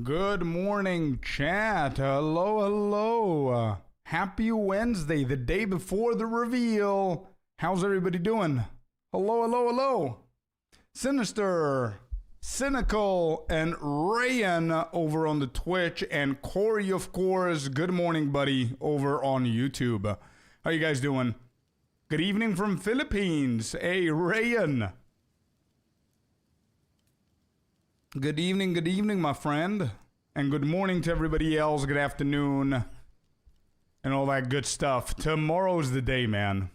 Good morning, chat. Hello, hello. Happy Wednesday, the day before the reveal. How's everybody doing? Hello, hello, hello. Sinister, Cynical, and Rayan over on the Twitch, and Corey, of course. Good morning, buddy, over on YouTube. How you guys doing? Good evening from Philippines. Hey, Rayan. Good evening, my friend. And good morning to everybody else. Good afternoon. And all that good stuff. Tomorrow's the day, man.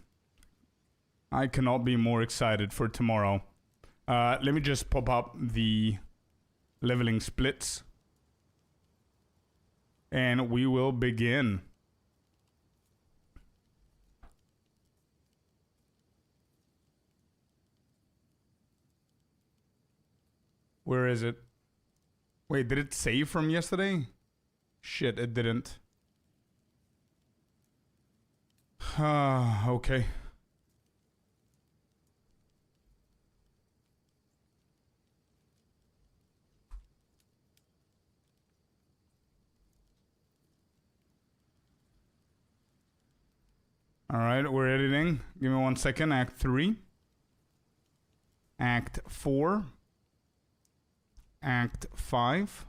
I cannot be more excited for tomorrow. Let me just pop up the leveling splits. And we will begin. Where is it? Wait, did it save from yesterday? Shit, it didn't. Okay. Alright, we're editing. Give me 1 second. Act 3. Act 4. Act 5.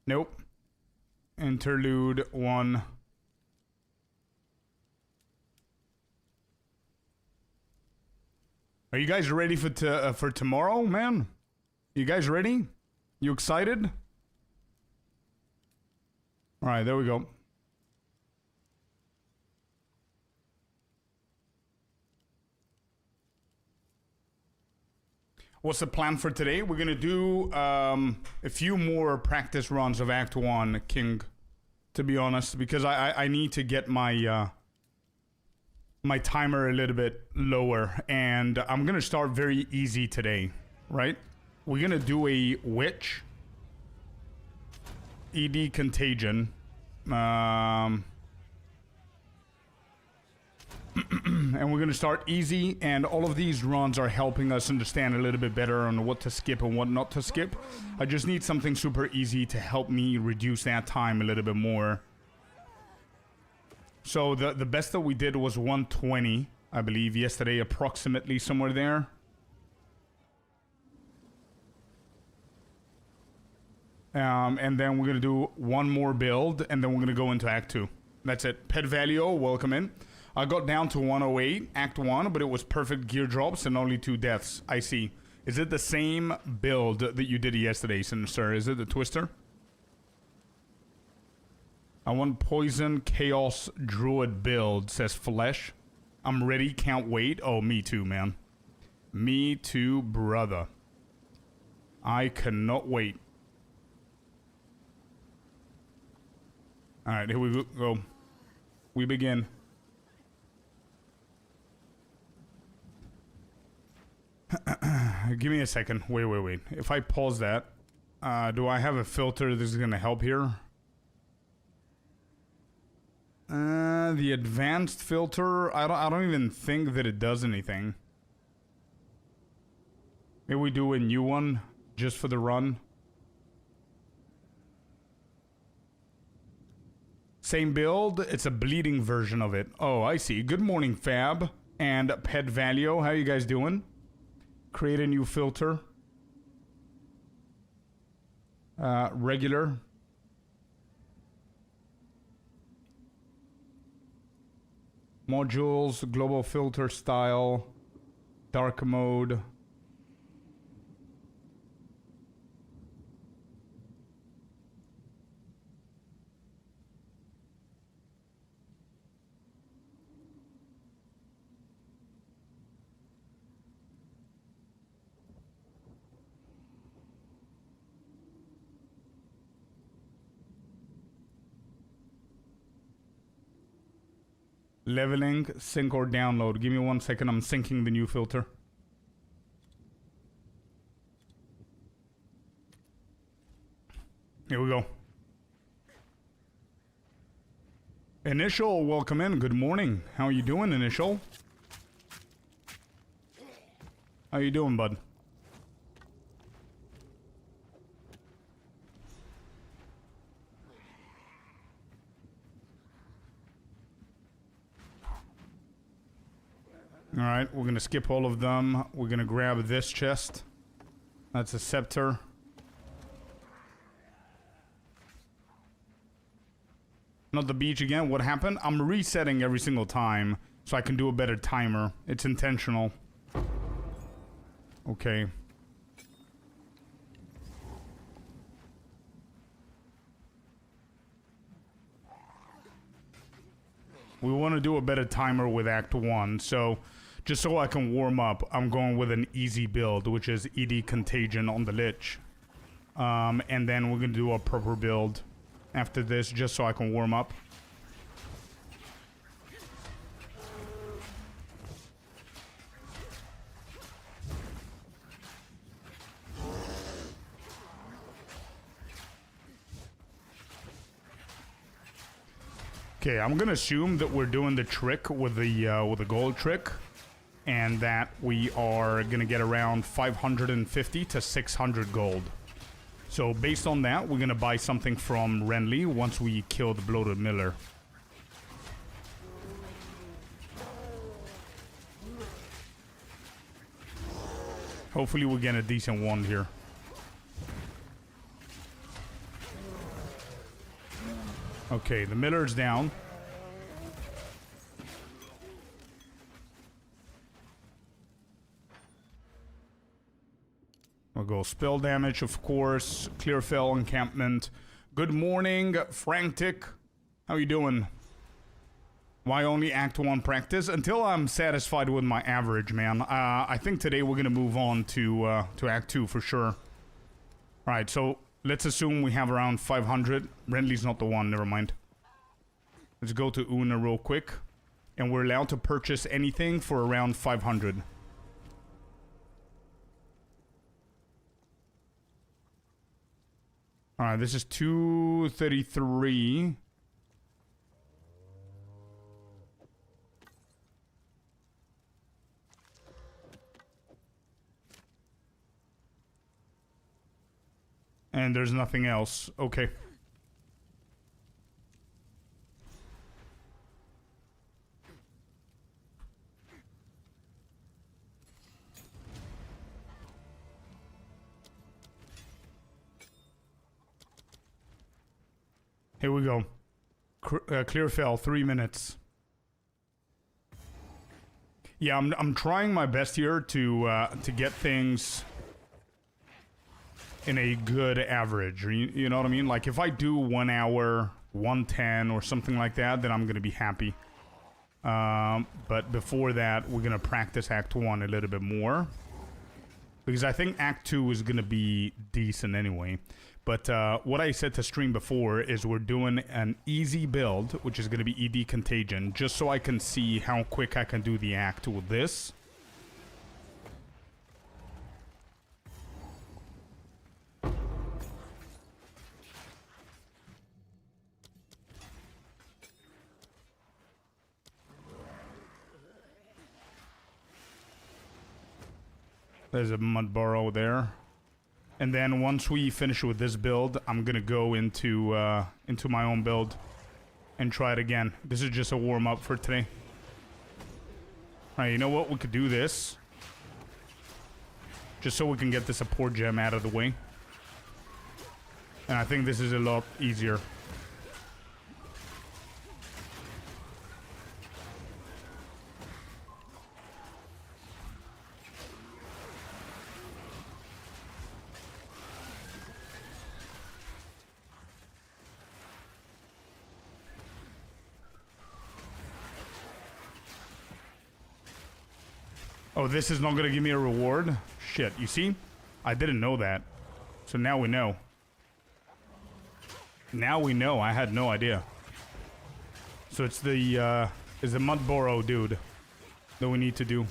Nope. Interlude 1. Are you guys ready for tomorrow, man? You guys ready? You excited? Alright, there we go. What's the plan for today? We're gonna do a few more practice runs of Act 1, King, to be honest, because I need to get my my timer a little bit lower, and I'm gonna start very easy today, right? We're gonna do a Witch, ED Contagion, and we're going to start easy, and all of these runs are helping us understand a little bit better on what to skip and what not to skip. I just need something super easy to help me reduce that time a little bit more. So the best that we did was 120, I believe, yesterday, approximately somewhere there. And then we're going to do one more build, and then we're going to go into Act 2. That's it. Pet Valio, welcome in. I got down to 108, Act 1, but it was perfect gear drops and only 2 deaths. I see. Is it the same build that you did yesterday, Sinister? Is it the Twister? I want Poison Chaos Druid build, says Flesh. I'm ready, can't wait. Oh, me too, man. Me too, brother. I cannot wait. Alright, here we go. We begin. Give me a second. Wait. If I pause that, do I have a filter that's gonna help here? The advanced filter, I don't even think that it does anything. Maybe we do a new one just for the run. Same build, it's a bleeding version of it. Oh, I see. Good morning, Fab and Pet Valio. How you guys doing? Create a new filter. Regular. Modules, global filter style, dark mode. Leveling, sync or download. Give me 1 second, I'm syncing the new filter. Here we go. Initial, welcome in. Good morning. How are you doing, Initial? How you doing, bud? Alright, we're gonna skip all of them. We're gonna grab this chest. That's a scepter. Not the beach again. What happened? I'm resetting every single time so I can do a better timer. It's intentional. Okay. We want to do a better timer with Act 1, so just so I can warm up, I'm going with an easy build, which is ED Contagion on the Lich. And then we're going to do a proper build after this, just so I can warm up. Okay, I'm gonna assume that we're doing the trick with the gold trick, and that we are gonna get around 550 to 600 gold. So based on that, we're gonna buy something from Renly once we kill the bloated miller. Hopefully we get a decent one here. Okay, the miller's down. We'll go spell damage, of course. Clearfell encampment. Good morning, Frantic. How you doing? Why only Act 1 practice? Until I'm satisfied with my average, man. I think today we're gonna move on to Act 2 for sure. Alright, so let's assume we have around 500. Renly's not the one, never mind. Let's go to Una real quick. And we're allowed to purchase anything for around 500. Alright, this is 233. And there's nothing else. Okay. Here we go. Clearfell, 3 minutes. Yeah, I'm trying my best here to get things in a good average. You know what I mean? Like if I do 1 hour, 110 or something like that, then I'm gonna be happy. But before that, we're gonna practice Act 1 a little bit more, because I think Act 2 is gonna be decent anyway. But what I said to stream before is we're doing an easy build, which is going to be ED Contagion, just so I can see how quick I can do the act with this. There's a mud burrow there. And then once we finish with this build, I'm gonna go into my own build and try it again. This is just a warm up for today. Alright, you know what? We could do this. Just so we can get the support gem out of the way. And I think this is a lot easier. Oh, this is not gonna give me a reward? Shit, you see? I didn't know that. So now we know. Now we know, I had no idea. So it's the mud burrow dude that we need to do.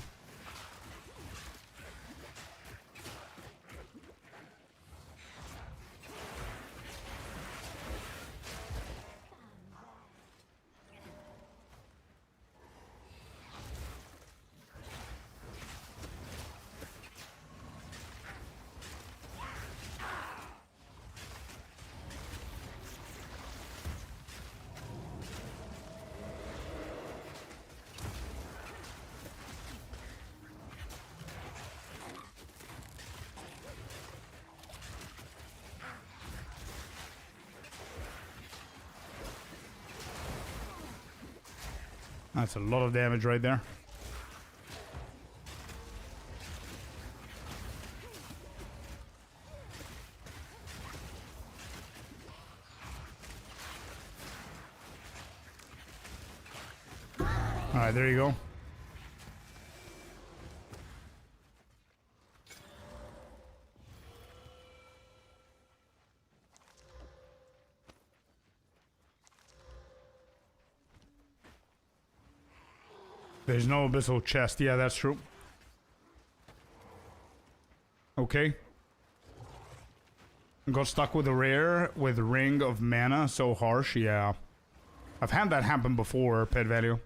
That's a lot of damage right there. Alright, there you go. There's no abyssal chest. Yeah, that's true. Okay. Got stuck with a rare with Ring of Mana. So harsh. Yeah. I've had that happen before, pet value.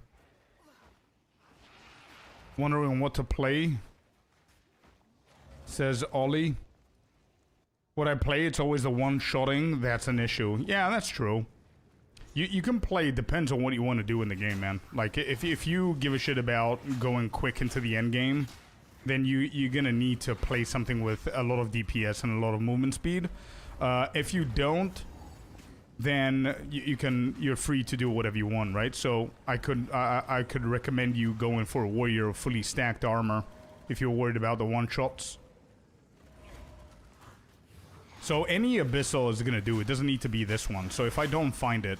Wondering what to play. Says Ollie. What I play, it's always the one-shotting. That's an issue. Yeah, that's true. You can play, depends on what you want to do in the game, man. Like, if you give a shit about going quick into the end game, then you're gonna need to play something with a lot of DPS and a lot of movement speed. If you don't, then you're free to do whatever you want, right? So I could recommend you going for a warrior of fully stacked armor if you're worried about the one-shots. So any abyssal is gonna do. It doesn't need to be this one. So if I don't find it,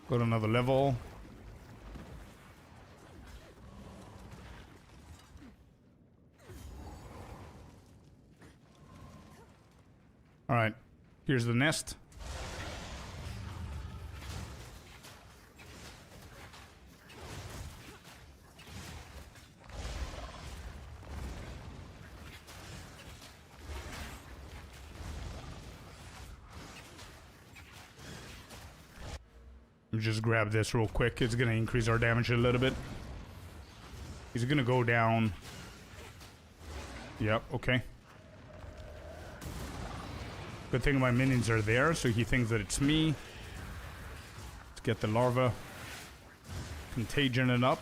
go to another level. Alright, here's the nest. Just grab this real quick. It's gonna increase our damage a little bit. He's gonna go down. Yep, okay. Good thing my minions are there, so he thinks that it's me. Let's get the larva. Contagion it up.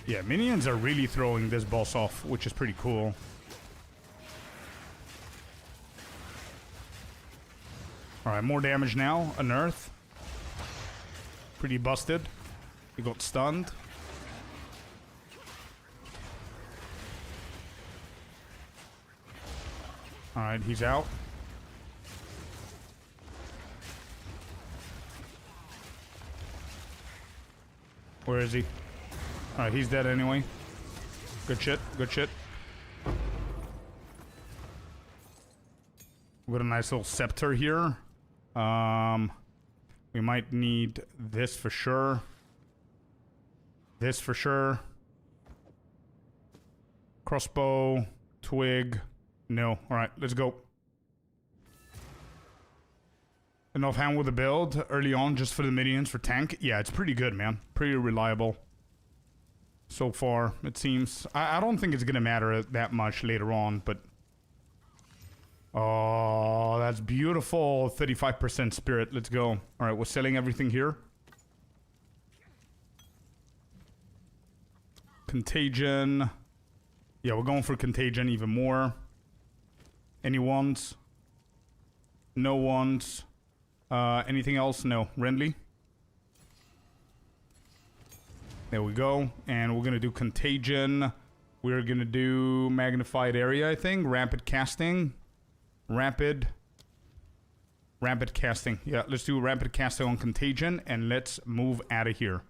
Yeah, minions are really throwing this boss off, which is pretty cool. Alright, more damage now. Unearth. Pretty busted. He got stunned. Alright, he's out. Where is he? Alright, he's dead anyway. Good shit, good shit. We got a nice little scepter here. We might need this for sure. This for sure. Crossbow, twig. No. Alright, let's go. An offhand with a build early on just for the minions for tank. Yeah, it's pretty good, man. Pretty reliable. So far, it seems. I don't think it's gonna matter that much later on, but... Oh, that's beautiful. 35% spirit. Let's go. Alright, we're selling everything here. Contagion. Yeah, we're going for contagion even more. Any ones? No ones. Anything else? No. Renly? There we go. And we're gonna do contagion. We're gonna do magnified area, I think. Rapid casting. Rapid casting. Yeah, let's do rapid casting on contagion and let's move out of here.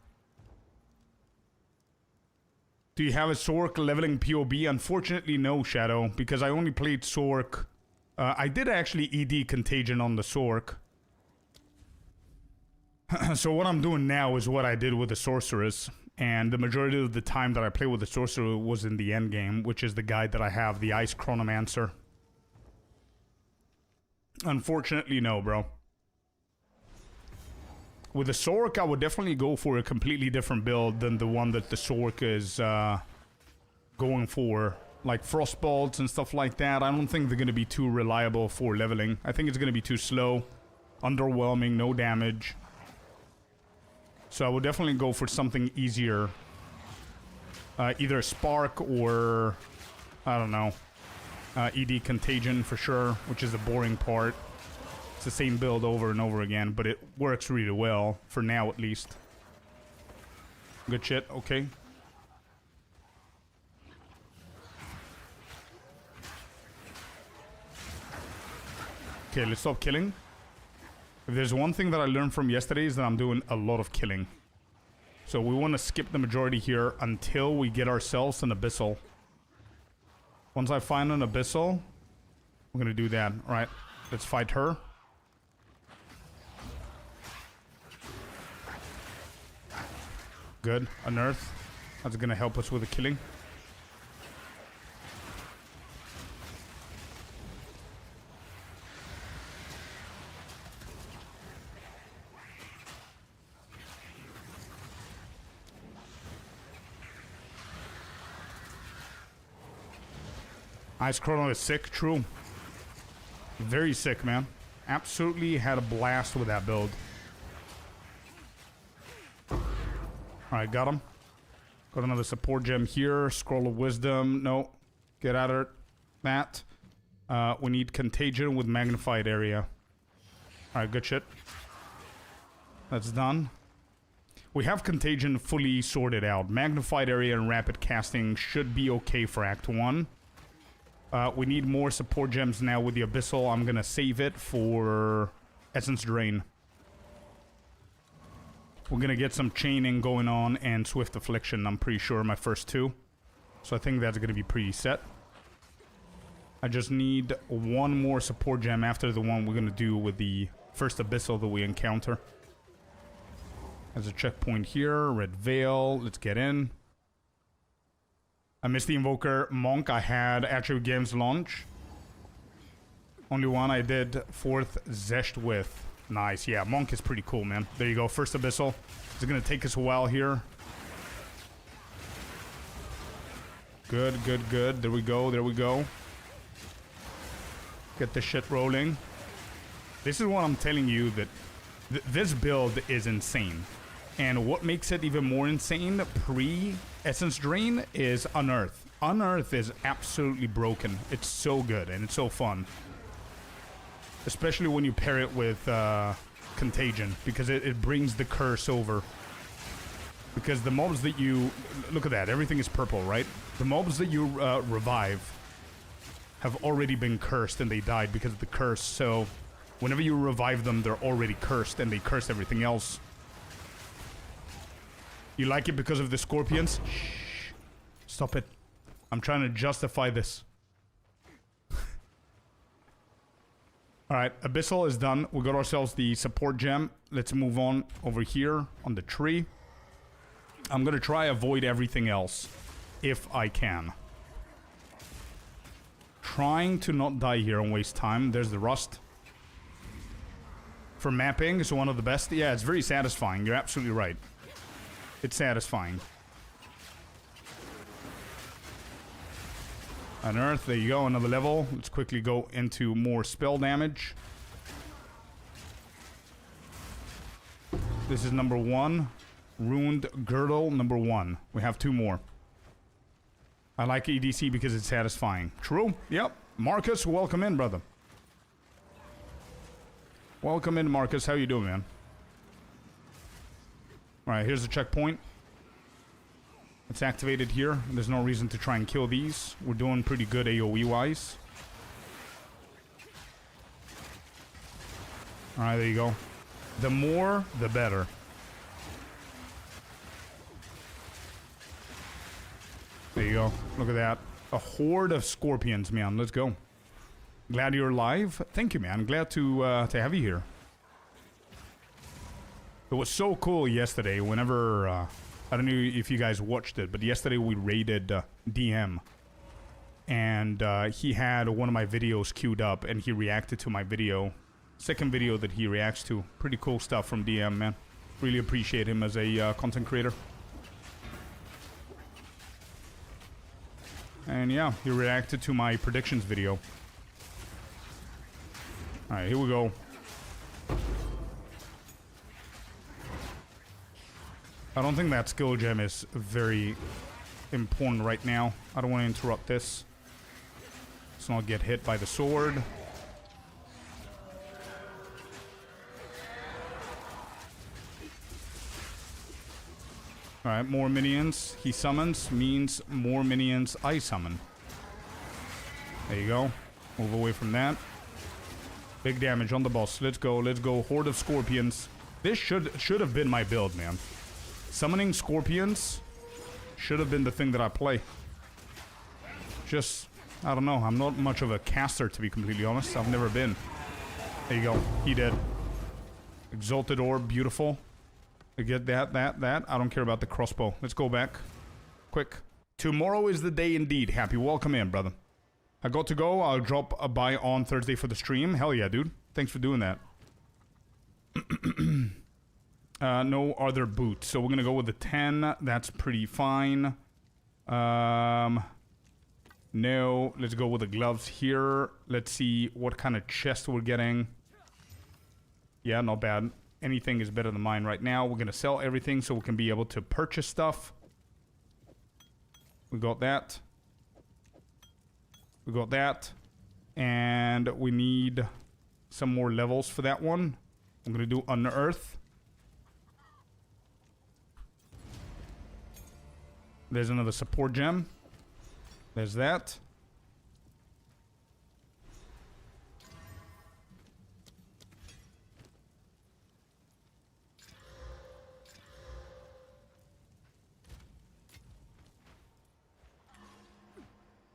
Do you have a Sork leveling POB? Unfortunately, no, Shadow, because I only played Sork. I did actually ED contagion on the Sork. So what I'm doing now is what I did with the Sorceress. And the majority of the time that I play with the Sorcerer was in the end game, which is the guide that I have, the Ice Chronomancer. Unfortunately, no, bro. With the Sork, I would definitely go for a completely different build than the one that the Sork is going for. Like Frostbolts and stuff like that. I don't think they're going to be too reliable for leveling. I think it's going to be too slow. Underwhelming, no damage. So I would definitely go for something easier. Either Spark or, I don't know, ED Contagion for sure, which is the boring part. It's the same build over and over again, but it works really well, for now at least. Good shit, okay. Okay, let's stop killing. If there's one thing that I learned from yesterday is that I'm doing a lot of killing. So we want to skip the majority here until we get ourselves an Abyssal. Once I find an Abyssal, we're going to do that. Alright, let's fight her. Good, unearth. That's going to help us with the killing. Ice Chrono is sick, true. Very sick, man. Absolutely had a blast with that build. Alright, got him. Got another support gem here. Scroll of Wisdom. No. Get out of that. We need Contagion with Magnified Area. Alright, good shit. That's done. We have Contagion fully sorted out. Magnified Area and Rapid Casting should be okay for Act 1. We need more support gems now with the Abyssal. I'm gonna save it for Essence Drain. We're gonna get some chaining going on and Swift Affliction, I'm pretty sure, my first two. So I think that's gonna be pretty set. I just need one more support gem after the one we're gonna do with the first Abyssal that we encounter. There's a checkpoint here, Red Veil, let's get in. I missed the Invoker. Monk I had Attribute Games launch. Only one I did 4th Zesht with. Nice, yeah, Monk is pretty cool, man. There you go, first Abyssal. It's gonna take us a while here. Good, good, good. There we go, there we go. Get this shit rolling. This is what I'm telling you, that this build is insane. And what makes it even more insane pre-Essence Drain is Unearth. Unearth is absolutely broken. It's so good and it's so fun. Especially when you pair it with Contagion, because it brings the curse over. Because the mobs that you... Look at that, everything is purple, right? The mobs that you revive have already been cursed and they died because of the curse. So whenever you revive them, they're already cursed and they curse everything else. You like it because of the Scorpions? Shh. Stop it. I'm trying to justify this. Alright, Abyssal is done. We got ourselves the support gem. Let's move on over here on the tree. I'm gonna try avoid everything else, if I can. Trying to not die here and waste time. There's the rust. For mapping, it's one of the best. Yeah, it's very satisfying. You're absolutely right. It's satisfying. Unearth, there you go, another level. Let's quickly go into more spell damage. This is number 1. Ruined Girdle, number 1. We have 2 more. I like EDC because it's satisfying. True, yep. Marcus, welcome in, brother. Welcome in, Marcus. How you doing, man? Alright, here's the checkpoint. It's activated here. There's no reason to try and kill these. We're doing pretty good AoE-wise. Alright, there you go. The more, the better. There you go. Look at that. A horde of scorpions, man. Let's go. Glad you're alive. Thank you, man. Glad to have you here. It was so cool yesterday whenever, I don't know if you guys watched it, but yesterday we raided DM. And he had one of my videos queued up and he reacted to my video. Second video that he reacts to. Pretty cool stuff from DM, man. Really appreciate him as a content creator. And yeah, he reacted to my predictions video. Alright, here we go. I don't think that skill gem is very important right now. I don't want to interrupt this. Let's not get hit by the sword. Alright, more minions he summons means more minions I summon. There you go. Move away from that. Big damage on the boss. Let's go, let's go. Horde of Scorpions. This should have been my build, man. Summoning Scorpions should have been the thing that I play. Just, I don't know. I'm not much of a caster, to be completely honest. I've never been. There you go. He did. Exalted Orb, beautiful. I get that. I don't care about the crossbow. Let's go back. Quick. Tomorrow is the day indeed. Happy. Welcome in, brother. I got to go. I'll drop a by on Thursday for the stream. Hell yeah, dude. Thanks for doing that. No other boots. So we're gonna go with the 10. That's pretty fine. No. Let's go with the gloves here. Let's see what kind of chest we're getting. Yeah, not bad. Anything is better than mine right now. We're gonna sell everything so we can be able to purchase stuff. We got that. We got that. And we need some more levels for that one. I'm gonna do Unearth. There's another support gem. There's that.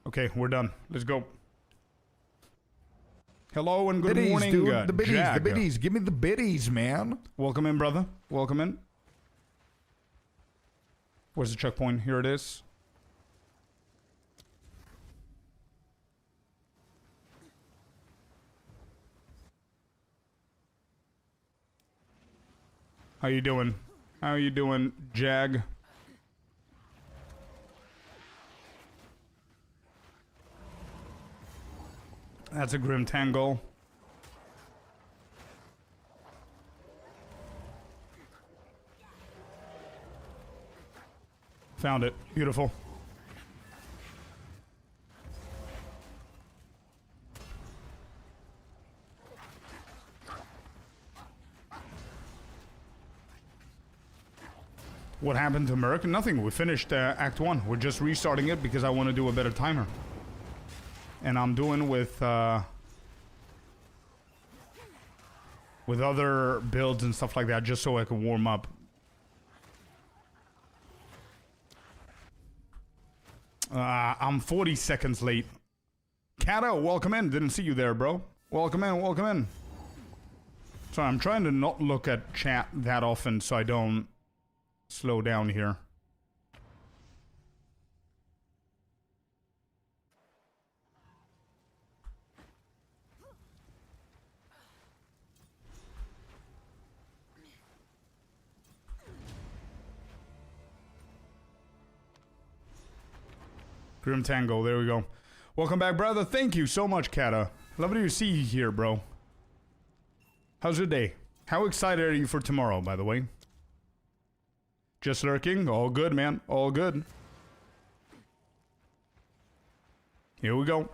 Okay, we're done. Let's go. Hello and good morning, dude. The biddies, Jag. the biddies. Give me the biddies, man. Welcome in, brother. Welcome in. Where's the checkpoint? Here it is. How you doing? How you doing, Jag? That's a Grim Tangle. Found it. Beautiful. What happened to Merc? Nothing. We finished Act 1. We're just restarting it because I want to do a better timer. And I'm doing with other builds and stuff like that just so I can warm up. I'm 40 seconds late. Kato, welcome in. Didn't see you there, bro. Welcome in, welcome in. Sorry, I'm trying to not look at chat that often so I don't slow down here. Grim Tango, there we go. Welcome back, brother. Thank you so much, Kata. Lovely to see you here, bro. How's your day? How excited are you for tomorrow, by the way? Just lurking? All good, man. All good. Here we go.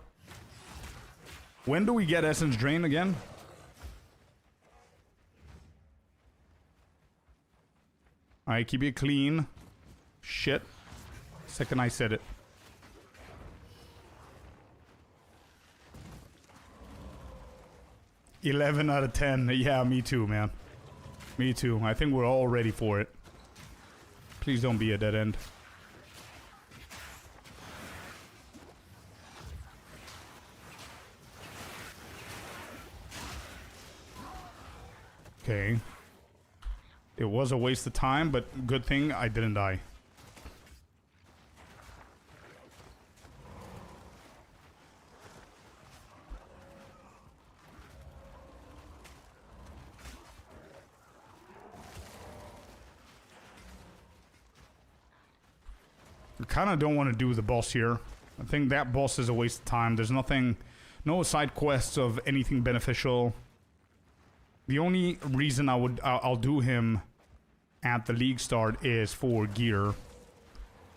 When do we get Essence Drain again? Alright, keep it clean. Shit. Second I said it. $11 out of 10. Yeah, me too, man. Me too. I think we're all ready for it. Please don't be a dead end. Okay. It was a waste of time, but good thing I didn't die. I kind of don't want to do the boss here. I think that boss is a waste of time. There's nothing, no side quests of anything beneficial. The only reason I'll do him at the league start is for gear.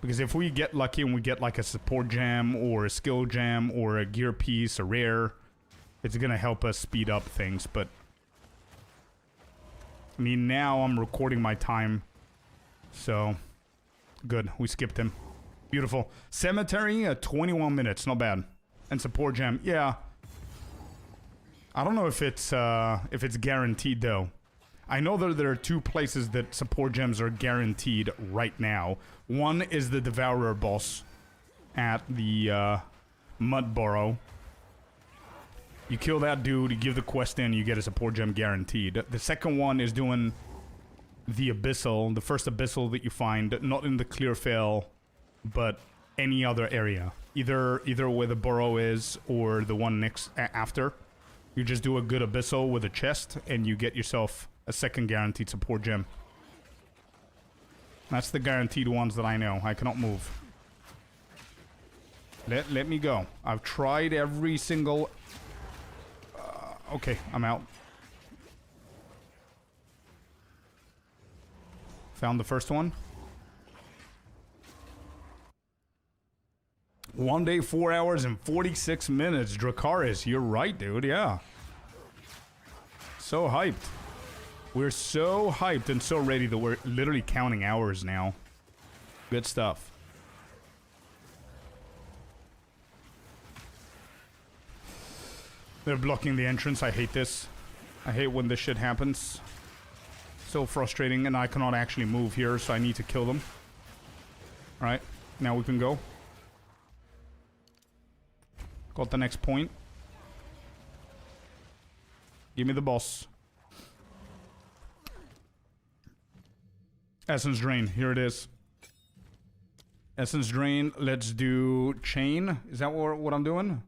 Because if we get lucky and we get like a support gem or a skill gem or a gear piece, a rare, it's gonna help us speed up things. But I mean, now I'm recording my time, so good. We skipped him. Beautiful. Cemetery at 21 minutes, not bad. And support gem, yeah. I don't know if it's guaranteed though. I know that there are two places that support gems are guaranteed right now. One is the Devourer boss at the Mud Burrow. You kill that dude, you give the quest in, you get a support gem guaranteed. The second one is doing the Abyssal, the first Abyssal that you find, not in the Clearfell, but any other area. Either where the burrow is or the one next after. You just do a good Abyssal with a chest and you get yourself a second guaranteed support gem. That's the guaranteed ones that I know. I cannot move. Let me go. I've tried every single... okay, I'm out. Found the first one. 1 day, 4 hours, and 46 minutes. Dracarys, you're right, dude. Yeah. So hyped. We're so hyped and so ready that we're literally counting hours now. Good stuff. They're blocking the entrance. I hate this. I hate when this shit happens. So frustrating, and I cannot actually move here, so I need to kill them. Alright, now we can go. Got the next point. Give me the boss. Essence Drain, here it is. Essence Drain, let's do Chain. Is that what I'm doing?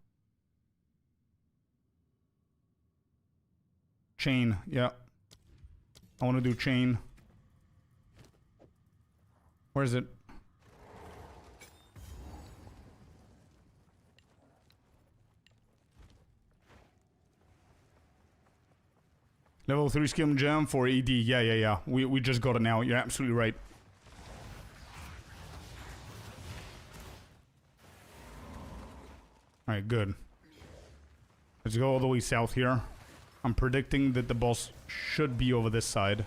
Chain, yeah. I want to do Chain. Where is it? Level 3 skill gem for ED. Yeah. We just got it now. You're absolutely right. Alright, good. Let's go all the way south here. I'm predicting that the boss should be over this side.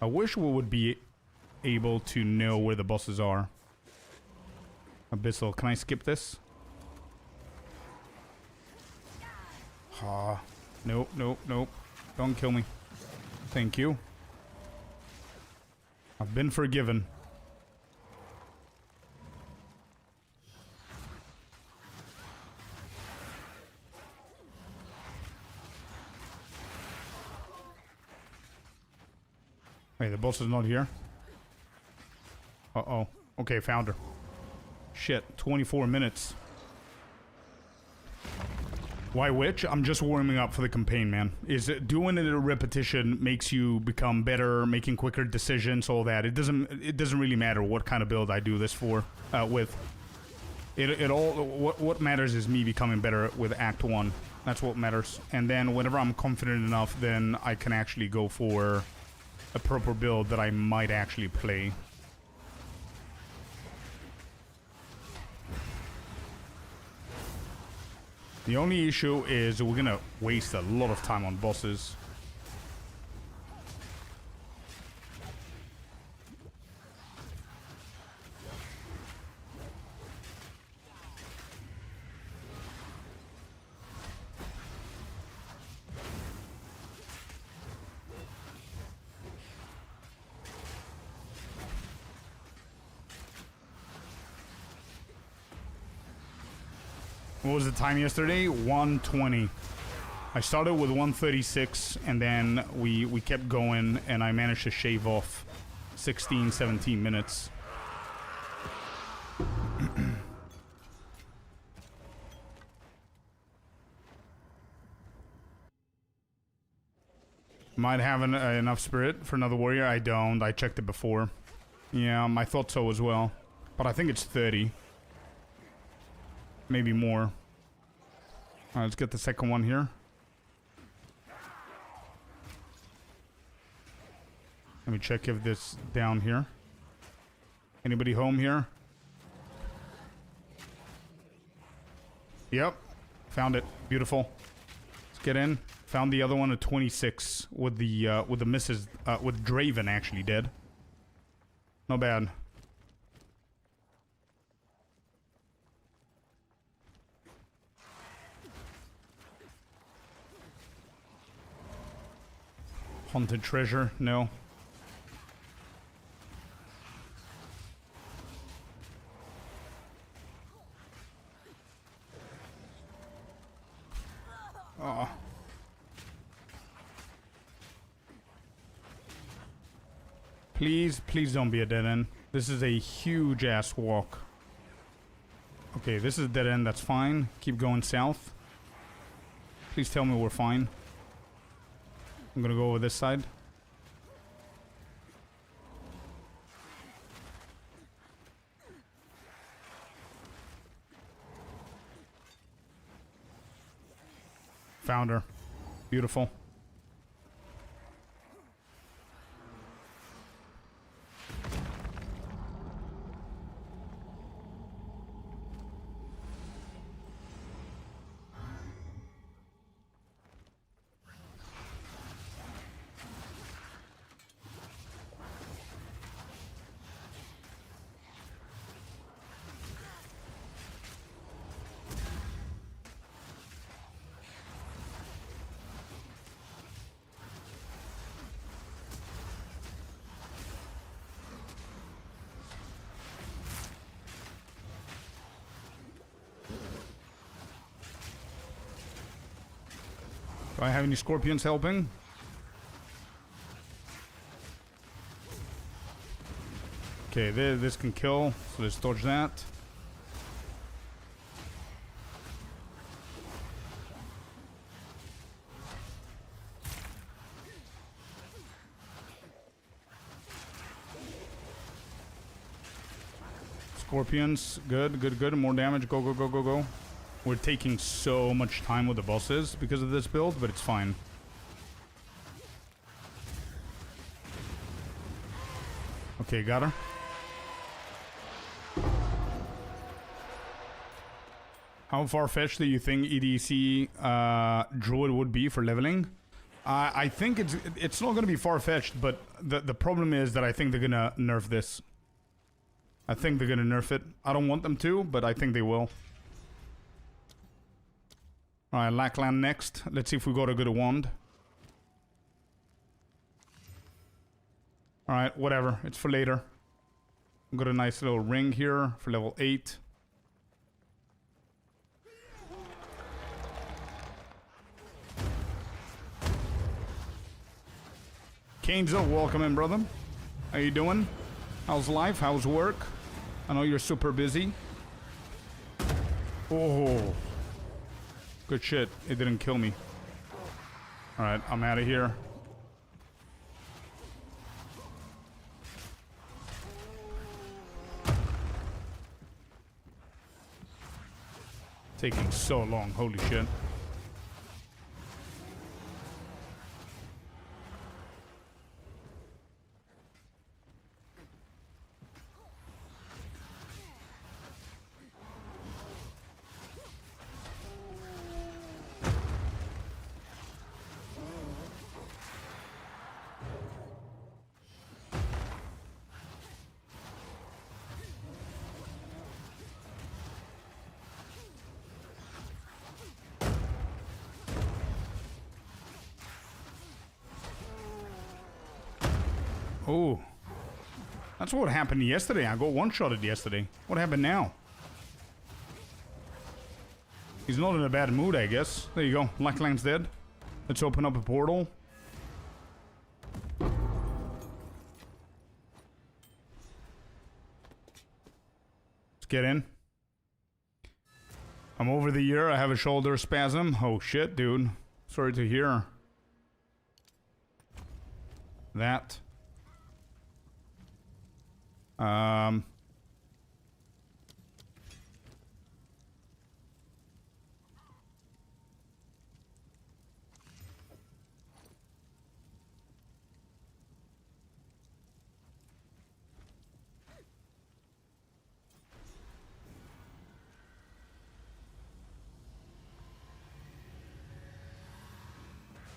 I wish we would be able to know where the bosses are. Abyssal. Can I skip this? Ah. Nope. Don't kill me. Thank you. I've been forgiven. Wait, the boss is not here? Uh-oh. Okay, found her. Shit, 24 minutes. Why which? I'm just warming up for the campaign, man. Is it doing it at a repetition makes you become better, making quicker decisions, all that. It doesn't really matter what kind of build I do this for, with. What matters is me becoming better with Act 1. That's what matters. And then whenever I'm confident enough, then I can actually go for a proper build that I might actually play. The only issue is we're gonna waste a lot of time on bosses. What was the time yesterday? 1:20. I started with 1:36 and then we kept going and I managed to shave off 16, 17 minutes. Might have enough spirit for another warrior. I don't. I checked it before. Yeah, I thought so as well. But I think it's 30. Maybe more. Alright, let's get the second one here. Let me check if this down here. Anybody home here? Yep. Found it. Beautiful. Let's get in. Found the other one at 26 with the misses, with Draven actually dead. Not bad. Haunted treasure? No. Oh. Please, please don't be a dead end. This is a huge ass walk. Okay, this is a dead end, that's fine. Keep going south. Please tell me we're fine. I'm gonna go over this side. Found her. Beautiful. Do I have any Scorpions helping? Okay, this can kill, so let's dodge that. Scorpions, good, good, good. More damage, go, go, go, go, go. We're taking so much time with the bosses because of this build, but it's fine. Okay, got her. How far-fetched do you think EDC Druid would be for leveling? I think it's not going to be far-fetched, but the problem is that I think they're going to nerf this. I think they're going to nerf it. I don't want them to, but I think they will. Alright, Lackland next. Let's see if we got a good wand. Alright, whatever. It's for later. I've got a nice little ring here for level 8. Kanezo, welcome in, brother. How you doing? How's life? How's work? I know you're super busy. Oh. Good shit. It didn't kill me. Alright, I'm out of here. Taking so long. Holy shit. Oh. That's what happened yesterday. I got one-shotted yesterday. What happened now? He's not in a bad mood, I guess. There you go. Lackland's dead. Let's open up a portal. Let's get in. I'm over the year. I have a shoulder spasm. Oh, shit, dude. Sorry to hear. That.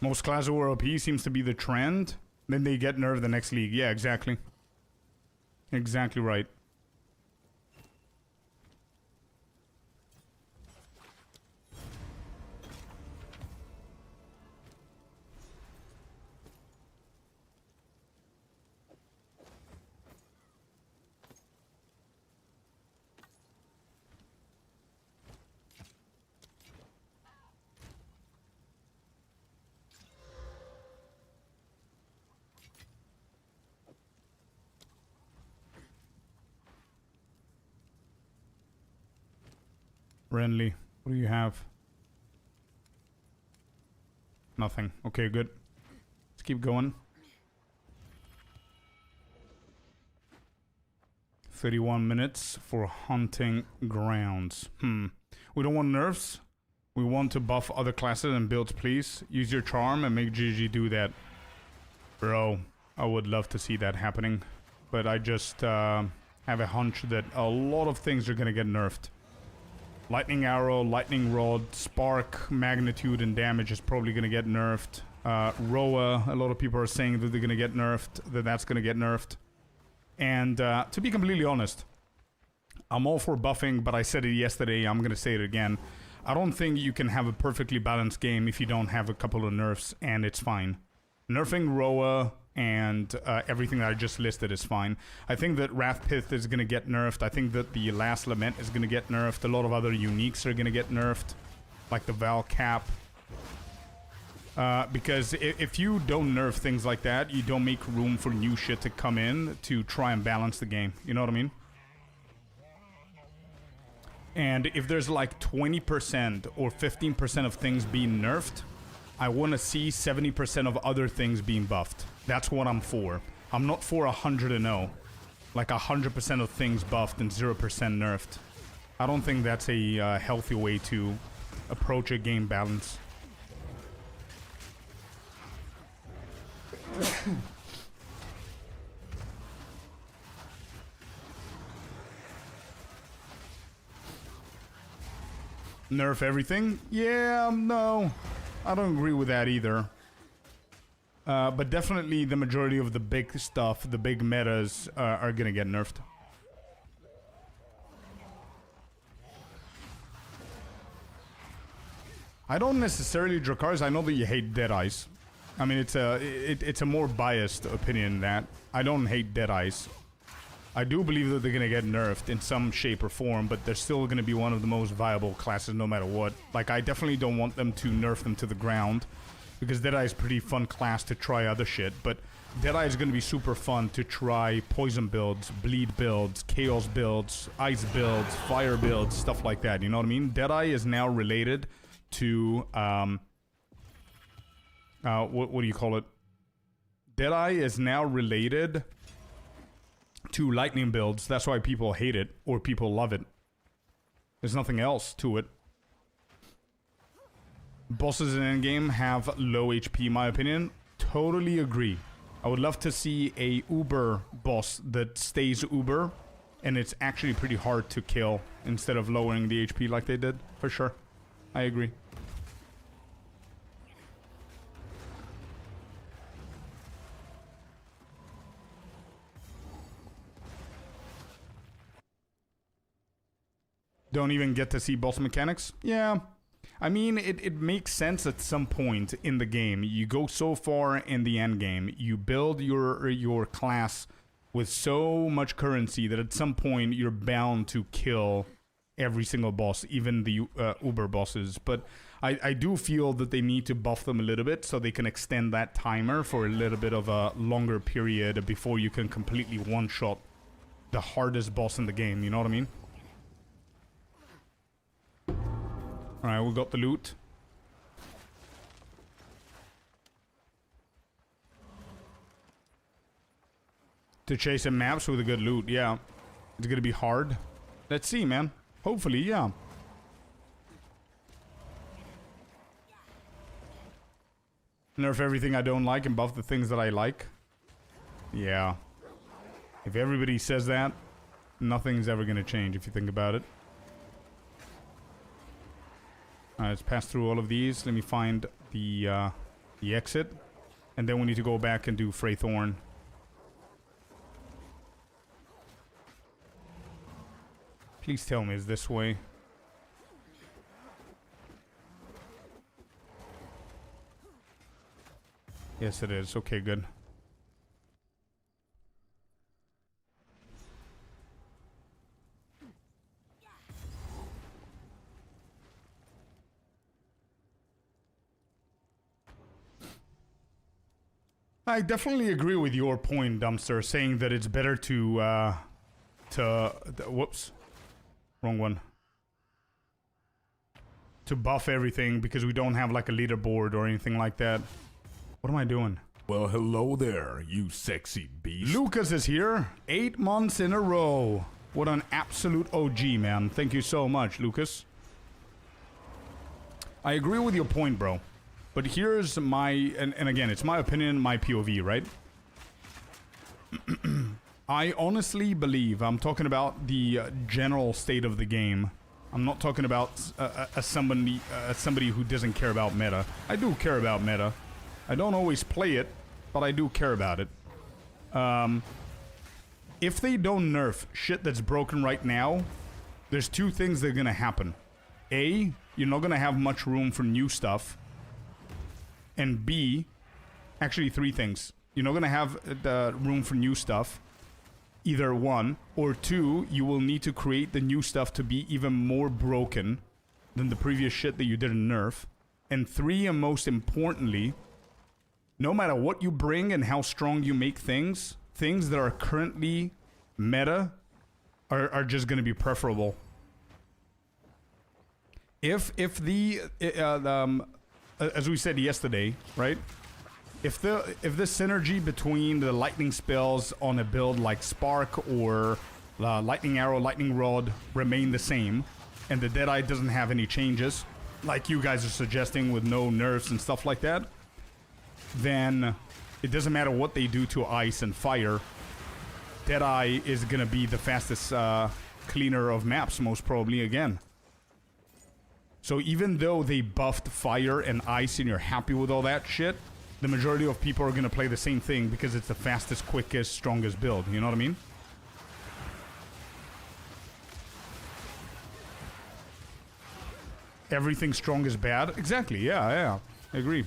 Most classes were OP seems to be the trend. Then they get nerfed the next league. Yeah, exactly. Exactly right. Renly, what do you have? Nothing. Okay, good. Let's keep going. 31 minutes for hunting grounds. We don't want nerfs. We want to buff other classes and builds, please. Use your charm and make GG do that. Bro, I would love to see that happening. But I just have a hunch that a lot of things are gonna get nerfed. Lightning Arrow, Lightning Rod, Spark, Magnitude, and Damage is probably going to get nerfed. Roa, a lot of people are saying that they're going to get nerfed, that's going to get nerfed. And to be completely honest, I'm all for buffing, but I said it yesterday, I'm going to say it again. I don't think you can have a perfectly balanced game if you don't have a couple of nerfs, and it's fine. Nerfing Roa and everything that I just listed is fine. I think that Wrathpith is going to get nerfed. I think that the Last Lament is going to get nerfed. A lot of other uniques are going to get nerfed, like the Val Cap. Because if you don't nerf things like that, you don't make room for new shit to come in to try and balance the game. You know what I mean? And if there's like 20% or 15% of things being nerfed, I want to see 70% of other things being buffed. That's what I'm for. I'm not for 100-0. Like 100% of things buffed and 0% nerfed. I don't think that's a healthy way to approach a game balance. Nerf everything? Yeah, no. I don't agree with that either. But definitely the majority of the big stuff, the big metas, are gonna get nerfed. I don't necessarily, Dracarys, I know that you hate Deadeyes. I mean, it's a more biased opinion than that. I don't hate Deadeyes. I do believe that they're gonna get nerfed in some shape or form, but they're still gonna be one of the most viable classes no matter what. Like, I definitely don't want them to nerf them to the ground, because Deadeye is a pretty fun class to try other shit, but Deadeye is gonna be super fun to try poison builds, bleed builds, chaos builds, ice builds, fire builds, stuff like that, you know what I mean? Deadeye is now related to, what do you call it? Deadeye is now related to lightning builds. That's why people hate it, or people love it. There's nothing else to it. Bosses in endgame have low HP, in my opinion. Totally agree. I would love to see a Uber boss that stays Uber, and it's actually pretty hard to kill instead of lowering the HP like they did, for sure. I agree. Don't even get to see boss mechanics? Yeah. I mean, it makes sense at some point in the game. You go so far in the end game, you build your class with so much currency that at some point you're bound to kill every single boss, even the Uber bosses. But I do feel that they need to buff them a little bit so they can extend that timer for a little bit of a longer period before you can completely one-shot the hardest boss in the game, you know what I mean? Alright, we got the loot. To chase some maps with a good loot, yeah. It's gonna be hard. Let's see, man. Hopefully, yeah. Nerf everything I don't like and buff the things that I like. Yeah. If everybody says that, nothing's ever gonna change if you think about it. Alright, let's pass through all of these. Let me find the the exit. And then we need to go back and do Freythorn. Please tell me it's this way. Yes, it is. Okay, good. I definitely agree with your point, Dumpster, saying that it's better to whoops. Wrong one. To buff everything because we don't have like a leaderboard or anything like that. What am I doing? Well, hello there, you sexy beast. Lucas is here. 8 months in a row. What an absolute OG, man. Thank you so much, Lucas. I agree with your point, bro. But here's my... And again, it's my opinion, my POV, right? I honestly believe... I'm talking about the general state of the game. I'm not talking about somebody who doesn't care about meta. I do care about meta. I don't always play it, but I do care about it. If they don't nerf shit that's broken right now, there's two things that are gonna happen. A, you're not gonna have much room for new stuff. And B, actually 3 things. You're not gonna have the room for new stuff. Either 1, or 2, you will need to create the new stuff to be even more broken than the previous shit that you didn't nerf. And 3, and most importantly, no matter what you bring and how strong you make things, things that are currently meta are just gonna be preferable. If the as we said yesterday, right? If the synergy between the lightning spells on a build like Spark or Lightning Arrow, Lightning Rod remain the same, and the Deadeye doesn't have any changes, like you guys are suggesting with no nerfs and stuff like that, then it doesn't matter what they do to ice and fire. Deadeye is gonna be the fastest cleaner of maps, most probably again. So even though they buffed fire and ice and you're happy with all that shit, the majority of people are gonna play the same thing because it's the fastest, quickest, strongest build. You know what I mean? Everything strong is bad? Exactly, yeah, I agree.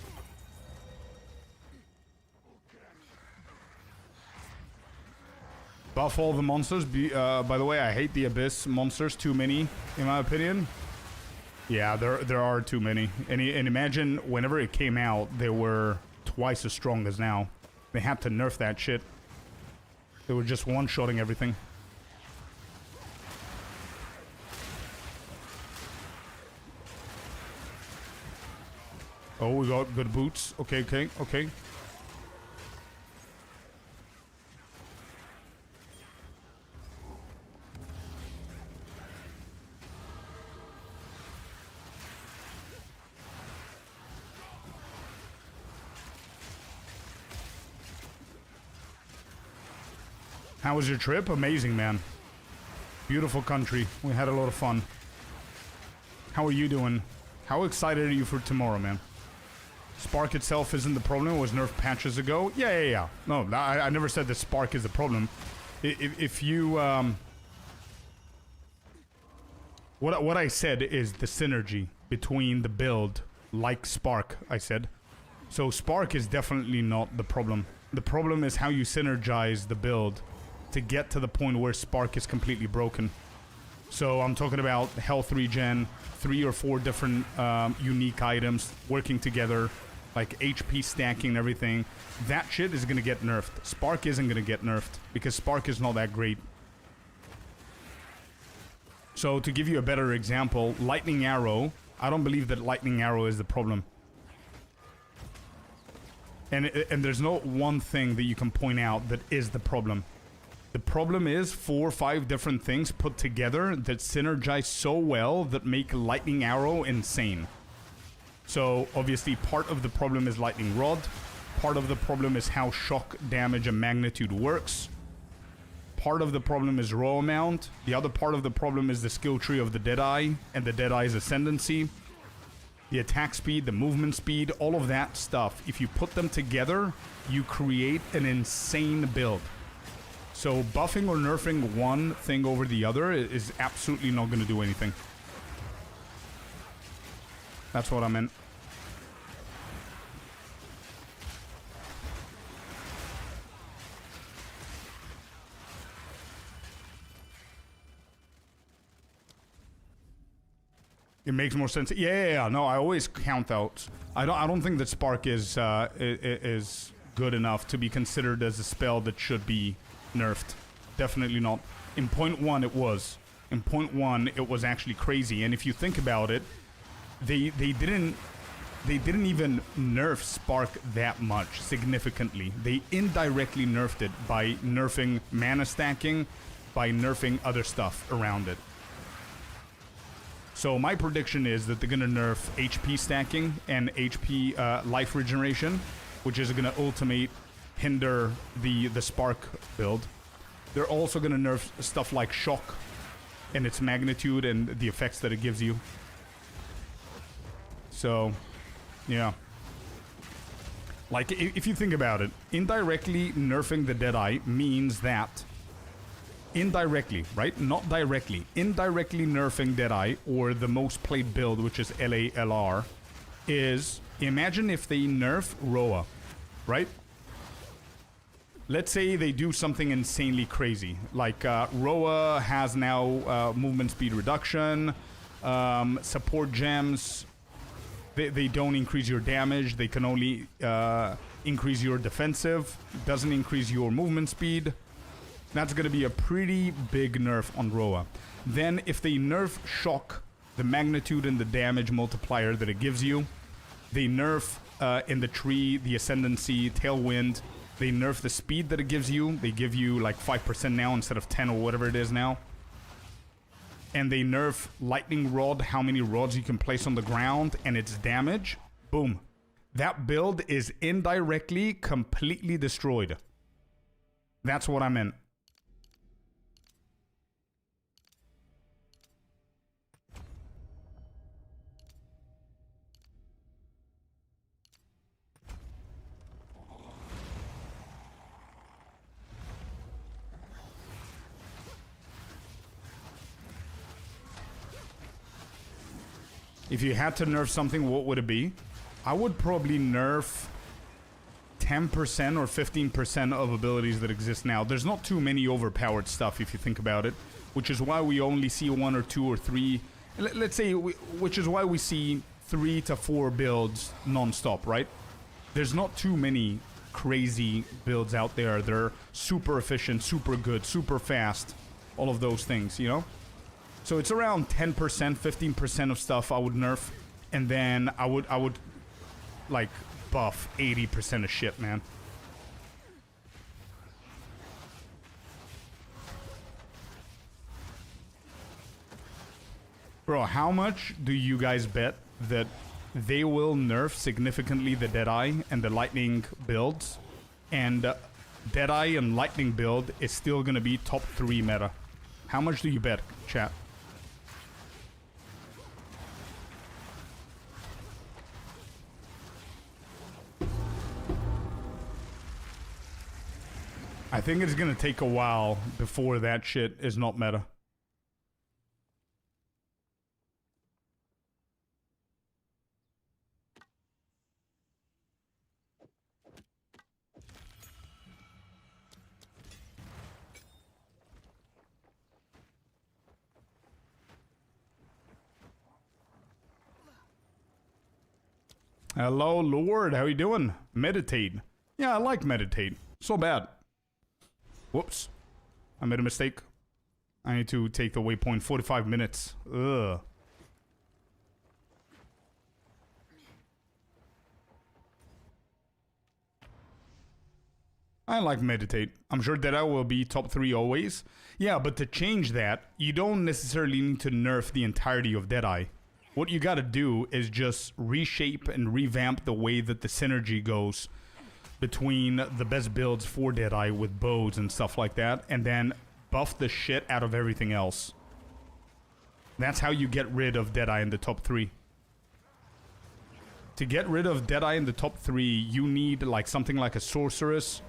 Buff all the monsters. By the way, I hate the Abyss monsters. Too many, in my opinion. Yeah, there are too many. And imagine whenever it came out, they were twice as strong as now. They had to nerf that shit. They were just one-shotting everything. Oh, we got good boots. Okay. How was your trip? Amazing, man. Beautiful country. We had a lot of fun. How are you doing? How excited are you for tomorrow, man? Spark itself isn't the problem. It was nerfed patches ago. Yeah. No, I never said that Spark is the problem. If you... What I said is the synergy between the build, like Spark, I said. So Spark is definitely not the problem. The problem is how you synergize the build to get to the point where Spark is completely broken. So I'm talking about health regen, 3 or 4 different unique items working together, like HP stacking and everything. That shit is gonna get nerfed. Spark isn't gonna get nerfed because Spark is not that great. So to give you a better example, Lightning Arrow, I don't believe that Lightning Arrow is the problem. And there's no one thing that you can point out that is the problem. The problem is 4 or 5 different things put together that synergize so well that make Lightning Arrow insane. So obviously part of the problem is Lightning Rod. Part of the problem is how shock damage and magnitude works. Part of the problem is row amount. The other part of the problem is the skill tree of the Deadeye and the Deadeye's ascendancy. the attack speed, the movement speed, all of that stuff. If you put them together, you create an insane build. So buffing or nerfing one thing over the other is absolutely not going to do anything. That's what I meant. It makes more sense. Yeah. No, I always count out. I don't think that Spark is good enough to be considered as a spell that should be nerfed. Definitely not. In point one, it was. In point one, it was actually crazy. And if you think about it, they didn't even nerf Spark that much significantly. They indirectly nerfed it by nerfing mana stacking, by nerfing other stuff around it. So my prediction is that they're going to nerf HP stacking and HP life regeneration, which is going to ultimately hinder the Spark build. They're also going to nerf stuff like shock and its magnitude and the effects that it gives you. So, yeah. Like, if you think about it, indirectly nerfing the Deadeye means that indirectly, right? Not directly. Indirectly nerfing Deadeye, or the most played build, which is LALR, is, imagine if they nerf Roa, right? Let's say they do something insanely crazy. Like, Roa has now movement speed reduction, support gems. They don't increase your damage. They can only increase your defensive. Doesn't increase your movement speed. That's going to be a pretty big nerf on Roa. Then if they nerf Shock, the magnitude and the damage multiplier that it gives you, they nerf in the tree, the Ascendancy, Tailwind, they nerf the speed that it gives you. They give you like 5% now instead of 10 or whatever it is now. And they nerf Lightning Rod, how many rods you can place on the ground, and its damage. Boom. That build is indirectly completely destroyed. That's what I meant. If you had to nerf something, what would it be? I would probably nerf 10% or 15% of abilities that exist now. There's not too many overpowered stuff if you think about it, which is why we only see 1 or 2 or 3. Let's say, which is why we see 3 to 4 builds non-stop, right? There's not too many crazy builds out there. They're super efficient, super good, super fast, all of those things, you know? So it's around 10%, 15% of stuff I would nerf, and then I would like buff 80% of shit, man. Bro, how much do you guys bet that they will nerf significantly the Deadeye and the Lightning builds, and Deadeye and Lightning build is still gonna be top 3 meta? How much do you bet, chat? I think it's gonna take a while before that shit is not meta. Hello, Lord. How you doing? Meditate. Yeah, I like meditate. So bad. Whoops. I made a mistake. I need to take the waypoint. 45 minutes. Ugh. I like meditate. I'm sure Deadeye will be top 3 always. Yeah, but to change that, you don't necessarily need to nerf the entirety of Deadeye. What you gotta do is just reshape and revamp the way that the synergy goes between the best builds for Deadeye with bows and stuff like that, and then buff the shit out of everything else. That's how you get rid of Deadeye in the top 3. To get rid of Deadeye in the top 3, you need like something like a sorceress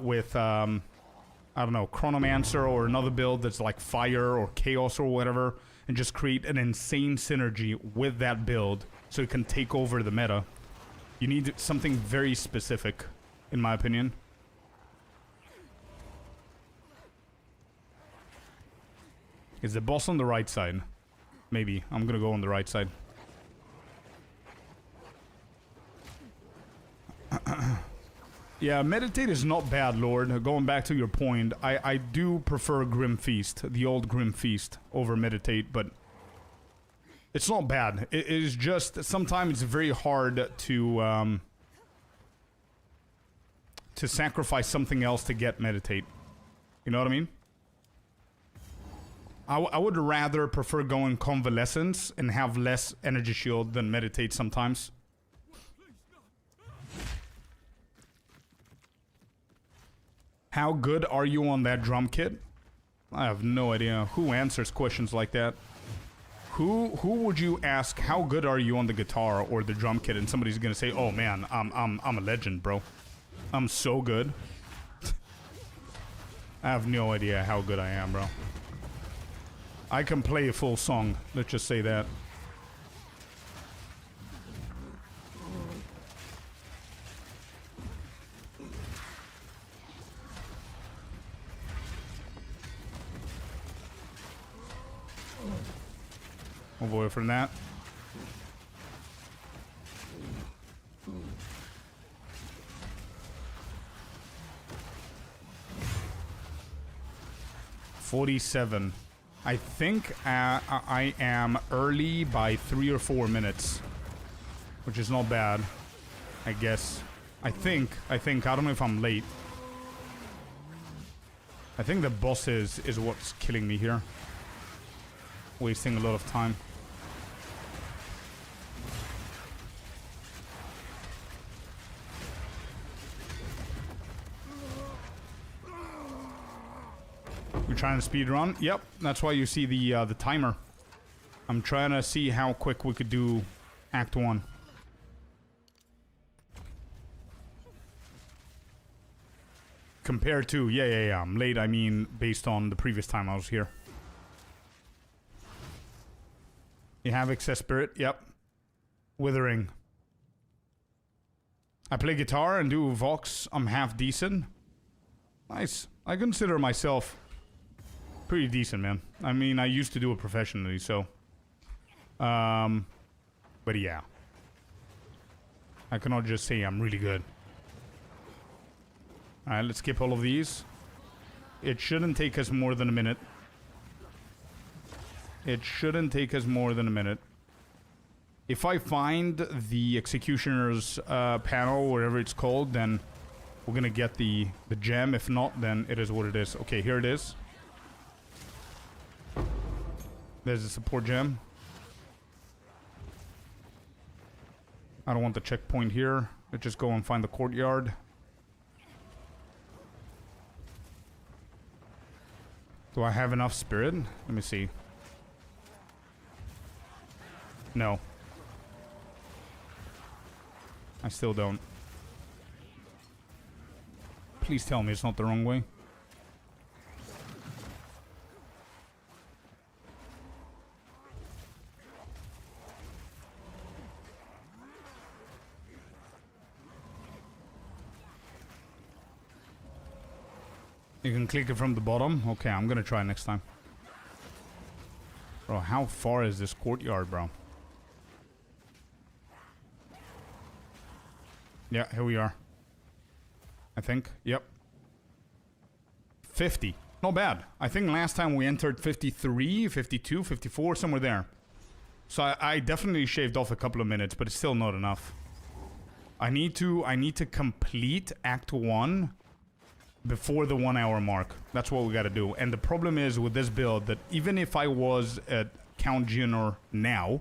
with I don't know, Chronomancer or another build that's like fire or chaos or whatever, and just create an insane synergy with that build so it can take over the meta. You need something very specific, in my opinion. Is the boss on the right side? Maybe. I'm gonna go on the right side. Yeah, Meditate is not bad, Lord. Going back to your point, I do prefer Grim Feast, the old Grim Feast, over Meditate, but it's not bad. It is just, sometimes it's very hard to sacrifice something else to get Meditate. You know what I mean? I would rather prefer going Convalescence and have less energy shield than Meditate sometimes. How good are you on that drum kit? I have no idea. Who answers questions like that? Who would you ask, how good are you on the guitar or the drum kit, and somebody's gonna say, oh man, I'm a legend, bro. I'm so good. I have no idea how good I am, bro. I can play a full song, let's just say that. Avoid from that. $47. I think I am early by 3 or 4 minutes, which is not bad, I guess. I think, I don't know if I'm late. I think the boss is what's killing me here. Wasting a lot of time. We're trying to speed run. Yep, that's why you see the timer. I'm trying to see how quick we could do Act 1. Compared to, yeah, I'm late, I mean, based on the previous time I was here. You have Excess Spirit, yep. Withering. I play guitar and do Vox, I'm half decent. Nice. I consider myself pretty decent, man. I mean, I used to do it professionally, so. But yeah. I cannot just say I'm really good. Alright, let's skip all of these. It shouldn't take us more than a minute. It shouldn't take us more than a minute. If I find the Executioner's panel, whatever it's called, then we're gonna get the gem. If not, then it is what it is. Okay, here it is. There's a support gem. I don't want the checkpoint here. Let's just go and find the courtyard. Do I have enough spirit? Let me see. No. I still don't. Please tell me it's not the wrong way. You can click it from the bottom? Okay, I'm gonna try next time. Bro, how far is this courtyard, bro? Yeah, here we are. I think. Yep. 50. Not bad. I think last time we entered 53, 52, 54, somewhere there. So I definitely shaved off a couple of minutes, but it's still not enough. I need to complete Act 1 before the 1 hour mark. That's what we gotta do. And the problem is with this build that even if I was at Count Geonor now,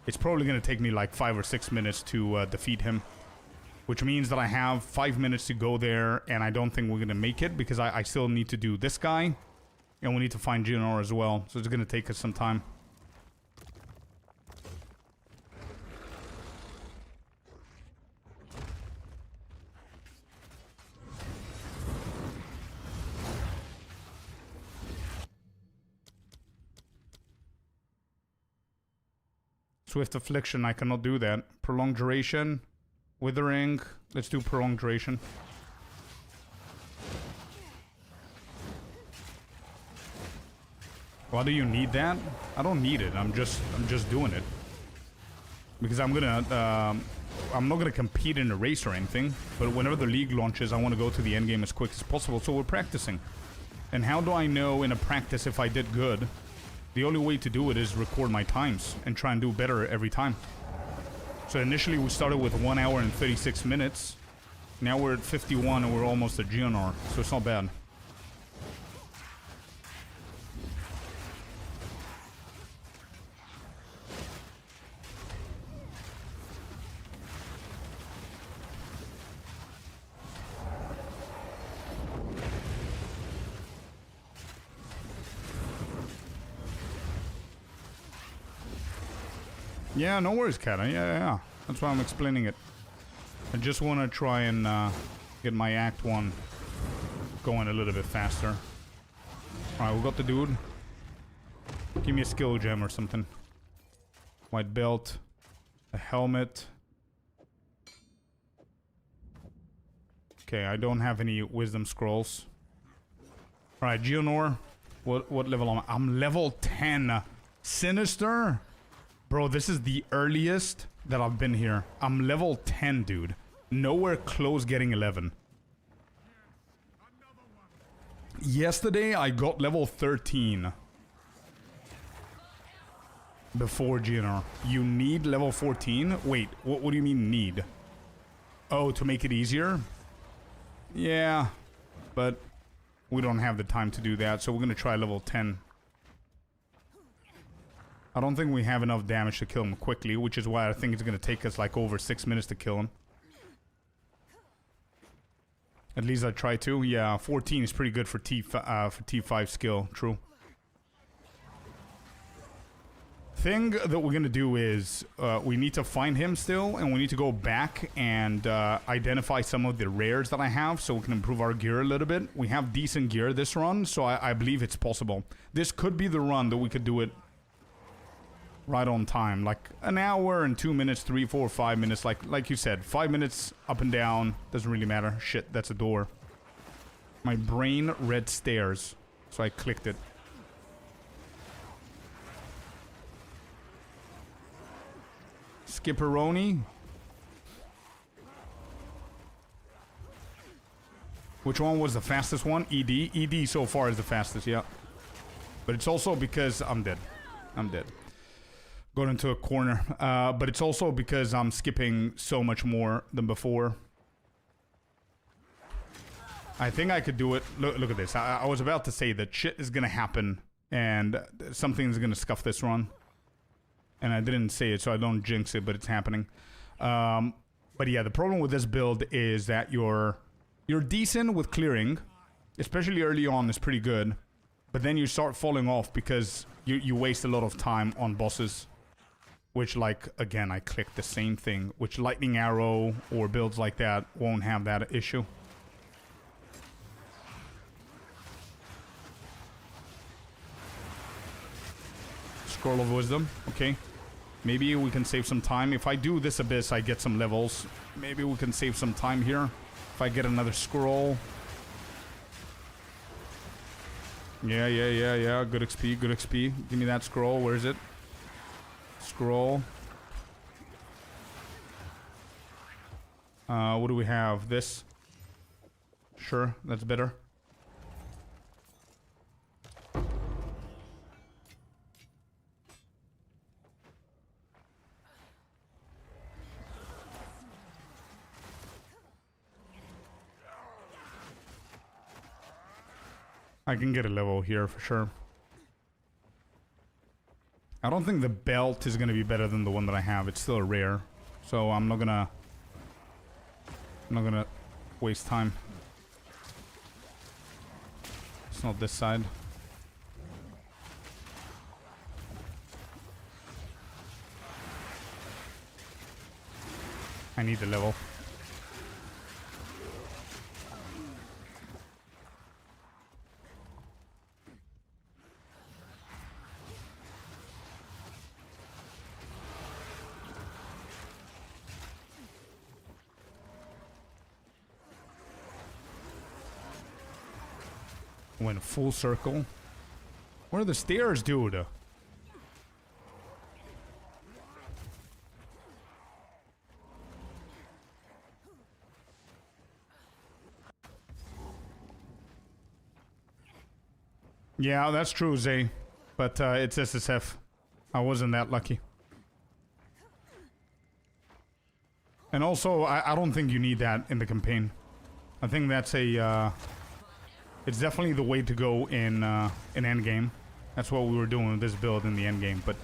it's probably gonna take me like 5 or 6 minutes to defeat him. Which means that I have 5 minutes to go there, and I don't think we're gonna make it because I still need to do this guy, and we need to find Geonor as well. So it's gonna take us some time. Swift Affliction, I cannot do that. Prolonged Duration. Withering. Let's do Prolonged Duration. Why do you need that? I don't need it. I'm just doing it. Because I'm not gonna compete in a race or anything. But whenever the league launches, I want to go to the end game as quick as possible. So we're practicing. And how do I know in a practice if I did good? The only way to do it is record my times and try and do better every time. So initially we started with 1 hour and 36 minutes. Now we're at 51 and we're almost at GNR. So it's not bad. Yeah, no worries, Kat. Yeah. That's why I'm explaining it. I just want to try and get my Act 1 going a little bit faster. Alright, we got the dude. Give me a skill gem or something. White belt. A helmet. Okay, I don't have any wisdom scrolls. Alright, Geonor. What level am I? I'm level 10. Sinister? Bro, this is the earliest that I've been here. I'm level 10, dude. Nowhere close getting 11. Yesterday, I got level 13. Before GNR. You need level 14? Wait, what do you mean need? Oh, to make it easier? Yeah, but we don't have the time to do that, so we're gonna try level 10. I don't think we have enough damage to kill him quickly, which is why I think it's going to take us like over 6 minutes to kill him. At least I try to. Yeah, 14 is pretty good for T5 skill. True. Thing that we're going to do is we need to find him still, and we need to go back and identify some of the rares that I have so we can improve our gear a little bit. We have decent gear this run, so I believe it's possible. This could be the run that we could do it right on time, like an hour and 2 minutes, 3, 4, 5 minutes, like you said, 5 minutes up and down, doesn't really matter. Shit, that's a door. My brain read stairs, so I clicked it. Skipperoni. Which one was the fastest one? ED. ED so far is the fastest, yeah. But it's also because I'm dead. I'm dead. Got into a corner, but it's also because I'm skipping so much more than before. I think I could do it. Look at this. I was about to say that shit is gonna happen and something's gonna scuff this run, and I didn't say it, so I don't jinx it, but it's happening. But yeah, the problem with this build is that you're decent with clearing, especially early on is pretty good, but then you start falling off because you waste a lot of time on bosses. Which, like, again, I clicked the same thing. Which Lightning Arrow or builds like that won't have that issue. Scroll of Wisdom. Okay. Maybe we can save some time. If I do this Abyss, I get some levels. Maybe we can save some time here. If I get another scroll. Yeah. Good XP, good XP. Give me that scroll. Where is it? Scroll. What do we have? This? Sure, that's better. I can get a level here for sure. I don't think the belt is going to be better than the one that I have. It's still a rare. So I'm not gonna waste time. It's not this side. I need the level. Went full circle. Where are the stairs, dude? Yeah, that's true, Zay. But it's SSF. I wasn't that lucky. And also, I don't think you need that in the campaign. I think that's a... it's definitely the way to go in endgame. That's what we were doing with this build in the endgame. But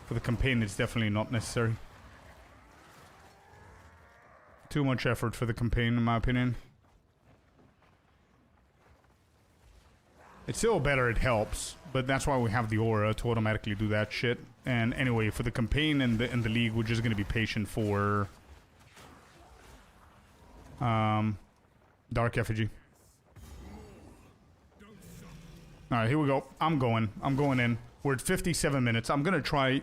for the campaign, it's definitely not necessary. Too much effort for the campaign, in my opinion. It's still better, it helps, but that's why we have the aura to automatically do that shit. And anyway, for the campaign and the league, we're just gonna be patient for Dark Effigy. Alright, here we go. I'm going in. We're at 57 minutes. I'm gonna try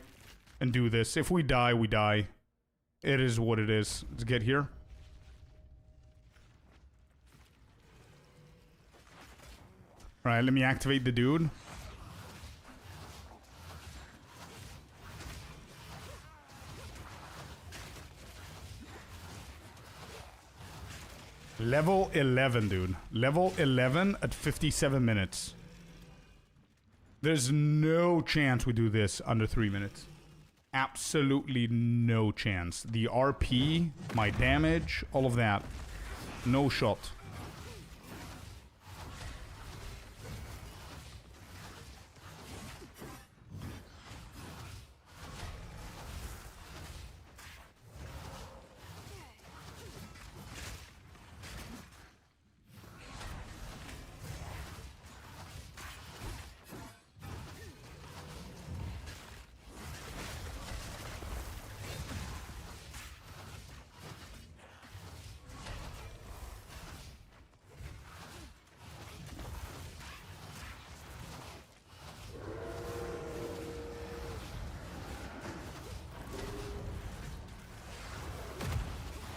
and do this. If we die, we die. It is what it is. Let's get here. Alright, let me activate the dude. Level 11, dude. Level 11 at 57 minutes. There's no chance we do this under 3 minutes. Absolutely no chance. The RP, my damage, all of that. No shot.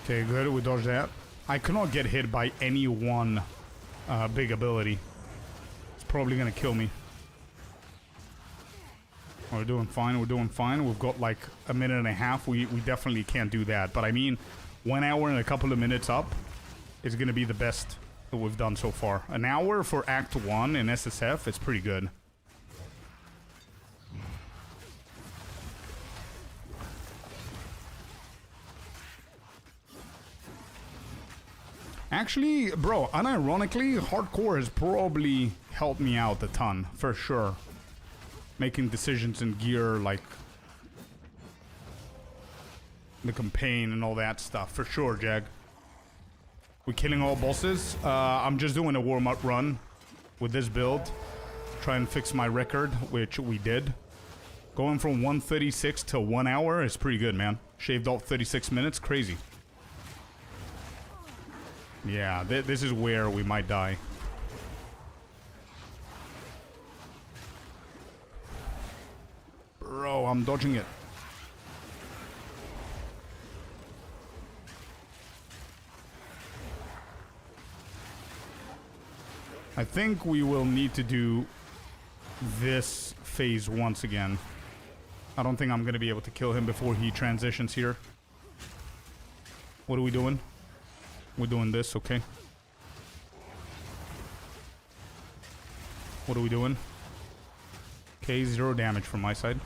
Okay, good. We dodged that. I cannot get hit by any one big ability. It's probably gonna kill me. We're doing fine. We're doing fine. We've got like a minute and a half. We definitely can't do that. But I mean, 1 hour and a couple of minutes up is gonna be the best that we've done so far. An hour for Act 1 in SSF is pretty good. Actually, bro, unironically, hardcore has probably helped me out a ton, for sure. Making decisions in gear, like the campaign and all that stuff, for sure, Jag. We're killing all bosses. I'm just doing a warm-up run with this build. Try and fix my record, which we did. Going from 136 to 1 hour is pretty good, man. Shaved off 36 minutes, crazy. Yeah, this is where we might die. Bro, I'm dodging it. I think we will need to do this phase once again. I don't think I'm going to be able to kill him before he transitions here. What are we doing? We're doing this, okay. What are we doing? Okay, 0 damage from my side.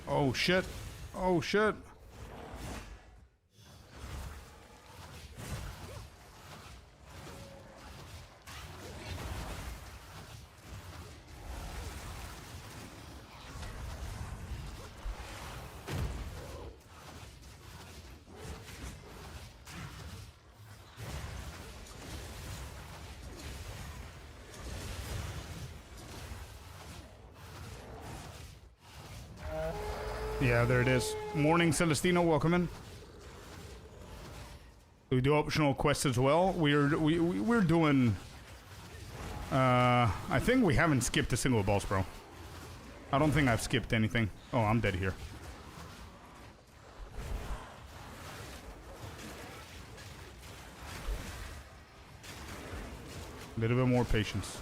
Oh shit. Oh shit. Yeah, there it is. Morning, Celestino. Welcome in. We do optional quests as well. We're doing. I think we haven't skipped a single boss, bro. I don't think I've skipped anything. Oh, I'm dead here. A little bit more patience.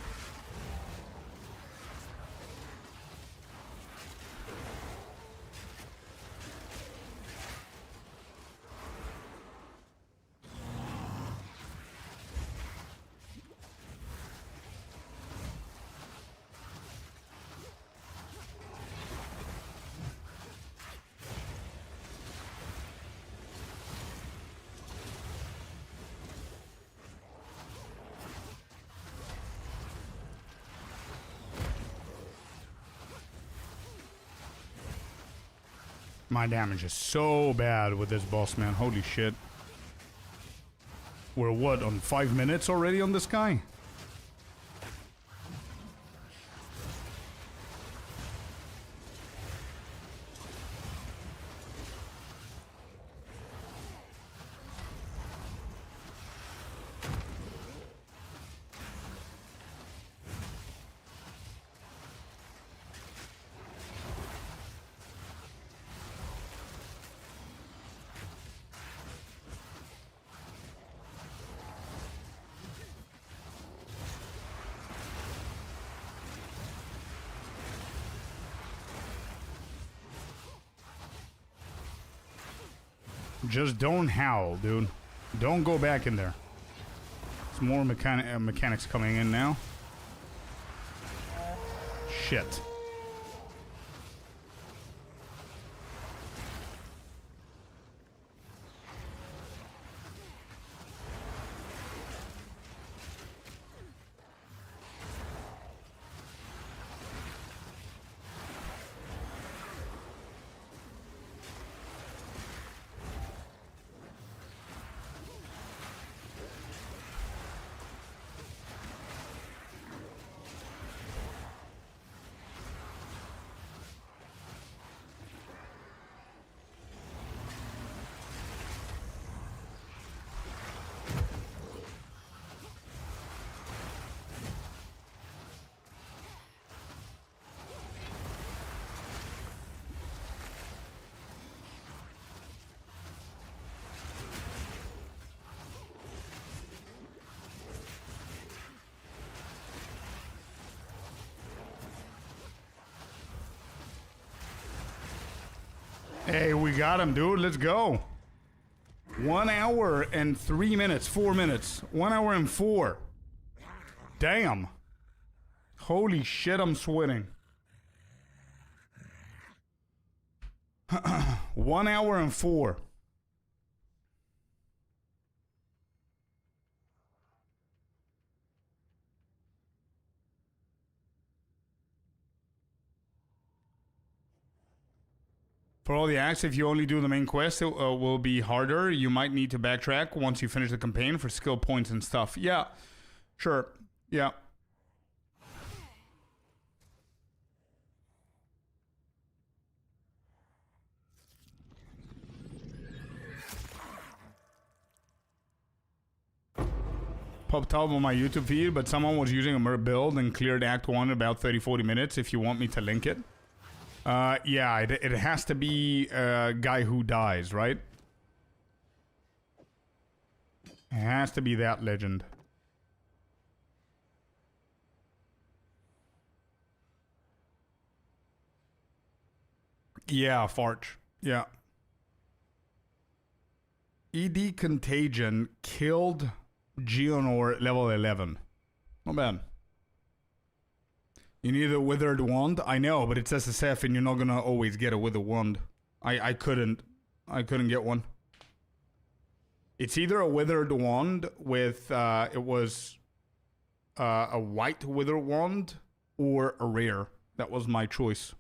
My damage is so bad with this boss, man. Holy shit. We're what, on 5 minutes already on this guy? Just don't howl, dude. Don't go back in there. There's more mechanics coming in now. Shit. Hey, we got him, dude. Let's go. 1 hour and 3 minutes, 4 minutes. 1 hour and 4. Damn. Holy shit, I'm sweating. 1 hour and 4. For all the acts, if you only do the main quest, it will be harder. You might need to backtrack once you finish the campaign for skill points and stuff. Yeah, sure. Yeah. Popped up on my YouTube feed, but someone was using a Merc build and cleared Act 1 in about 30-40 minutes if you want me to link it. Yeah, it has to be a guy who dies, right? It has to be that legend. Yeah, Farch. Yeah. ED Contagion killed Geonor level 11. Not bad. You need a withered wand? I know, but it's SSF and you're not gonna always get a withered wand. I couldn't get one. It's either a withered wand with it was a white withered wand or a rare. That was my choice.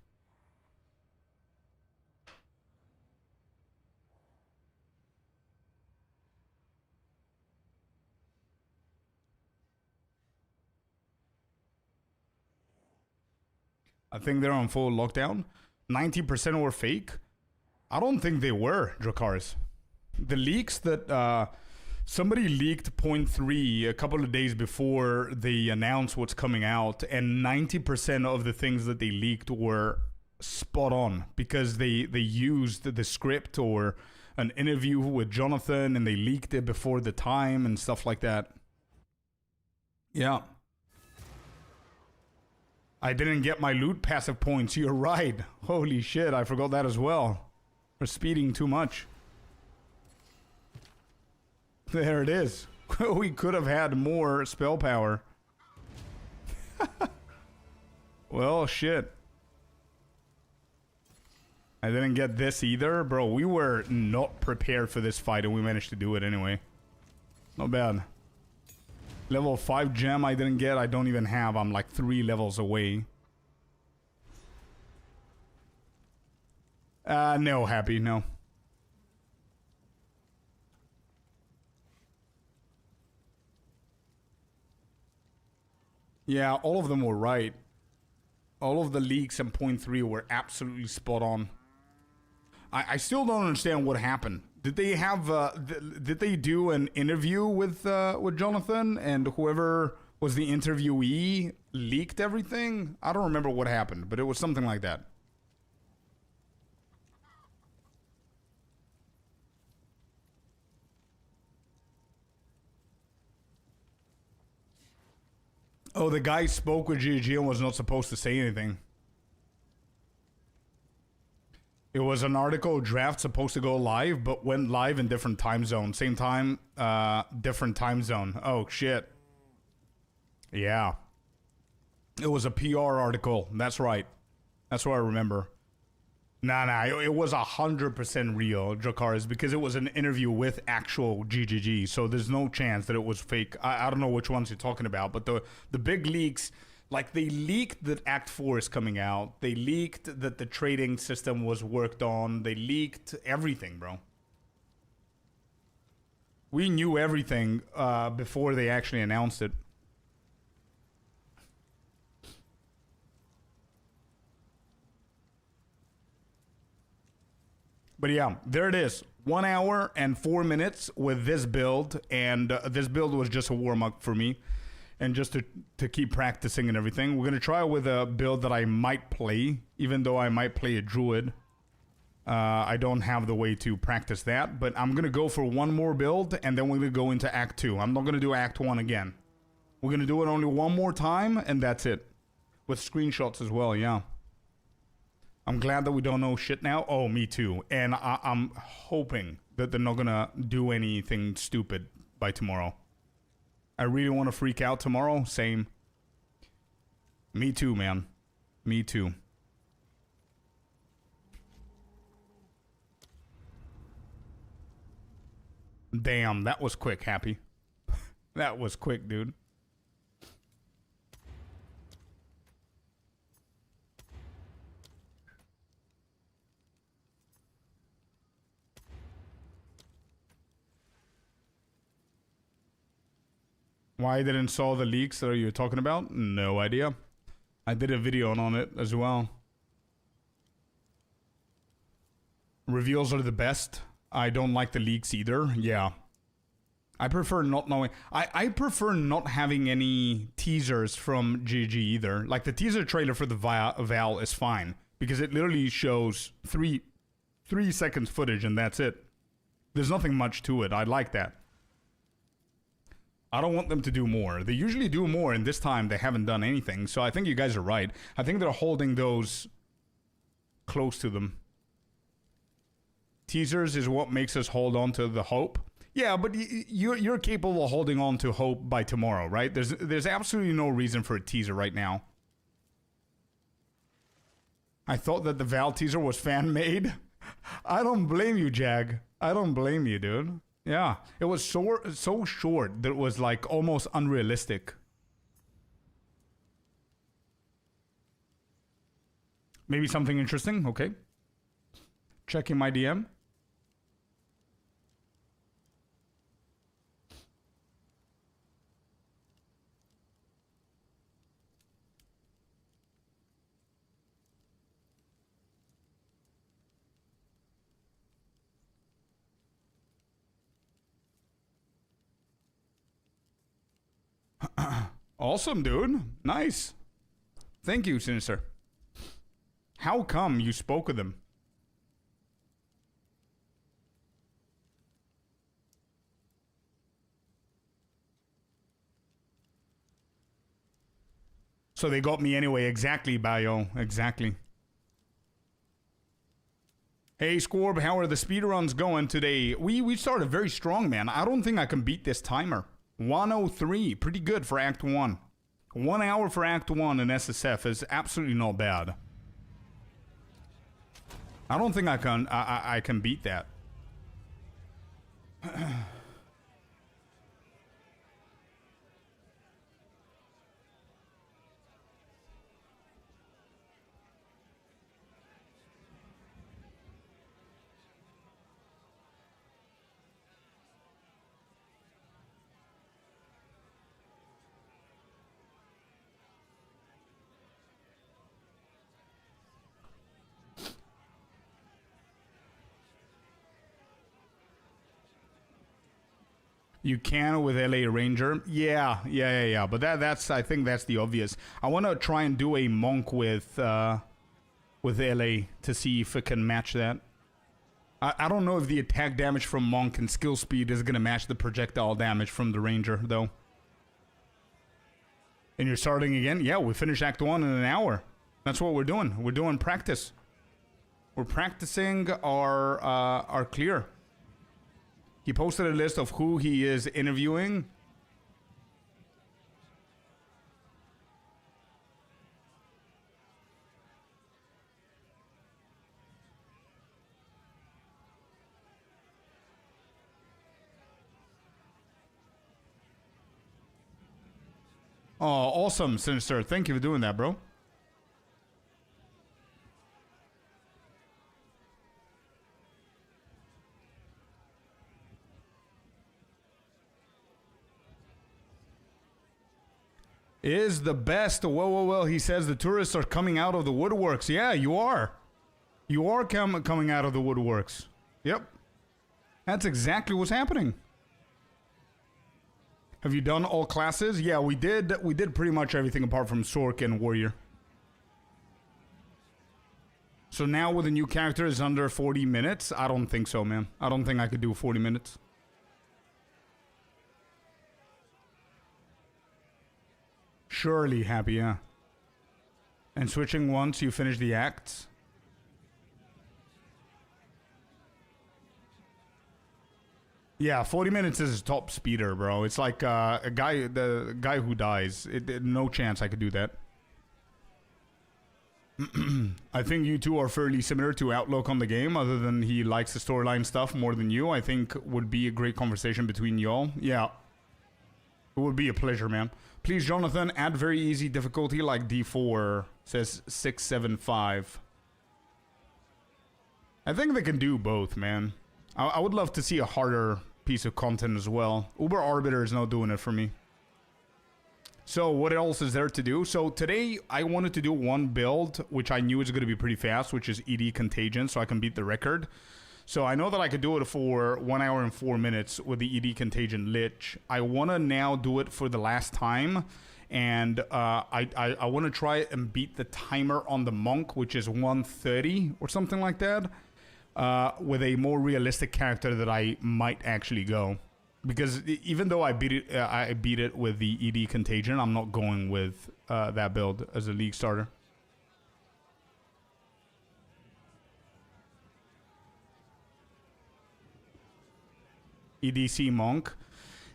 I think they're on full lockdown. 90% were fake. I don't think they were, Dracarys. The leaks that somebody leaked 0.3 a couple of days before they announced what's coming out, and 90% of the things that they leaked were spot on because they used the script or an interview with Jonathan and they leaked it before the time and stuff like that. Yeah. I didn't get my loot passive points. You're right. Holy shit, I forgot that as well. For speeding too much. There it is. We could have had more spell power. Well, shit. I didn't get this either. Bro, we were not prepared for this fight and we managed to do it anyway. Not bad. Level 5 gem I didn't get. I don't even have. I'm like 3 levels away. No, Happy, no. Yeah, all of them were right. All of the leaks in point 3 were absolutely spot on. I still don't understand what happened. Did they have did they do an interview with Jonathan, and whoever was the interviewee leaked everything? I don't remember what happened, but it was something like that. Oh, the guy spoke with GG and was not supposed to say anything. It was an article draft supposed to go live, but went live in different time zone. Same time, different time zone. Oh, shit. Yeah. It was a PR article. That's right. That's what I remember. Nah, it was 100% real, Dracarys, because it was an interview with actual GGG, so there's no chance that it was fake. I don't know which ones you're talking about, but the big leaks, like they leaked that Act 4 is coming out, they leaked that the trading system was worked on, they leaked everything, bro. We knew everything before they actually announced it. But yeah, there it is. 1 hour and 4 minutes with this build, and this build was just a warm-up for me, and just to keep practicing and everything. We're going to try with a build that I might play, even though I might play a druid. I don't have the way to practice that, but I'm going to go for one more build, and then we're going to go into Act 2. I'm not going to do Act 1 again. We're going to do it only one more time, and that's it. With screenshots as well, yeah. I'm glad that we don't know shit now. Oh, me too. And I'm hoping that they're not gonna do anything stupid by tomorrow. I really want to freak out tomorrow. Same. Me too, man. Me too. Damn, that was quick, Happy. That was quick, dude. Why I didn't saw the leaks that you're talking about? No idea. I did a video on it as well. Reveals are the best. I don't like the leaks either. Yeah. I prefer not knowing. I prefer not having any teasers from GG either. Like the teaser trailer for the Val is fine, because it literally shows 3 seconds footage and that's it. There's nothing much to it. I like that. I don't want them to do more. They usually do more, and this time they haven't done anything. So I think you guys are right. I think they're holding those close to them. Teasers is what makes us hold on to the hope. Yeah, but you're capable of holding on to hope by tomorrow, right? There's absolutely no reason for a teaser right now. I thought that the Val teaser was fan-made. I don't blame you, Jag. I don't blame you, dude. Yeah, it was so short that it was like almost unrealistic. Maybe something interesting, okay. Checking my DM. Awesome, dude. Nice. Thank you, Sinister. How come you spoke with them? So they got me anyway. Exactly, Bio. Exactly. Hey, Scorb, how are the speedruns going today? We started very strong, man. I don't think I can beat this timer. 103. Pretty good for Act 1. 1 hour for Act 1 in SSF is absolutely not bad. I don't think I can beat that. You can with LA Ranger. Yeah. But that's I think that's the obvious. I want to try and do a monk with LA to see if it can match that. I don't know if the attack damage from monk and skill speed is going to match the projectile damage from the Ranger, though. And you're starting again? Yeah, we finished Act 1 in an hour. That's what we're doing. We're doing practice. We're practicing our clear. He posted a list of who he is interviewing. Oh, awesome, Sinister. Thank you for doing that, bro. Is the best. Well, he says the tourists are coming out of the woodworks. Yeah, you are. You are coming out of the woodworks. Yep. That's exactly what's happening. Have you done all classes? Yeah, we did pretty much everything apart from Sork and Warrior. So now with a new character is under 40 minutes? I don't think so, man. I don't think I could do 40 minutes. Surely happy, yeah. And switching once you finish the acts. Yeah, 40 minutes is top speeder, bro. It's like the guy who dies. No chance I could do that. I think you two are fairly similar to outlook on the game, other than he likes the storyline stuff more than you. I think would be a great conversation between y'all. Yeah. It would be a pleasure, man. Please, Jonathan, add very easy difficulty like D4, says 675. I think they can do both, man. I would love to see a harder piece of content as well. Uber Arbiter is not doing it for me. So what else is there to do? So today I wanted to do one build, which I knew was going to be pretty fast, which is ED Contagion, so I can beat the record. So I know that I could do it for 1 hour and 4 minutes with the ED Contagion Lich. I want to now do it for the last time. And I want to try and beat the timer on the Monk, which is 130 or something like that. With a more realistic character that I might actually go. Because even though I beat it with the ED Contagion, I'm not going with that build as a league starter. EDC Monk.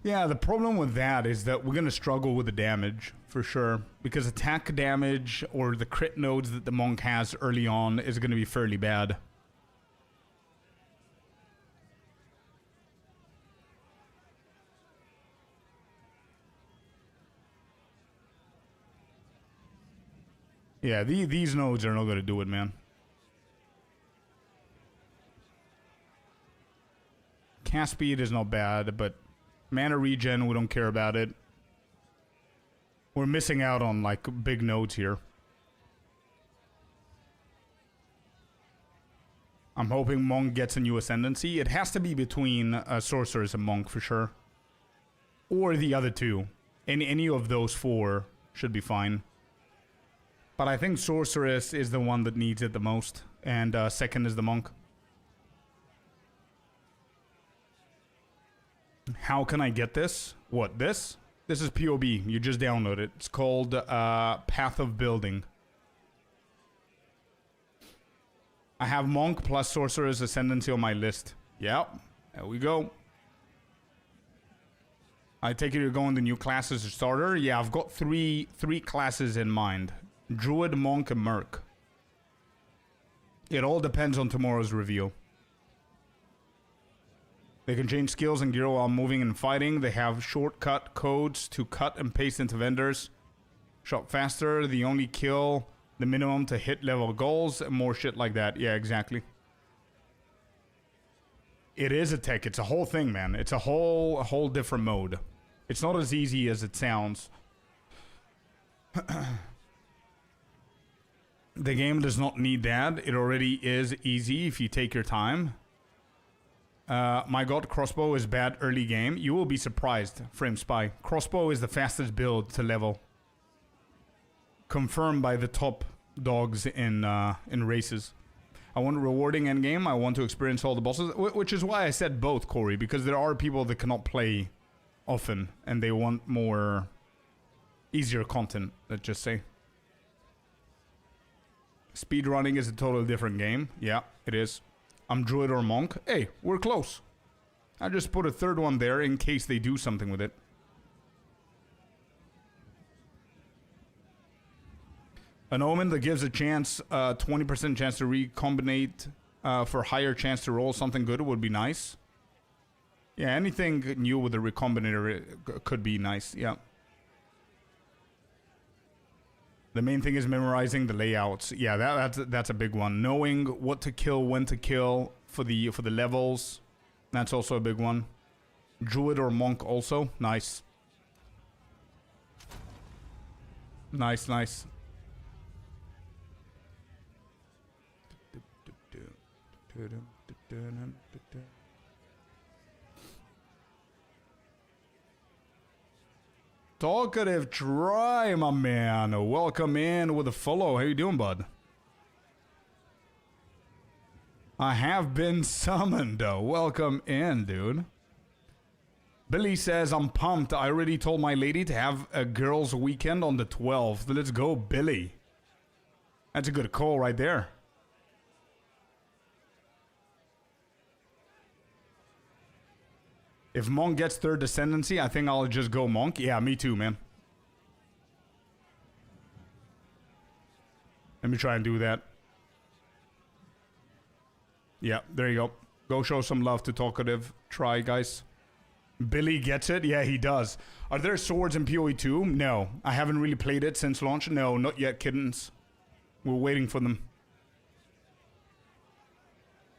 Yeah, the problem with that is that we're going to struggle with the damage, for sure. Because attack damage or the crit nodes that the Monk has early on is going to be fairly bad. Yeah, these nodes are not going to do it, man. Cast speed is not bad, but mana regen, we don't care about it. We're missing out on, like, big nodes here. I'm hoping Monk gets a new Ascendancy. It has to be between Sorceress and Monk, for sure. Or the other two. Any of those four should be fine. But I think Sorceress is the one that needs it the most. And second is the Monk. How can I get this? What, this? This is POB. You just download it. It's called Path of Building. I have Monk plus Sorcerer's Ascendancy on my list. Yep. There we go. I take it you're going the new class as a starter? Yeah, I've got three classes in mind. Druid, Monk, and Merc. It all depends on tomorrow's reveal. They can change skills and gear while moving and fighting. They have shortcut codes to cut and paste into vendors. Shop faster, the only kill, the minimum to hit level goals, and more shit like that. Yeah, exactly. It is a tech. It's a whole thing, man. It's a whole different mode. It's not as easy as it sounds. The game does not need that. It already is easy if you take your time. My god, crossbow is bad early game. You will be surprised, Frame Spy. Crossbow is the fastest build to level. Confirmed by the top dogs in races. I want a rewarding endgame. I want to experience all the bosses. Which is why I said both, Corey. Because there are people that cannot play often. And they want more easier content, let's just say. Speedrunning is a totally different game. Yeah, it is. I'm Druid or Monk. Hey, we're close. I just put a third one there in case they do something with it. An omen that gives a chance, 20% chance to recombinate for higher chance to roll something good would be nice. Yeah, anything new with the recombinator could be nice, yeah. The main thing is memorizing the layouts. Yeah, that's a big one. Knowing what to kill, when to kill for the levels. That's also a big one. Druid or Monk also. Nice. Nice, nice. Talkative Try, my man. Welcome in with a follow. How you doing, bud? I have been summoned. Welcome in, dude. Billy says, I'm pumped. I already told my lady to have a girls' weekend on the 12th. Let's go, Billy. That's a good call right there. If Monk gets third ascendancy, I think I'll just go Monk. Yeah, me too, man. Let me try and do that. Yeah, there you go. Go show some love to Talkative Try, guys. Billy gets it? Yeah, he does. Are there swords in PoE 2? No. I haven't really played it since launch. No, not yet, kittens. We're waiting for them.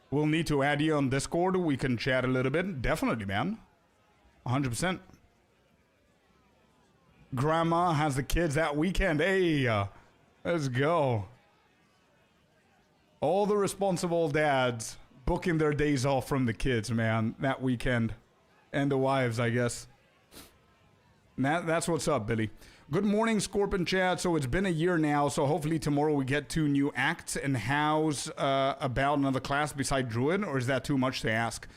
We'll need to add you on Discord. We can chat a little bit. Definitely, man. 100%. Grandma has the kids that weekend. Hey, let's go. All the responsible dads booking their days off from the kids, man, that weekend. And the wives, I guess. That's what's up, Billy. Good morning, Scorpion chat. So it's been a year now, so hopefully tomorrow we get 2 new acts. And how's about another class beside Druid, or is that too much to ask?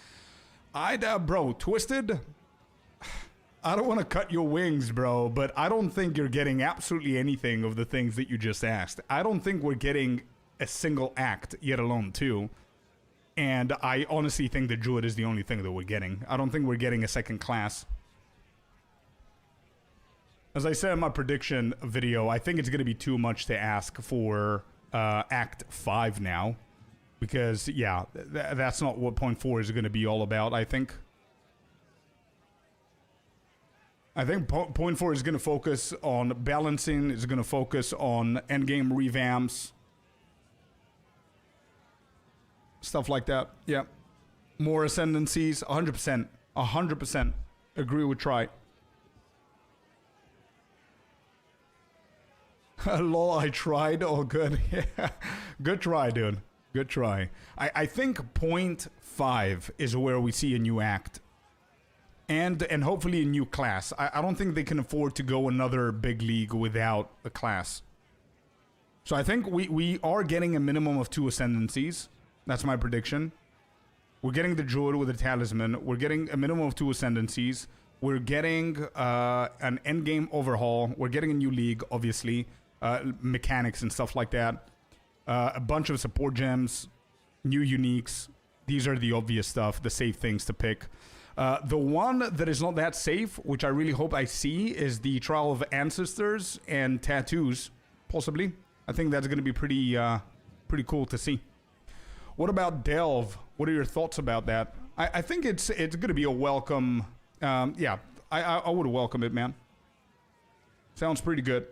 Bro, Twisted, I don't want to cut your wings, bro, but I don't think you're getting absolutely anything of the things that you just asked. I don't think we're getting a single act, yet alone 2. And I honestly think the Druid is the only thing that we're getting. I don't think we're getting a second class. As I said in my prediction video, I think it's going to be too much to ask for Act 5 now. Because, yeah, that's not what Point 4 is going to be all about, I think. I think Point 4 is going to focus on balancing, is going to focus on endgame revamps. Stuff like that, yeah. More ascendancies, 100%. 100%. Agree with Try. Lol, I tried. Oh, good. Yeah. Good try, dude. Good try. I think Point 5 is where we see a new act. And hopefully a new class. I don't think they can afford to go another big league without a class. So I think we are getting a minimum of 2 ascendancies. That's my prediction. We're getting the Druid with a talisman. We're getting a minimum of 2 ascendancies. We're getting an endgame overhaul. We're getting a new league, obviously. Mechanics and stuff like that. A bunch of support gems. New uniques. These are the obvious stuff, the safe things to pick. The one that is not that safe, which I really hope I see, is the Trial of Ancestors and tattoos, possibly. I think that's going to be pretty cool to see. What about Delve? What are your thoughts about that? I think it's going to be a welcome. Yeah, I would welcome it, man. Sounds pretty good.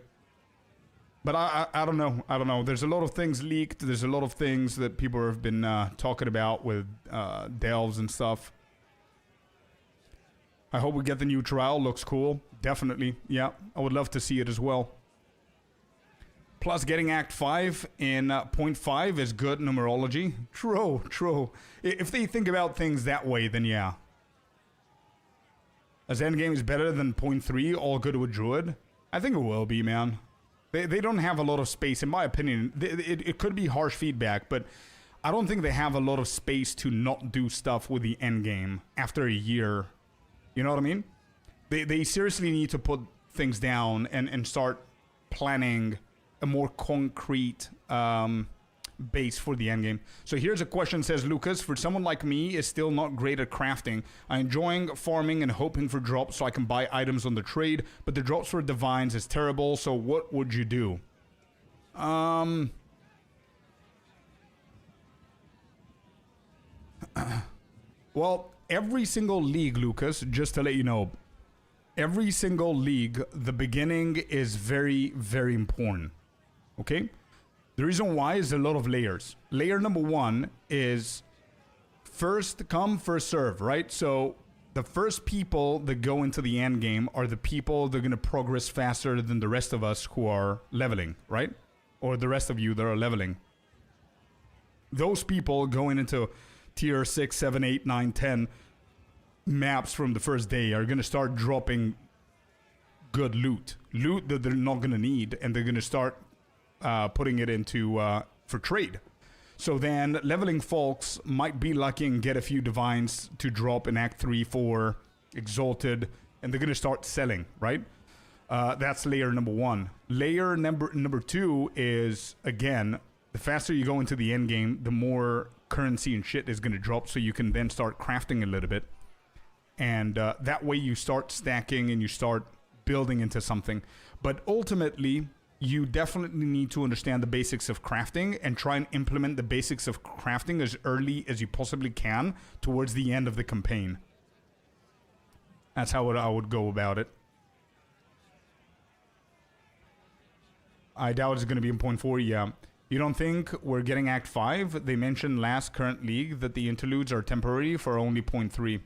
But I don't know. I don't know. There's a lot of things leaked. There's a lot of things that people have been talking about with Delves and stuff. I hope we get the new trial. Looks cool. Definitely. Yeah, I would love to see it as well. Plus, getting Act 5 in 0.5 is good numerology. True, true. If they think about things that way, then yeah. As endgame is better than 0.3, all good with Druid? I think it will be, man. They don't have a lot of space, in my opinion. It could be harsh feedback, but I don't think they have a lot of space to not do stuff with the endgame after a year. You know what I mean? They seriously need to put things down and start planning a more concrete base for the endgame. So here's a question, says Lucas. For someone like me, is still not great at crafting. I'm enjoying farming and hoping for drops so I can buy items on the trade, but the drops for divines is terrible, so what would you do? Well, every single league, Lucas, just to let you know, every single league, the beginning is very, very important. Okay? The reason why is a lot of layers. Layer number one is first come, first serve, right? So the first people that go into the end game are the people that are going to progress faster than the rest of us who are leveling, right? Or the rest of you that are leveling. Those people going into tier 6, 7, 8, 9, 10 maps from the first day are going to start dropping good loot. Loot that they're not going to need, and they're going to start putting it into for trade. So then leveling folks might be lucky and get a few divines to drop in Act 3, 4, Exalted, and they're going to start selling, right? That's layer number one. Layer number two is, again, the faster you go into the end game, the more currency and shit is going to drop, so you can then start crafting a little bit. And that way you start stacking and you start building into something. But ultimately, you definitely need to understand the basics of crafting and try and implement the basics of crafting as early as you possibly can towards the end of the campaign. That's how I would go about it. I doubt it's going to be in 0.4, yeah. You don't think we're getting Act 5? They mentioned last current league that the interludes are temporary for only 0.3.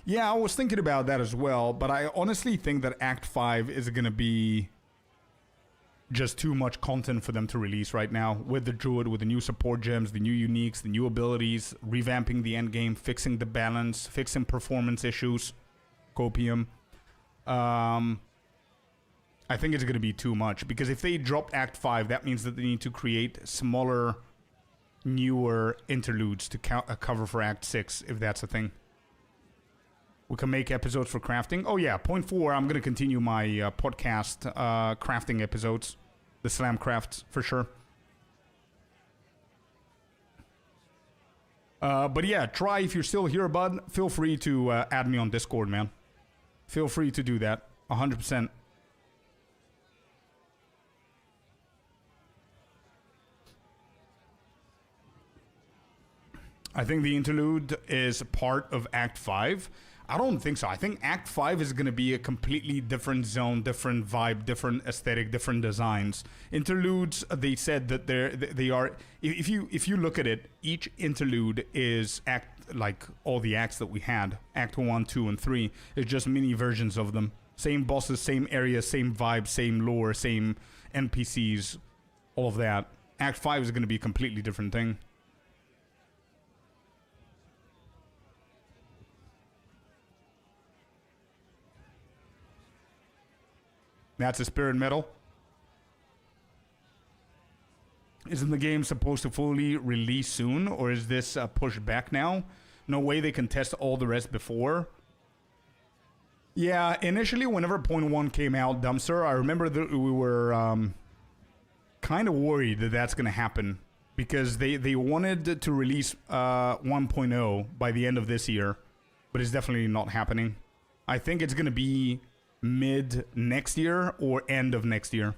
Yeah, I was thinking about that as well, but I honestly think that Act 5 is going to be just too much content for them to release right now with the Druid, with the new support gems, the new uniques, the new abilities, revamping the endgame, fixing the balance, fixing performance issues, copium. I think it's going to be too much, because if they drop Act 5, that means that they need to create smaller, newer interludes to cover for Act 6, if that's a thing. We can make episodes for crafting. Oh yeah, 0.4, I'm going to continue my podcast crafting episodes. The slam crafts, for sure. But yeah, try, if you're still here, bud, feel free to add me on Discord, man. Feel free to do that, 100%. I think the interlude is part of Act 5. I don't think so. I think Act 5 is going to be a completely different zone, different vibe, different aesthetic, different designs. Interludes, they said that they are, if you look at it, each interlude is like all the acts that we had. Act 1, 2, and 3 is just mini versions of them. Same bosses, same areas, same vibe, same lore, same NPCs, all of that. Act 5 is going to be a completely different thing. That's a spirit metal. Isn't the game supposed to fully release soon, or is this pushed back now? No way they can test all the rest before. Yeah, initially, whenever point 1 came out, Dumpster, I remember that we were kind of worried that that's going to happen because they wanted to release 1.0 by the end of this year, but it's definitely not happening. I think it's going to be mid next year or end of next year.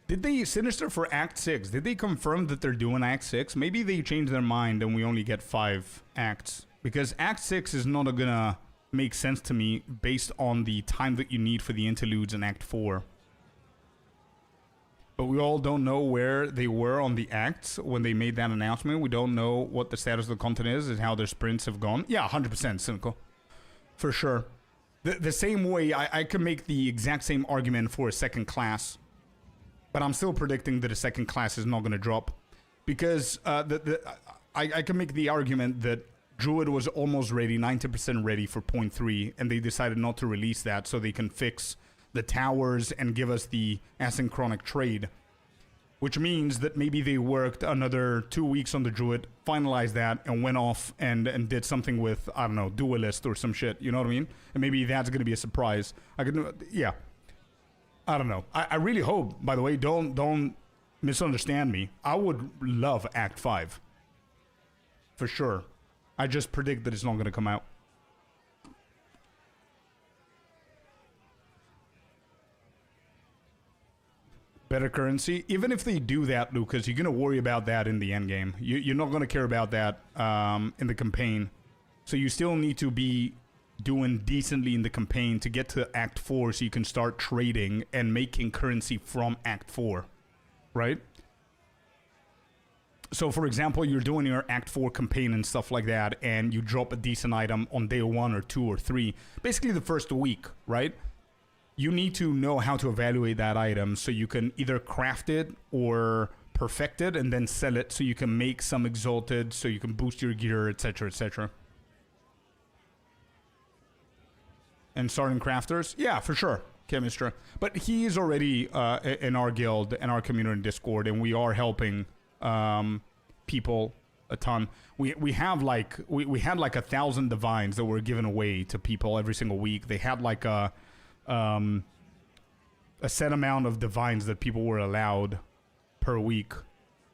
Did they, Sinister for Act 6, did they confirm that they're doing Act 6? Maybe they changed their mind and we only get 5 acts. Because Act 6 is not gonna make sense to me based on the time that you need for the interludes in Act 4. But we all don't know where they were on the acts when they made that announcement. We don't know what the status of the content is and how their sprints have gone. Yeah, 100% cynical. For sure. The same way, I can make the exact same argument for a second class. But I'm still predicting that a second class is not going to drop. Because I can make the argument that Druid was almost ready, 90% ready for point 3. And they decided not to release that so they can fix the towers and give us the asynchronic trade. Which means that maybe they worked another 2 weeks on the Druid, finalized that, and went off and did something with, I don't know, Duelist or some shit. You know what I mean? And maybe that's going to be a surprise. Yeah. I don't know. I really hope, by the way, don't misunderstand me. I would love Act 5. For sure. I just predict that it's not going to come out. Better currency. Even if they do that, Lucas, you're going to worry about that in the end game. You're not going to care about that in the campaign. So you still need to be doing decently in the campaign to get to Act 4 so you can start trading and making currency from Act 4, right? So, for example, you're doing your Act 4 campaign and stuff like that, and you drop a decent item on day 1 or 2 or 3, basically the first week, right? You need to know how to evaluate that item so you can either craft it or perfect it and then sell it so you can make some exalted, so you can boost your gear, etc., etc. And starting crafters? Yeah, for sure. Chemistry. But he is already in our guild and our community Discord, and we are helping people a ton. We have like we had like 1,000 divines that were given away to people every single week. They had like a set amount of divines that people were allowed per week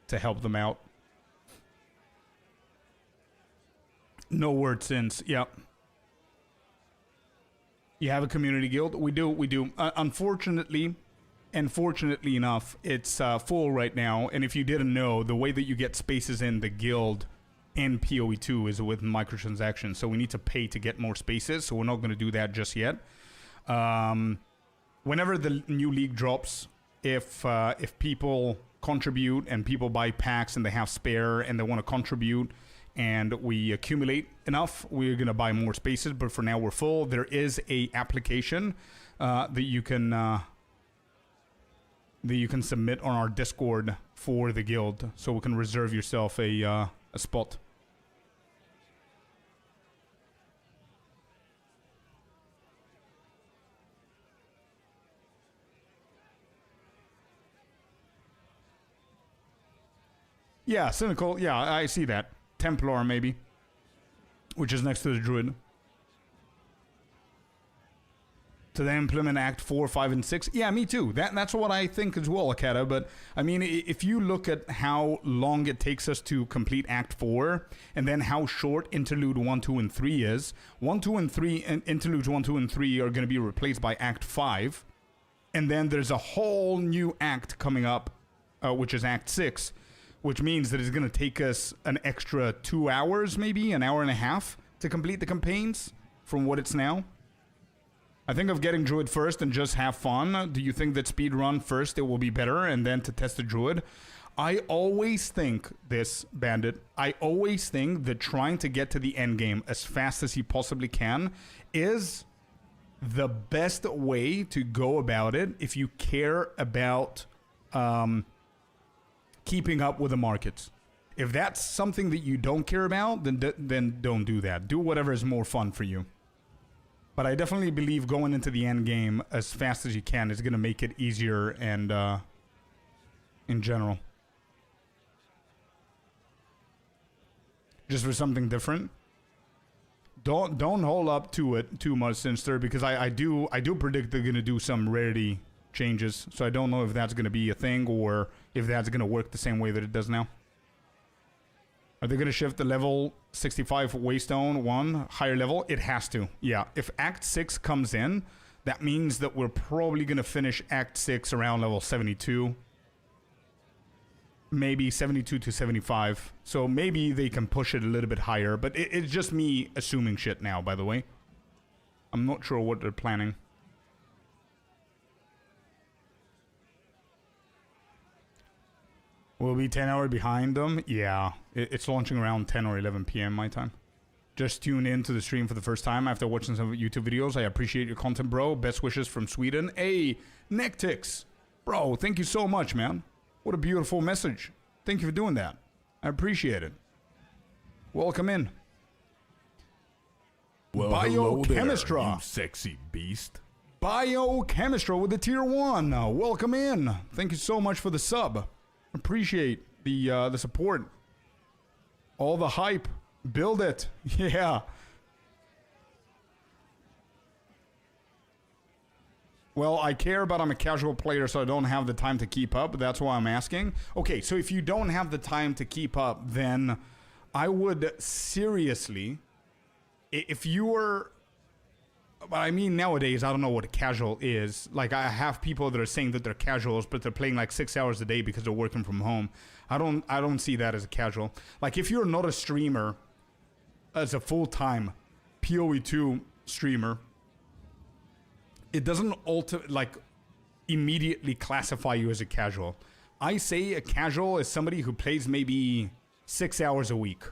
to help them out. No word since. Yep. You have a community guild? We do. Unfortunately, and fortunately enough, it's full right now. And if you didn't know, the way that you get spaces in the guild in PoE 2 is with microtransactions. So we need to pay to get more spaces. So we're not going to do that just yet. Whenever the new league drops, if people contribute and people buy packs and they have spare and they want to contribute, and we accumulate enough, we're going to buy more spaces, but for now we're full. There is a application that you can submit on our Discord for the guild, so we can reserve yourself a spot. Yeah, cynical. Yeah, I see that. Templar, maybe. Which is next to the Druid. To then implement Act 4, 5, and 6. Yeah, me too. That's what I think as well, Akata. But, I mean, if you look at how long it takes us to complete Act 4, and then how short Interlude 1, 2, and 3 is, 1, 2, and 3, and Interludes 1, 2, and 3 are going to be replaced by Act 5. And then there's a whole new act coming up, which is Act 6. Which means that it's going to take us an extra 2 hours, maybe, an hour and a half to complete the campaigns from what it's now. I think of getting Druid first and just have fun. Do you think that speedrun first, it will be better, and then to test the Druid? I always think this, Bandit. I always think that trying to get to the end game as fast as you possibly can is the best way to go about it if you care about keeping up with the markets. If that's something that you don't care about, then don't do that. Do whatever is more fun for you. But I definitely believe going into the end game as fast as you can is going to make it easier and in general. just for something different. Don't hold up to it too much, Sinister, because I do predict they're gonna do some rarity changes. So I don't know if that's gonna be a thing or if that's gonna work the same way that it does now. Are they gonna shift the level 65 Waystone 1 higher level? It has to. Yeah. If Act 6 comes in, that means that we're probably gonna finish Act 6 around level 72. Maybe 72 to 75. So maybe they can push it a little bit higher, but it's just me assuming shit now, by the way. I'm not sure what they're planning. We'll be 10 hours behind them? Yeah. It's launching around 10 or 11 p.m. my time. Just tuned in to the stream for the first time after watching some YouTube videos. I appreciate your content, bro. Best wishes from Sweden. Hey, Nectix. Bro, thank you so much, man. What a beautiful message. Thank you for doing that. I appreciate it. Welcome in. Well, hello there, Biochemistry. you sexy beast. Biochemistry with the tier 1. Welcome in. Thank you so much for the sub. Appreciate the support. All the hype. Build it. Yeah. Well, I care, but I'm a casual player, so I don't have the time to keep up. That's why I'm asking. Okay, so if you don't have the time to keep up, then I would seriously, if you were, but I mean nowadays, I don't know what a casual is. Like, I have people that are saying that they're casuals, but they're playing like 6 hours a day because they're working from home. I don't see that as a casual. Like, if you're not a streamer, as a full-time PoE2 streamer, it doesn't immediately classify you as a casual. I say a casual is somebody who plays maybe 6 hours a week.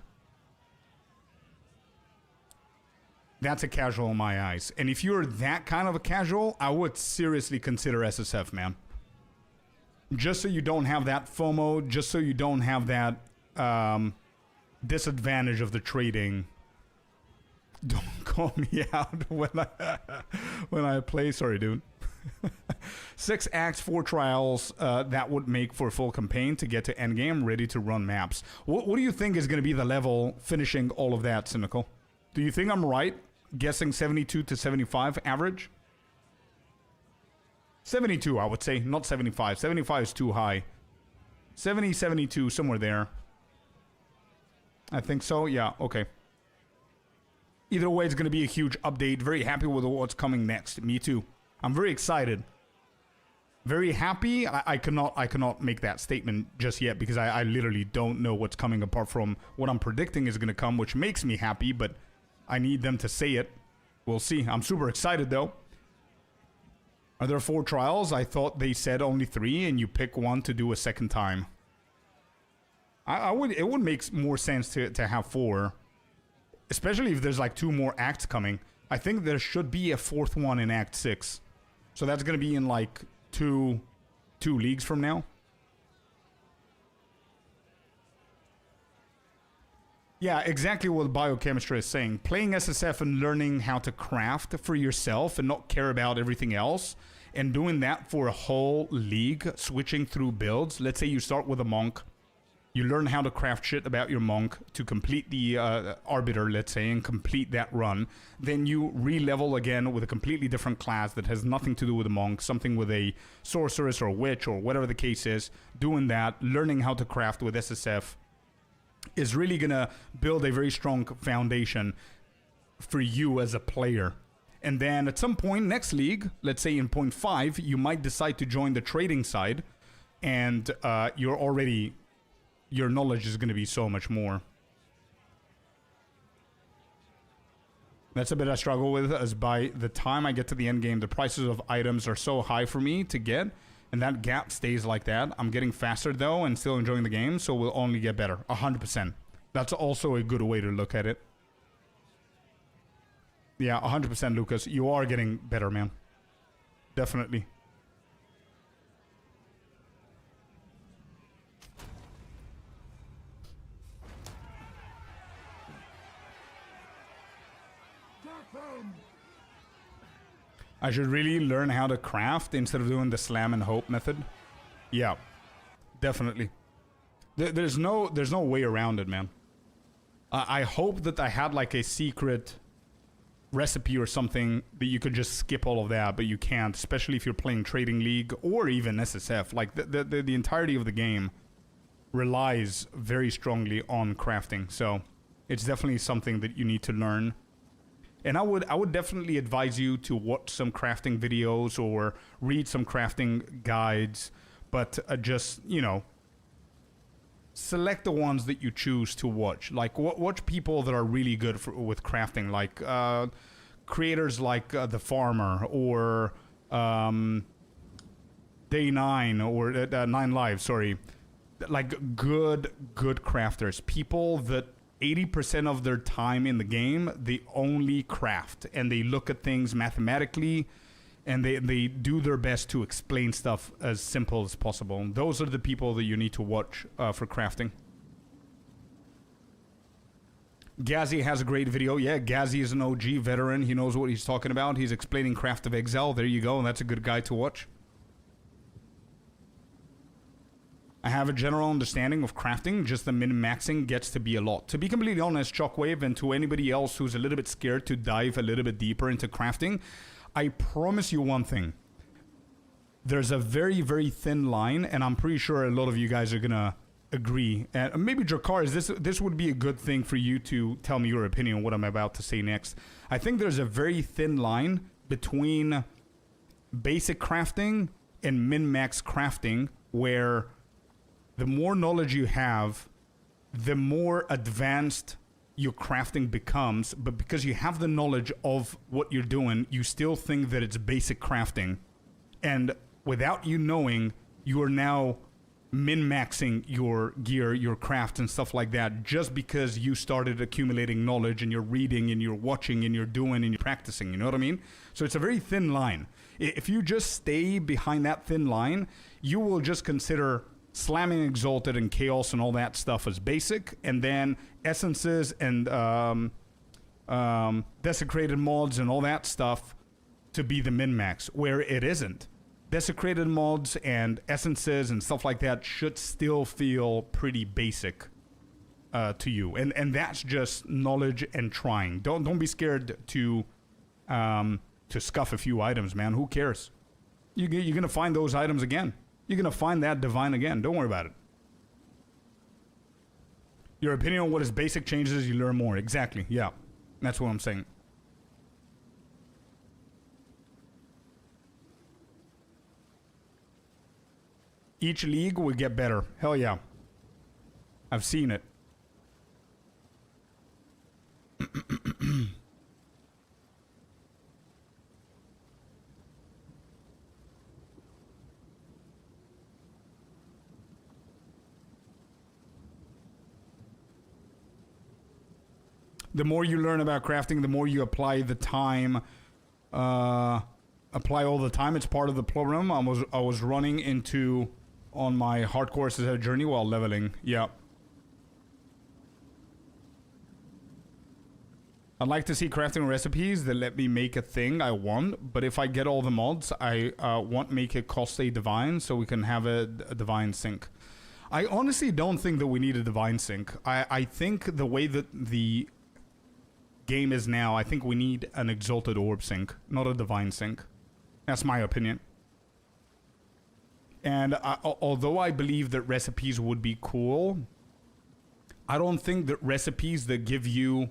That's a casual in my eyes. And if you're that kind of a casual, I would seriously consider SSF, man. Just so you don't have that FOMO, just so you don't have that disadvantage of the trading. Don't call me out when I play. Sorry, dude. 6 acts, 4 trials. That would make for a full campaign to get to endgame, ready to run maps. What do you think is going to be the level finishing all of that, Cynical? Do you think I'm right? Guessing 72 to 75 average? 72, I would say, not 75. 75 is too high. 70, 72, somewhere there. I think so. Yeah, okay. Either way, it's going to be a huge update. Very happy with what's coming next. Me too. I'm very excited. Very happy. I cannot make that statement just yet because I literally don't know what's coming apart from what I'm predicting is going to come, which makes me happy, but I need them to say it. We'll see. I'm super excited though. Are there 4 trials? I thought they said only 3 and you pick one to do a second time. It would make more sense to have 4. Especially if there's like 2 more acts coming. I think there should be a 4th one in Act 6. So that's going to be in like two leagues from now. Yeah, exactly what biochemistry is saying. Playing SSF and learning how to craft for yourself and not care about everything else. And doing that for a whole league, switching through builds. Let's say you start with a monk. You learn how to craft shit about your monk to complete the arbiter, let's say, and complete that run. Then you re-level again with a completely different class that has nothing to do with a monk, something with a sorceress or a witch or whatever the case is. Doing that, learning how to craft with SSF is really going to build a very strong foundation for you as a player. And then at some point, next league, let's say in point 5, you might decide to join the trading side, and your knowledge is going to be so much more. That's a bit I struggle with, as by the time I get to the end game, the prices of items are so high for me to get, and that gap stays like that. I'm getting faster though and still enjoying the game, so we'll only get better. 100%. That's also a good way to look at it. Yeah, 100% Lucas. You are getting better, man. Definitely. I should really learn how to craft instead of doing the slam and hope method. Yeah, definitely. There's no way around it, man. I hope that I had like a secret recipe or something that you could just skip all of that, but you can't, especially if you're playing Trading League or even SSF. Like the entirety of the game relies very strongly on crafting, so it's definitely something that you need to learn. And I would definitely advise you to watch some crafting videos or read some crafting guides, but just, you know, select the ones that you choose to watch. Like, watch people that are really good with crafting, like creators like The Farmer or Day 9 or 9 Lives, sorry. Like, good crafters. People that 80% of their time in the game, they only craft. And they look at things mathematically, and they do their best to explain stuff as simple as possible. Those are the people that you need to watch for crafting. Gazzy has a great video. Yeah, Gazzy is an OG veteran. He knows what he's talking about. He's explaining Craft of Exile. There you go. That's a good guy to watch. I have a general understanding of crafting, just the min-maxing gets to be a lot. To be completely honest, Shockwave, and to anybody else who's a little bit scared to dive a little bit deeper into crafting, I promise you one thing. There's a very, very thin line, and I'm pretty sure a lot of you guys are gonna agree. And maybe Drakar, this would be a good thing for you to tell me your opinion on what I'm about to say next. I think there's a very thin line between basic crafting and min-max crafting, where the more knowledge you have, the more advanced your crafting becomes. But because you have the knowledge of what you're doing, you still think that it's basic crafting. And without you knowing, you are now min-maxing your gear, your craft, and stuff like that, just because you started accumulating knowledge and you're reading and you're watching and you're doing and you're practicing. You know what I mean? So it's a very thin line. If you just stay behind that thin line, you will just consider slamming Exalted and Chaos and all that stuff as basic, and then essences and desecrated mods and all that stuff to be the min-max, where it isn't. Desecrated mods and essences and stuff like that should still feel pretty basic to you, and that's just knowledge and trying. Don't be scared to scuff a few items, man. Who cares? You're gonna find those items again. You're going to find that divine again. Don't worry about it. Your opinion on what is basic changes as you learn more. Exactly. Yeah. That's what I'm saying. Each league will get better. Hell yeah. I've seen it. The more you learn about crafting, the more you apply the time, apply all the time. It's part of the program. I was running into on my hardcore SSF journey while leveling. Yeah. I'd like to see crafting recipes that let me make a thing I want, but if I get all the mods, I want make it cost a divine so we can have a divine sync. I honestly don't think that we need a divine sync. I think the way that the game is now, I think we need an exalted orb sync, not a divine sync. That's my opinion. And although I believe that recipes would be cool, I don't think that recipes that give you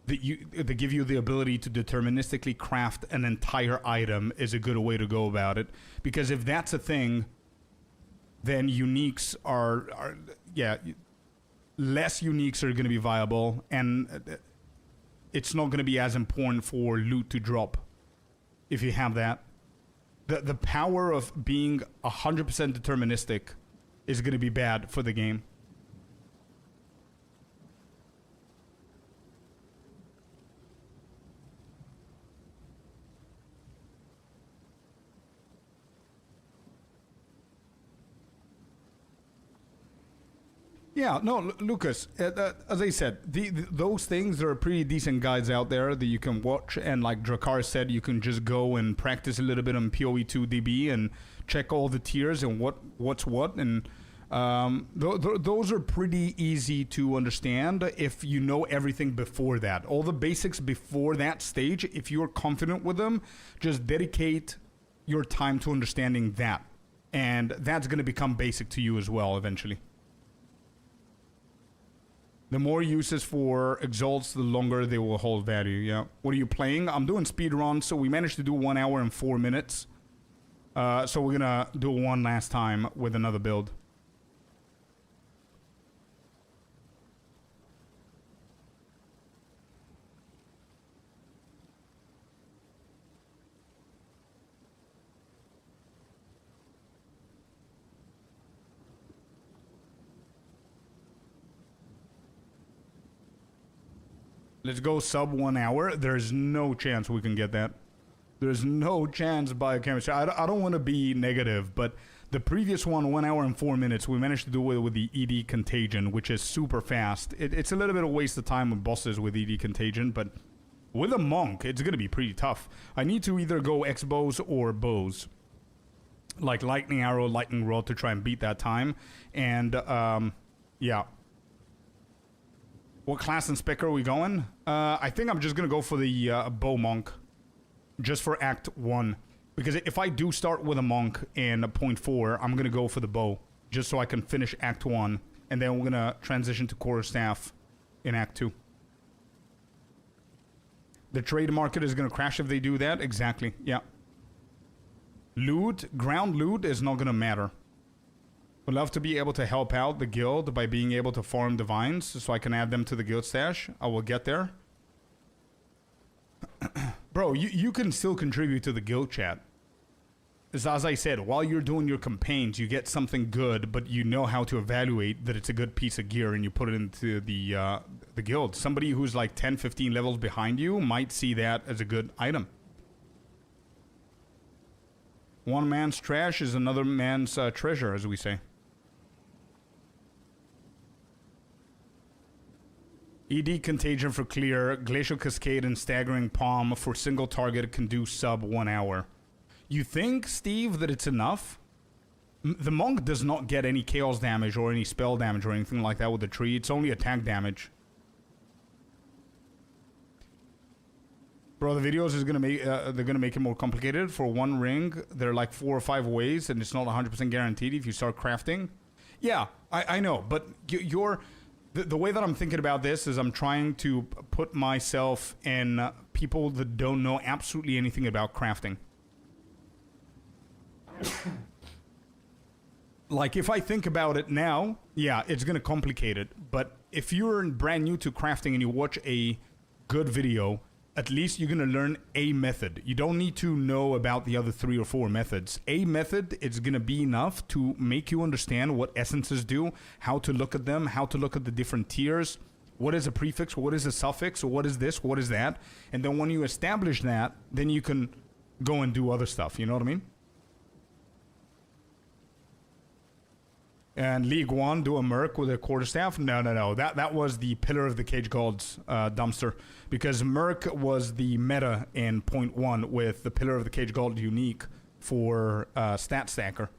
the ability to deterministically craft an entire item is a good way to go about it. Because if that's a thing, then uniques are less uniques are going to be viable, and it's not going to be as important for loot to drop if you have that. The power of being 100% deterministic is going to be bad for the game. Yeah, no, Lucas, as I said, those things, there are pretty decent guides out there that you can watch, and like Drakar said, you can just go and practice a little bit on PoE2 DB and check all the tiers and what's what, and Those are pretty easy to understand if you know everything before that. All the basics before that stage, if you're confident with them, just dedicate your time to understanding that. And that's going to become basic to you as well eventually. The more uses for exalts, the longer they will hold value, yeah. What are you playing? I'm doing speedrun, so we managed to do 1 hour and 4 minutes. So we're gonna do one last time with another build. Let's go sub 1 hour. There's no chance we can get that. There's no chance biochemistry. I don't want to be negative, but the previous one, 1 hour and 4 minutes, we managed to do it with the ED Contagion, which is super fast. It's a little bit of a waste of time with bosses with ED Contagion, but with a monk, it's going to be pretty tough. I need to either go X-bows or bows. Like lightning arrow, lightning rod to try and beat that time. And, yeah. What class and spec are we going? I think I'm just going to go for the bow monk. Just for Act 1. Because if I do start with a monk in point 4, I'm going to go for the bow. Just so I can finish Act 1. And then we're going to transition to quarterstaff in Act 2. The trade market is going to crash if they do that. Exactly, yeah. Loot, ground loot is not going to matter. Would love to be able to help out the guild by being able to farm divines so I can add them to the guild stash. I will get there. Bro, you can still contribute to the guild chat. As I said, while you're doing your campaigns, you get something good, but you know how to evaluate that it's a good piece of gear and you put it into the guild. Somebody who's like 10, 15 levels behind you might see that as a good item. One man's trash is another man's treasure, as we say. ED Contagion for clear, Glacial Cascade and Staggering Palm for single target can do sub 1 hour. You think, Steve, that it's enough? The monk does not get any chaos damage or any spell damage or anything like that with the tree. It's only attack damage. Bro, the videos is gonna make they're gonna make it more complicated. For one ring, there are like 4 or 5 ways, and it's not 100% guaranteed if you start crafting. Yeah, I know, but you're the way that I'm thinking about this is I'm trying to put myself in people that don't know absolutely anything about crafting. Like, if I think about it now, yeah, it's gonna complicate it. But if you're brand new to crafting and you watch a good video, at least you're gonna learn a method. You don't need to know about the other 3 or 4 methods. A method is gonna be enough to make you understand what essences do, how to look at them, how to look at the different tiers, what is a prefix, what is a suffix, what is this, what is that. And then when you establish that, then you can go and do other stuff, you know what I mean? And League 1, do a Merc with a quarterstaff? No. That was the Pillar of the Cage Gods dumpster. Because Merc was the meta in point 1 with the Pillar of the Cage God unique for stat stacker.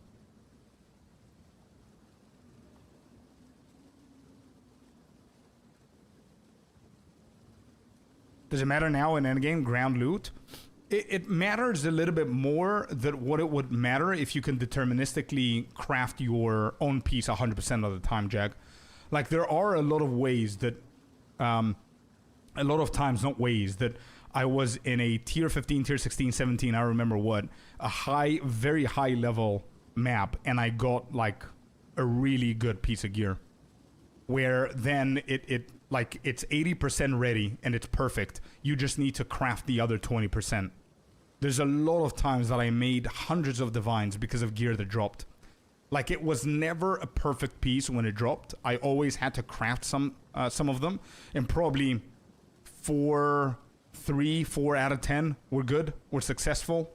Does it matter now in endgame ground loot? It matters a little bit more than what it would matter if you can deterministically craft your own piece 100% of the time, Jack. Like, there are a lot of ways that, a lot of times, not ways, that I was in a tier 15, tier 16, 17, I remember what, a high, very high level map, and I got, like, a really good piece of gear. Where then like, it's 80% ready and it's perfect. You just need to craft the other 20%. There's a lot of times that I made hundreds of divines because of gear that dropped. Like, it was never a perfect piece when it dropped. I always had to craft some of them, and probably 3, 4 out of 10 were good, were successful.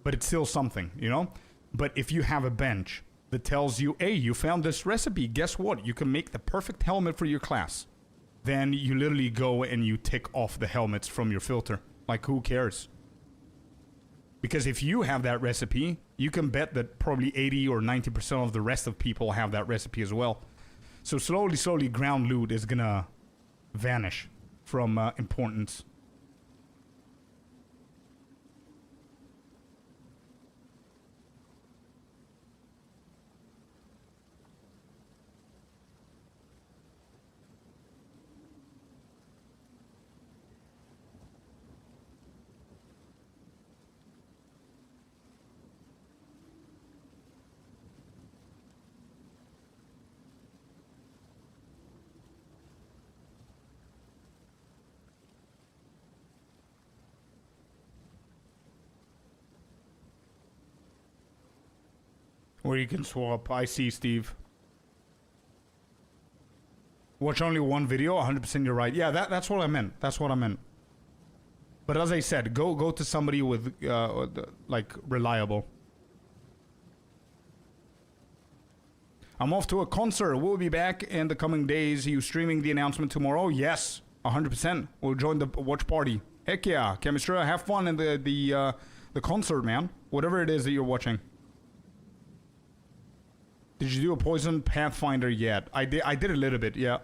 But it's still something, you know? But if you have a bench that tells you, hey, you found this recipe, guess what? You can make the perfect helmet for your class. Then you literally go and you tick off the helmets from your filter. Like, who cares? Because if you have that recipe, you can bet that probably 80 or 90% of the rest of people have that recipe as well. So slowly, ground loot is gonna vanish from importance. Where you can swap. I see, Steve. Watch only one video. 100% you're right. Yeah, that's what I meant. That's what I meant. But as I said, go to somebody with like reliable. I'm off to a concert. We'll be back in the coming days. Are you streaming the announcement tomorrow? Yes, 100%. We'll join the watch party. Heck yeah, Chemistry. Have fun in the concert, man. Whatever it is that you're watching. Did you do a poison pathfinder yet? I did a little bit, yeah.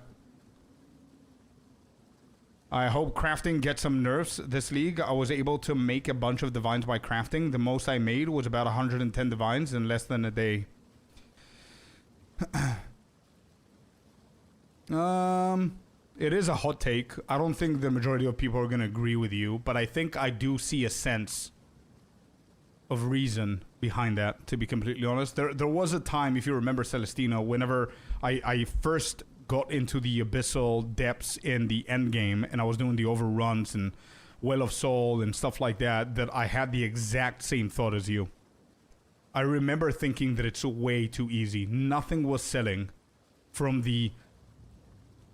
I hope crafting gets some nerfs this league. I was able to make a bunch of divines by crafting. The most I made was about 110 divines in less than a day. It is a hot take. I don't think the majority of people are going to agree with you, but I think I do see a sense of reason behind that, to be completely honest. There was a time, if you remember Celestino, whenever I first got into the abyssal depths in the end game and I was doing the overruns and Well of Soul and stuff like that, that I had the exact same thought as you. I remember thinking that it's way too easy. Nothing was selling from the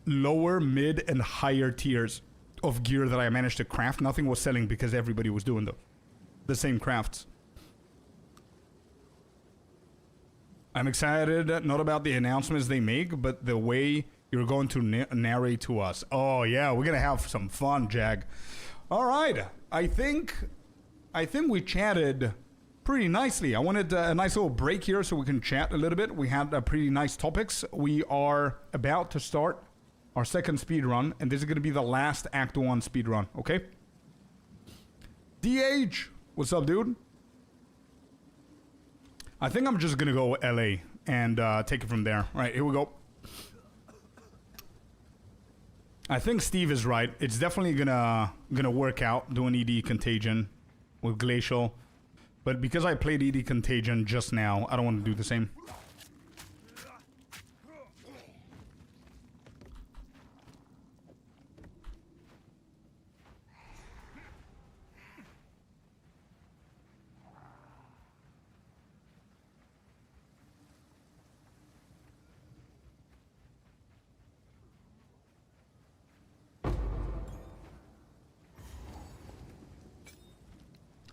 lower, mid, and higher tiers of gear that I managed to craft. Nothing was selling because everybody was doing the same crafts. I'm excited, not about the announcements they make, but the way you're going to narrate to us. Oh yeah, we're gonna have some fun, Jag. All right, I think we chatted pretty nicely. I wanted a nice little break here so we can chat a little bit. We had pretty nice topics. We are about to start our second speed run, and this is gonna be the last Act 1 speed run. Okay. DH, what's up, dude? I think I'm just gonna go LA and take it from there. All right, here we go. I think Steve is right. It's definitely gonna work out doing ED Contagion with Glacial, but because I played ED Contagion just now, I don't want to do the same.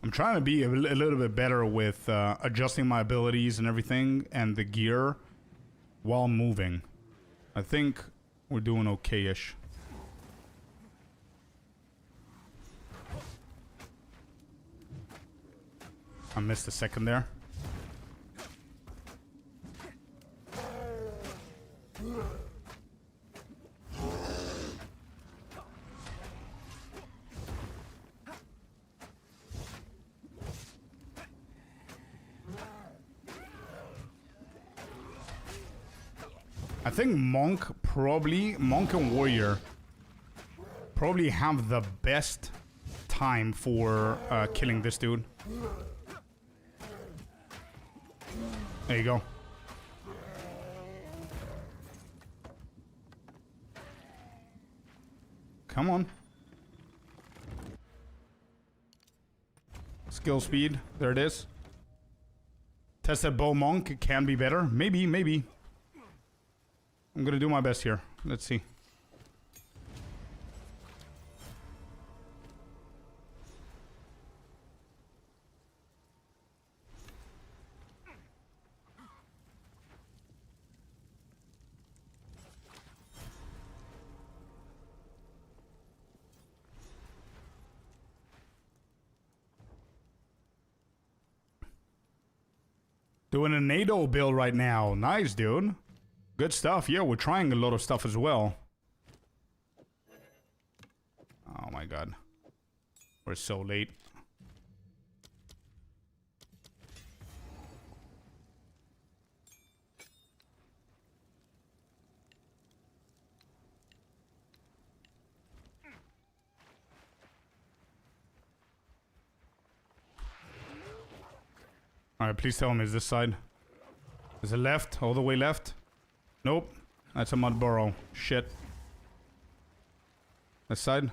I'm trying to be a little bit better with adjusting my abilities and everything and the gear while moving. I think we're doing okay-ish. I missed a second there. I think Monk and Warrior probably have the best time for killing this dude. There you go. Come on. Skill speed, there it is. Tested bow monk, can be better. Maybe. I'm gonna do my best here. Let's see. Doing a NATO build right now. Nice, dude. Good stuff. Yeah, we're trying a lot of stuff as well. Oh my god. We're so late. Alright, please tell me, is this side? Is it left? All the way left? Nope. That's a mud burrow. Shit. This side?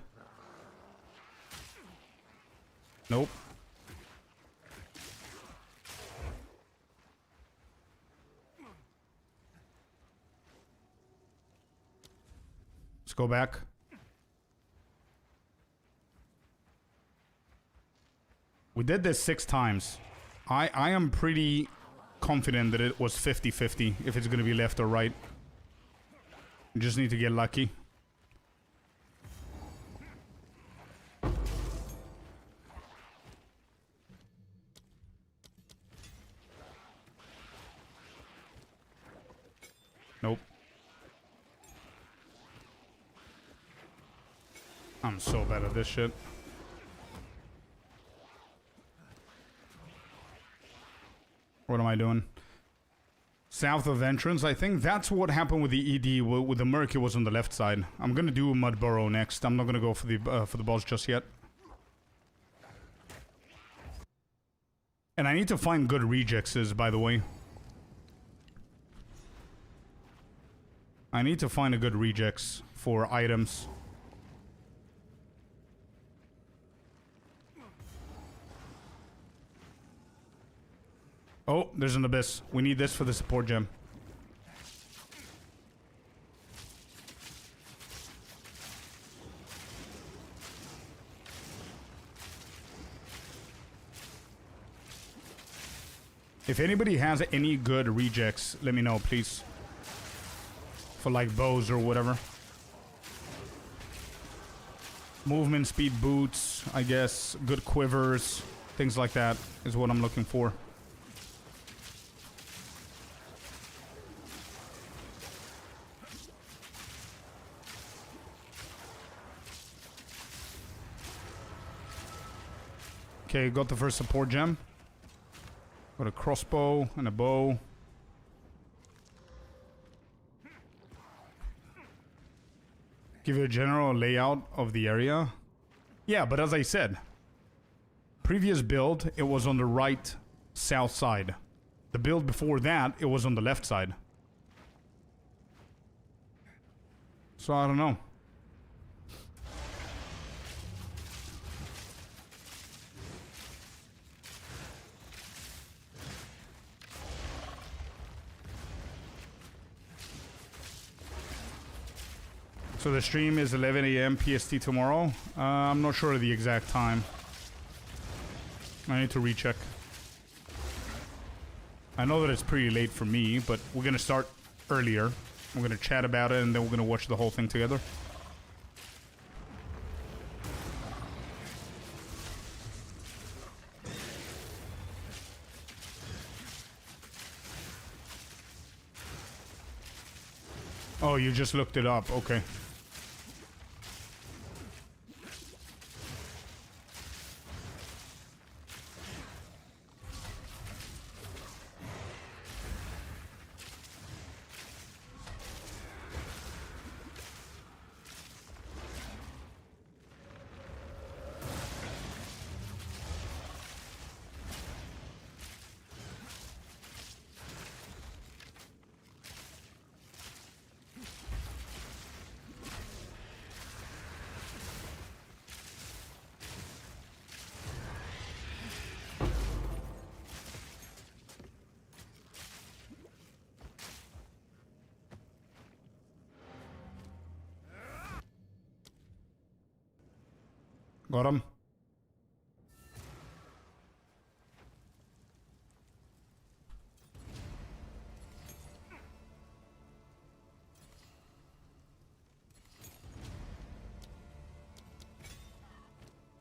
Nope. Let's go back. We did this 6 times. I am pretty confident that it was 50-50 if it's gonna be left or right. You just need to get lucky. Nope. I'm so bad at this shit. What am I doing? South of entrance, I think that's what happened with the ED. With the Merc, it was on the left side. I'm gonna do a mud burrow next. I'm not gonna go for the boss just yet. And I need to find good rejects, by the way. I need to find a good rejects for items. Oh, there's an abyss. We need this for the support gem. If anybody has any good rejects, let me know, please. For like bows or whatever. Movement speed boots, I guess. Good quivers. Things like that is what I'm looking for. Okay, got the first support gem. Got a crossbow and a bow. Give you a general layout of the area. Yeah, but as I said, previous build, it was on the right south side. The build before that, it was on the left side. So I don't know. So the stream is 11 a.m. PST tomorrow. I'm not sure of the exact time. I need to recheck. I know that it's pretty late for me, but we're gonna start earlier. We're gonna chat about it and then we're gonna watch the whole thing together. Oh, you just looked it up. Okay. Got him.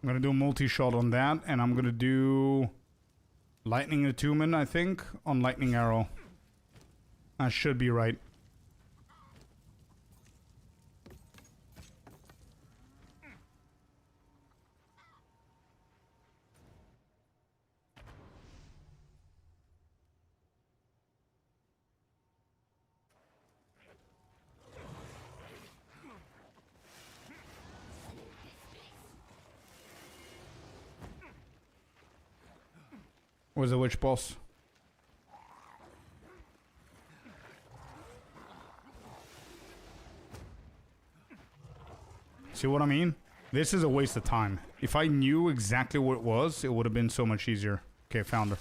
I'm gonna do a multi-shot on that, and I'm gonna do Lightning attunement, I think, on lightning arrow. That should be right. Where's the witch boss? See what I mean? This is a waste of time. If I knew exactly what it was, it would have been so much easier. Okay, found her.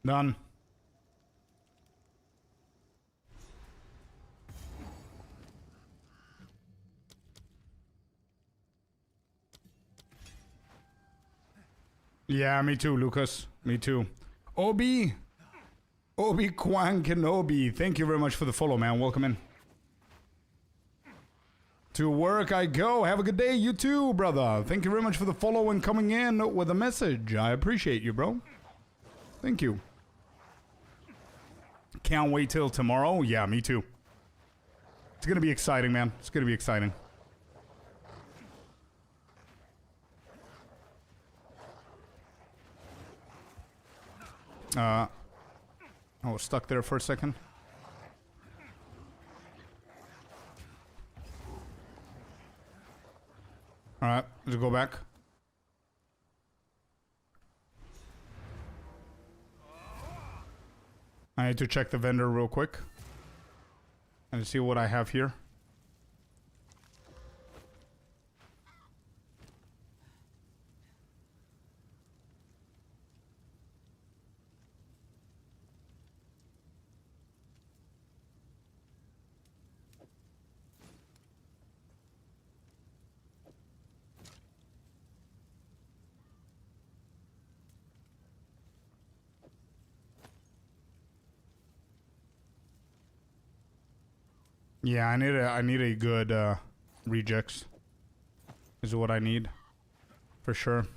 Done. Yeah, me too, Lucas. Me too. Obi-Kwan Kenobi. Thank you very much for the follow, man. Welcome in. To work I go. Have a good day. You too, brother. Thank you very much for the follow and coming in with a message. I appreciate you, bro. Thank you. Can't wait till tomorrow. Yeah, me too. It's gonna be exciting, man. It's gonna be exciting. I was stuck there for a second. Alright, let's go back. I need to check the vendor real quick and see what I have here. Yeah, I need a good rejects. Is what I need for sure.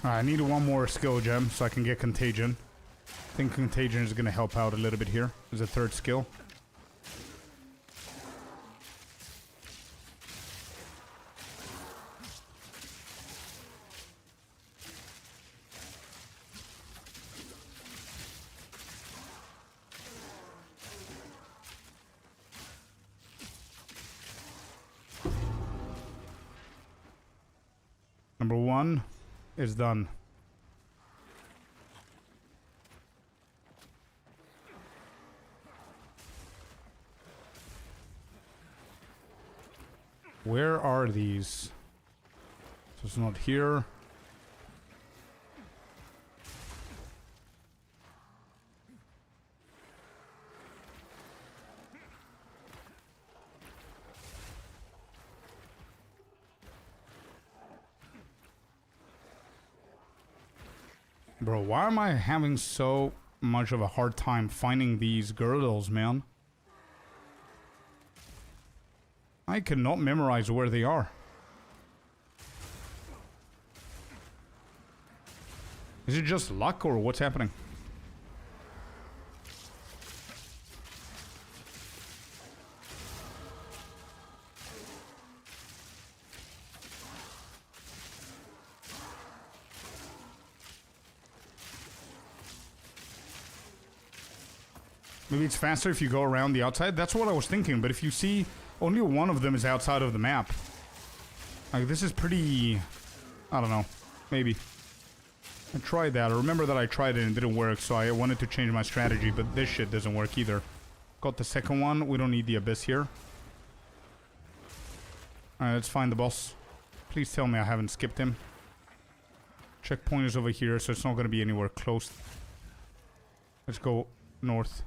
I need one more skill gem so I can get Contagion. I think Contagion is going to help out a little bit here. There's a third skill. Number 1 is done. Where are these? So it's not here. Bro, why am I having so much of a hard time finding these girdles, man? I cannot memorize where they are. Is it just luck or what's happening? Maybe it's faster if you go around the outside. That's what I was thinking, but if you see only one of them is outside of the map. Like, this is pretty... I don't know. Maybe. I tried that. I remember that I tried it and it didn't work, so I wanted to change my strategy, but this shit doesn't work either. Got the second one. We don't need the abyss here. Alright, let's find the boss. Please tell me I haven't skipped him. Checkpoint is over here, so it's not going to be anywhere close. Let's go north.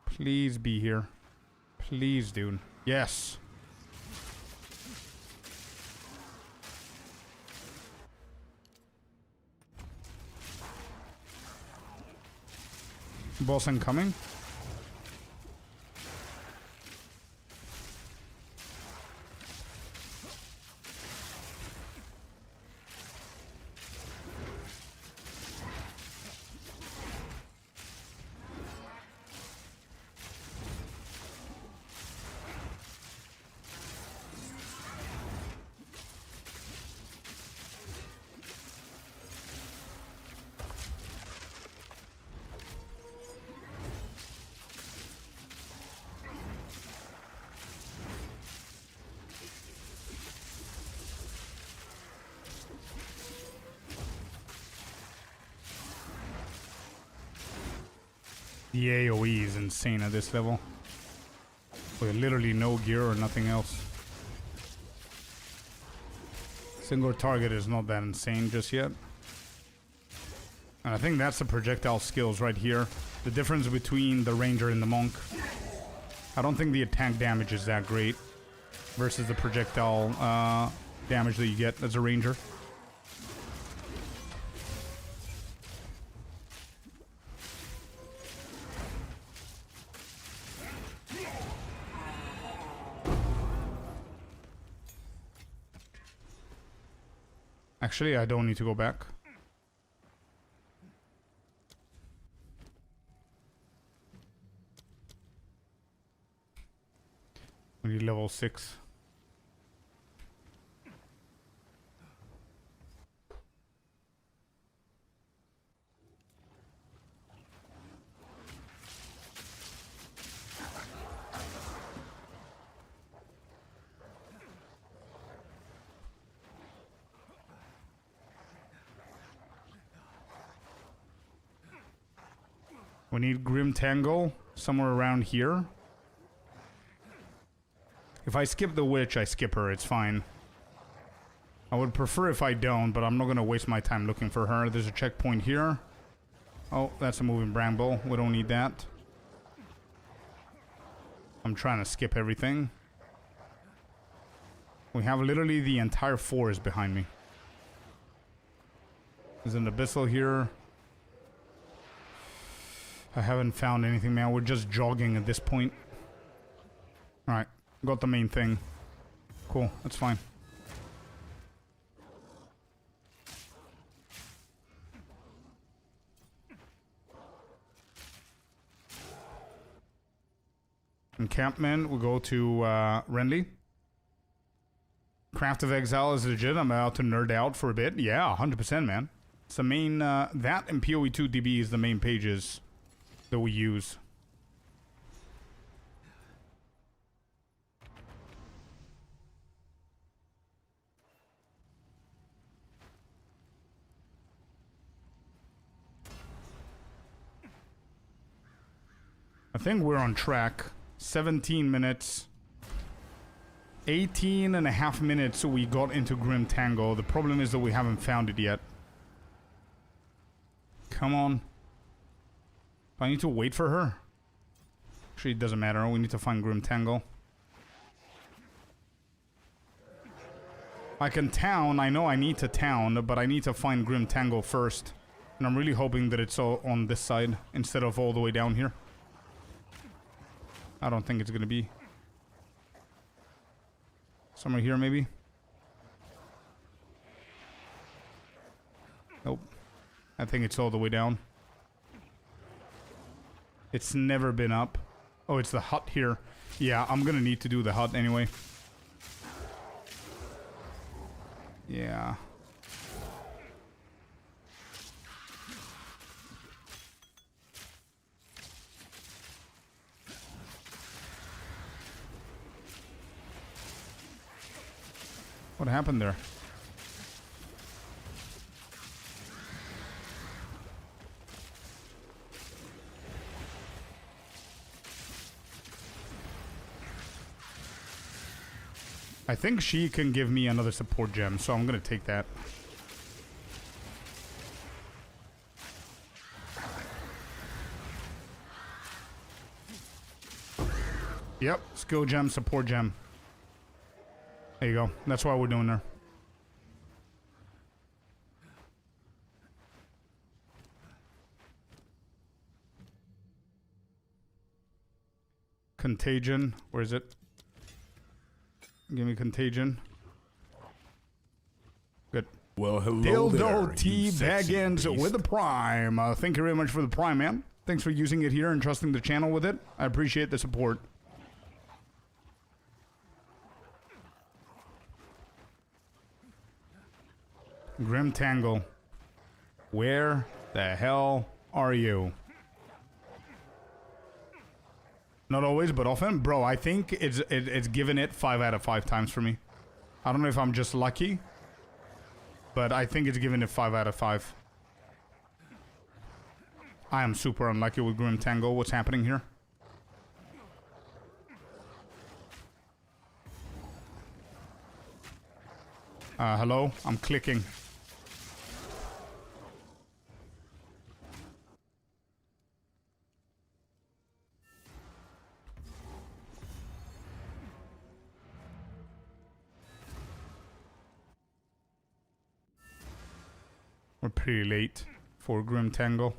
Please be here. Please, dude. Yes. Boss incoming. The AoE is insane at this level. With literally no gear or nothing else. Single target is not that insane just yet. And I think that's the projectile skills right here. The difference between the ranger and the monk. I don't think the attack damage is that great versus the projectile damage that you get as a ranger. Actually, I don't need to go back. We need level 6. We need Grim Tangle somewhere around here. If I skip the witch, I skip her. It's fine. I would prefer if I don't, but I'm not going to waste my time looking for her. There's a checkpoint here. Oh, that's a moving bramble. We don't need that. I'm trying to skip everything. We have literally the entire forest behind me. There's an abyssal here. I haven't found anything, man. We're just jogging at this point. Alright. Got the main thing. Cool. That's fine. Encampment. We'll go to Renly. Craft of Exile is legit. I'm about to nerd out for a bit. Yeah, 100%, man. It's the main... that and PoE2 DB is the main pages that we use. I think we're on track. 17 minutes. 18 and a half minutes we got into Grim Tangle. The problem is that we haven't found it yet. Come on. Do I need to wait for her? Actually, it doesn't matter. We need to find Grim Tangle. I can town. I know I need to town, but I need to find Grim Tangle first. And I'm really hoping that it's all on this side instead of all the way down here. I don't think it's gonna be. Somewhere here, maybe? Nope. I think it's all the way down. It's never been up. Oh, it's the hut here. Yeah, I'm gonna need to do the hut anyway. Yeah. What happened there? I think she can give me another support gem, so I'm gonna take that. Yep, skill gem, support gem. There you go. That's why we're doing there. Contagion. Where is it? Give me contagion. Good. Well, hello there, Dildo T you sexy Baggins beast. with the Prime. Thank you very much for the Prime, man. Thanks for using it here and trusting the channel with it. I appreciate the support. Grim Tangle. Where the hell are you? Not always, but often. Bro, I think it's given it 5 out of 5 times for me. I don't know if I'm just lucky, but I think it's given it 5 out of 5. I am super unlucky with Grim Tangle. What's happening here? Hello? I'm clicking. We're pretty late for Grim Tangle.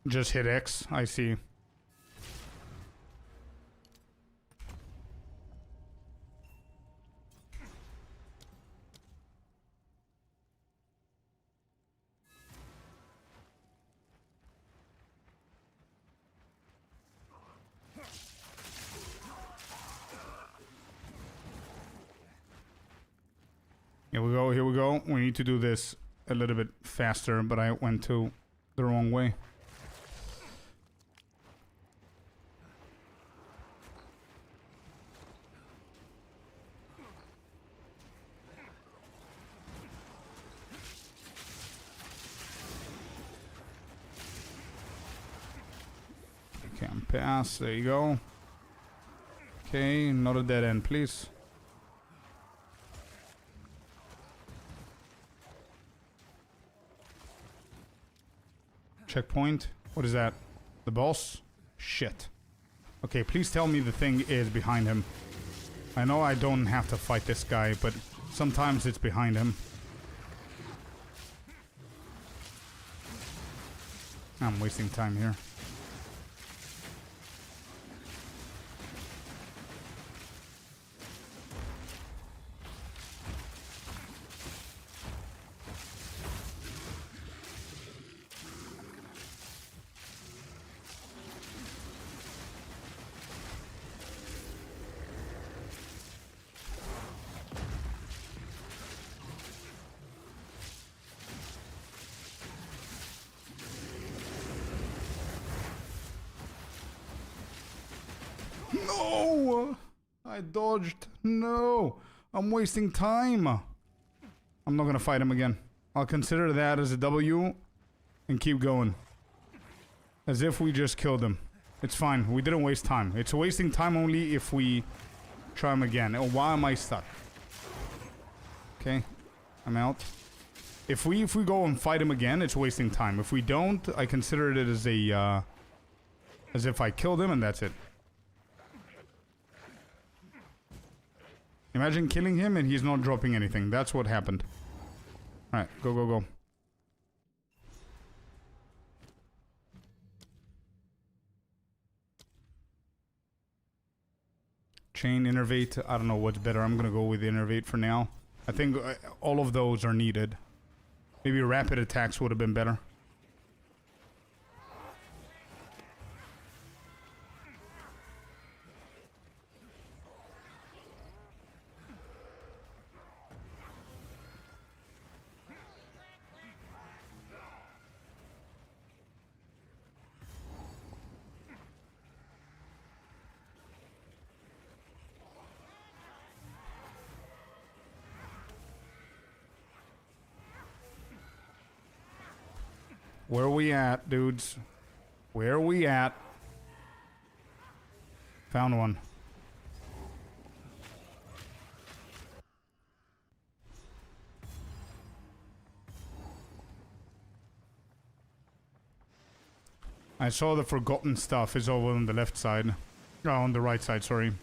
Just hit X, I see. Here we go, here we go. We need to do this a little bit faster, but I went to the wrong way. Can't pass, there you go. Okay, not a dead end, please. Checkpoint. What is that? The boss? Shit. Okay, please tell me the thing is behind him. I know I don't have to fight this guy, but sometimes it's behind him. I'm wasting time here. No! I dodged. No! I'm wasting time. I'm not gonna fight him again. I'll consider that as a W and keep going. As if we just killed him. It's fine. We didn't waste time. It's wasting time only if we try him again. Oh, why am I stuck? Okay. I'm out. If we go and fight him again, it's wasting time. If we don't, I consider it as a as if I killed him and that's it. Imagine killing him and he's not dropping anything. That's what happened. Alright, go, go, go. Chain, innervate. I don't know what's better. I'm gonna go with innervate for now. I think all of those are needed. Maybe rapid attacks would have been better. Where are we at, dudes? Where are we at? Found one. I saw the forgotten stuff is over on the left side. Oh, on the right side, sorry.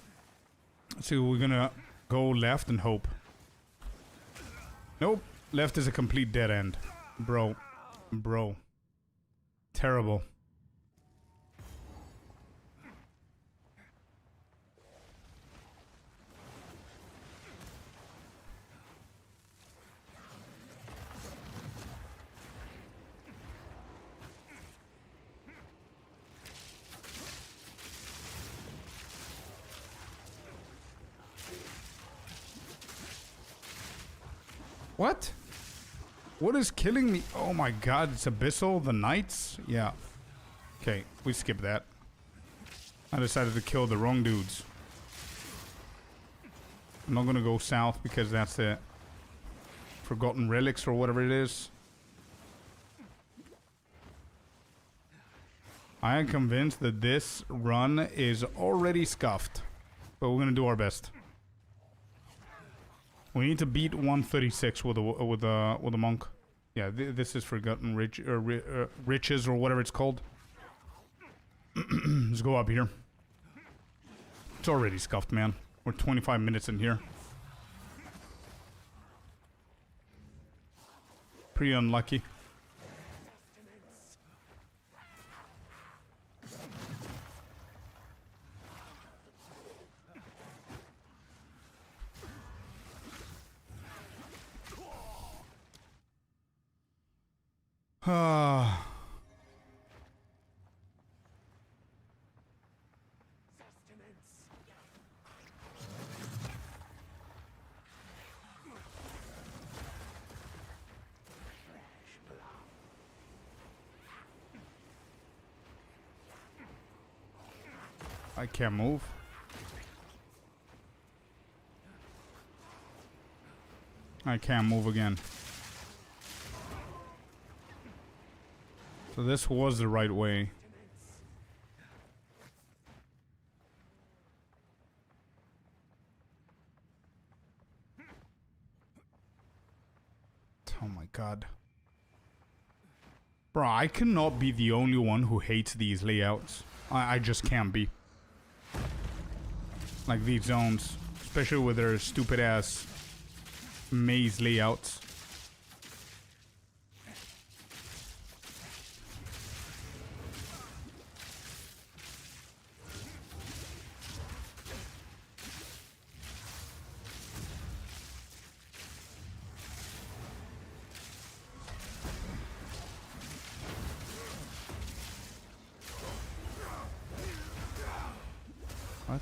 So we're gonna go left and hope. Nope. Left is a complete dead end. Bro. Bro. Terrible. What? What is killing me? Oh my god, it's Abyssal, the Knights? Yeah. Okay, we skip that. I decided to kill the wrong dudes. I'm not gonna go south because that's the Forgotten Relics or whatever it is. I am convinced that this run is already scuffed. But we're gonna do our best. We need to beat 136 with a monk. Yeah, this is Forgotten Riches or whatever it's called. Let's go up here. It's already scuffed, man. We're 25 minutes in here. Pretty unlucky. I can't move. I can't move again. So this was the right way. Oh my god. Bro, I cannot be the only one who hates these layouts. I just can't be. Like these zones. Especially with their stupid ass maze layouts. What?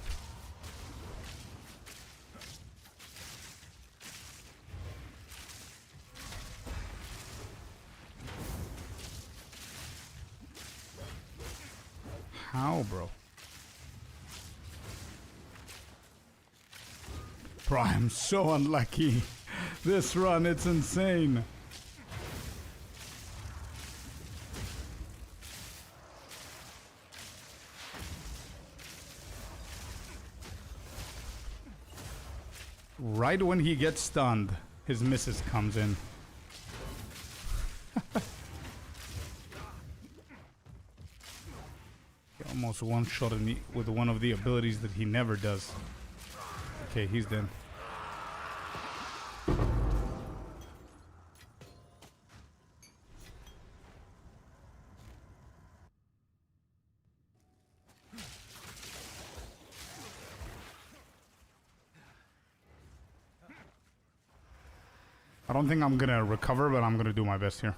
How, bro? Bro, I'm so unlucky. This run, it's insane. Right when he gets stunned, his missus comes in. He almost one-shotted me with one of the abilities that he never does. Okay, he's dead. I don't think I'm gonna recover, but I'm gonna do my best here.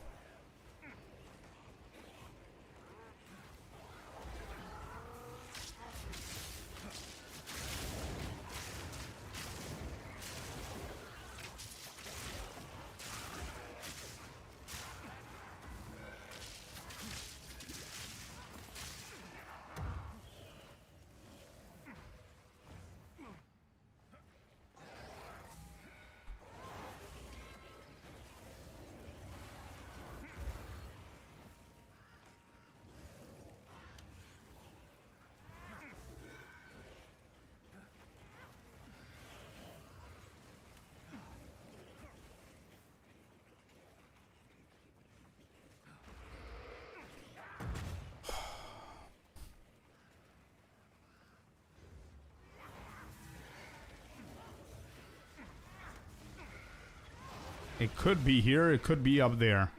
It could be here, it could be up there.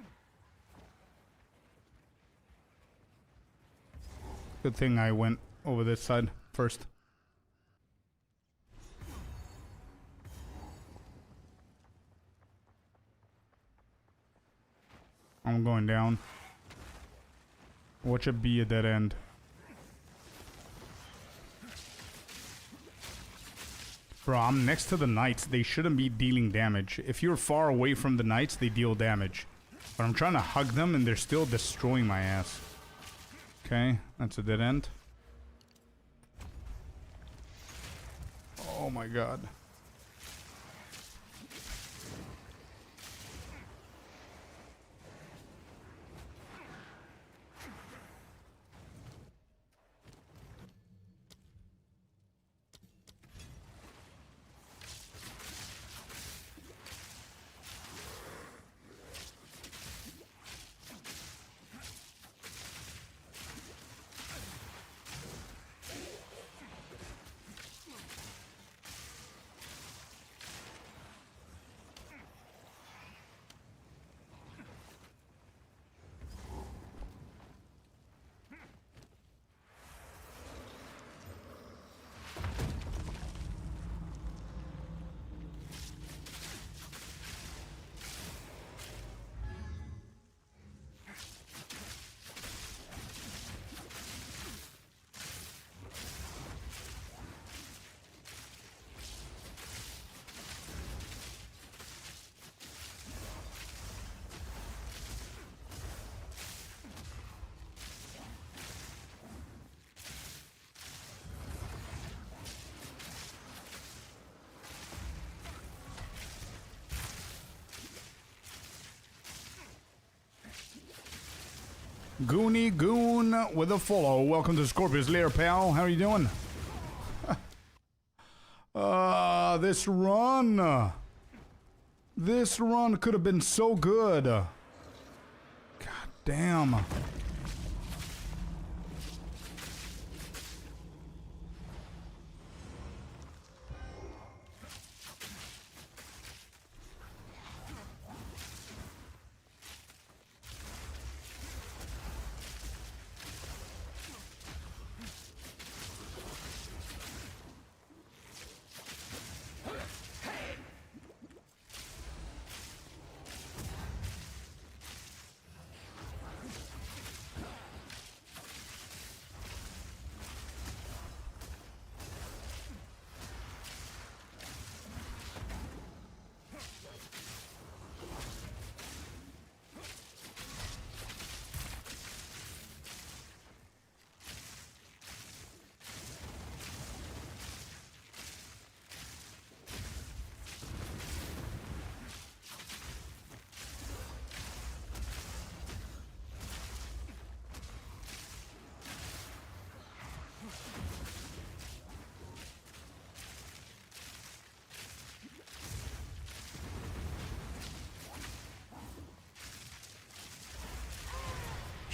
Good thing I went over this side first. I'm going down. Watch it be a dead end. Bro, I'm next to the knights. They shouldn't be dealing damage. If you're far away from the knights, they deal damage. But I'm trying to hug them and they're still destroying my ass. Okay, that's a dead end. Oh my god. Goonie Goon with a follow. Welcome to Scorpius Lair, pal. How are you doing? This run. This run could have been so good. God damn.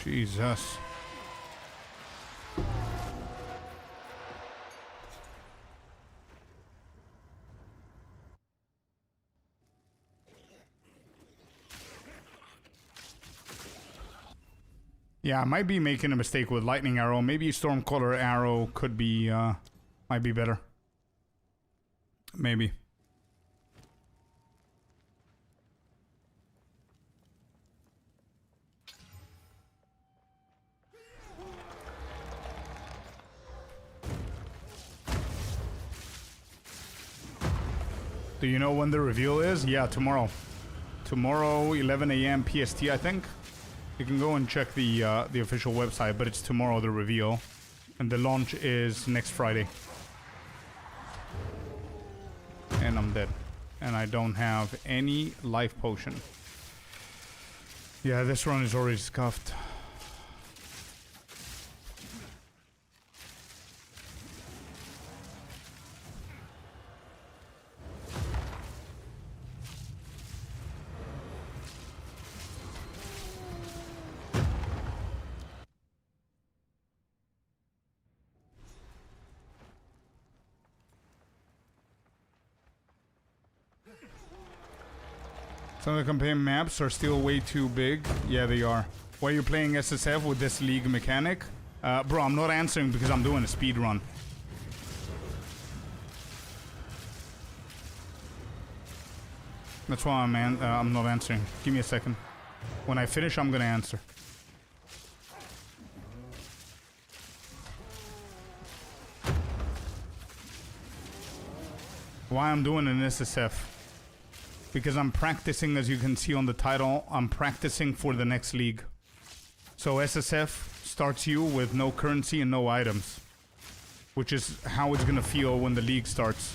Jesus. Yeah, I might be making a mistake with lightning arrow. Maybe stormcaller arrow could be, might be better. Maybe. Do you know when the reveal is? Yeah, tomorrow. Tomorrow, 11 a.m. PST, I think. You can go and check the official website, but it's tomorrow, the reveal. And the launch is next Friday. And I'm dead. And I don't have any life potion. Yeah, this run is already scuffed. Some of the campaign maps are still way too big. Yeah, they are. Why are you playing SSF with this league mechanic? Bro, I'm not answering because I'm doing a speed run. That's why I'm not answering. Give me a second. When I finish, I'm gonna answer. Why I'm doing an SSF? Because I'm practicing, as you can see on the title, I'm practicing for the next league. So SSF starts you with no currency and no items, which is how it's gonna feel when the league starts.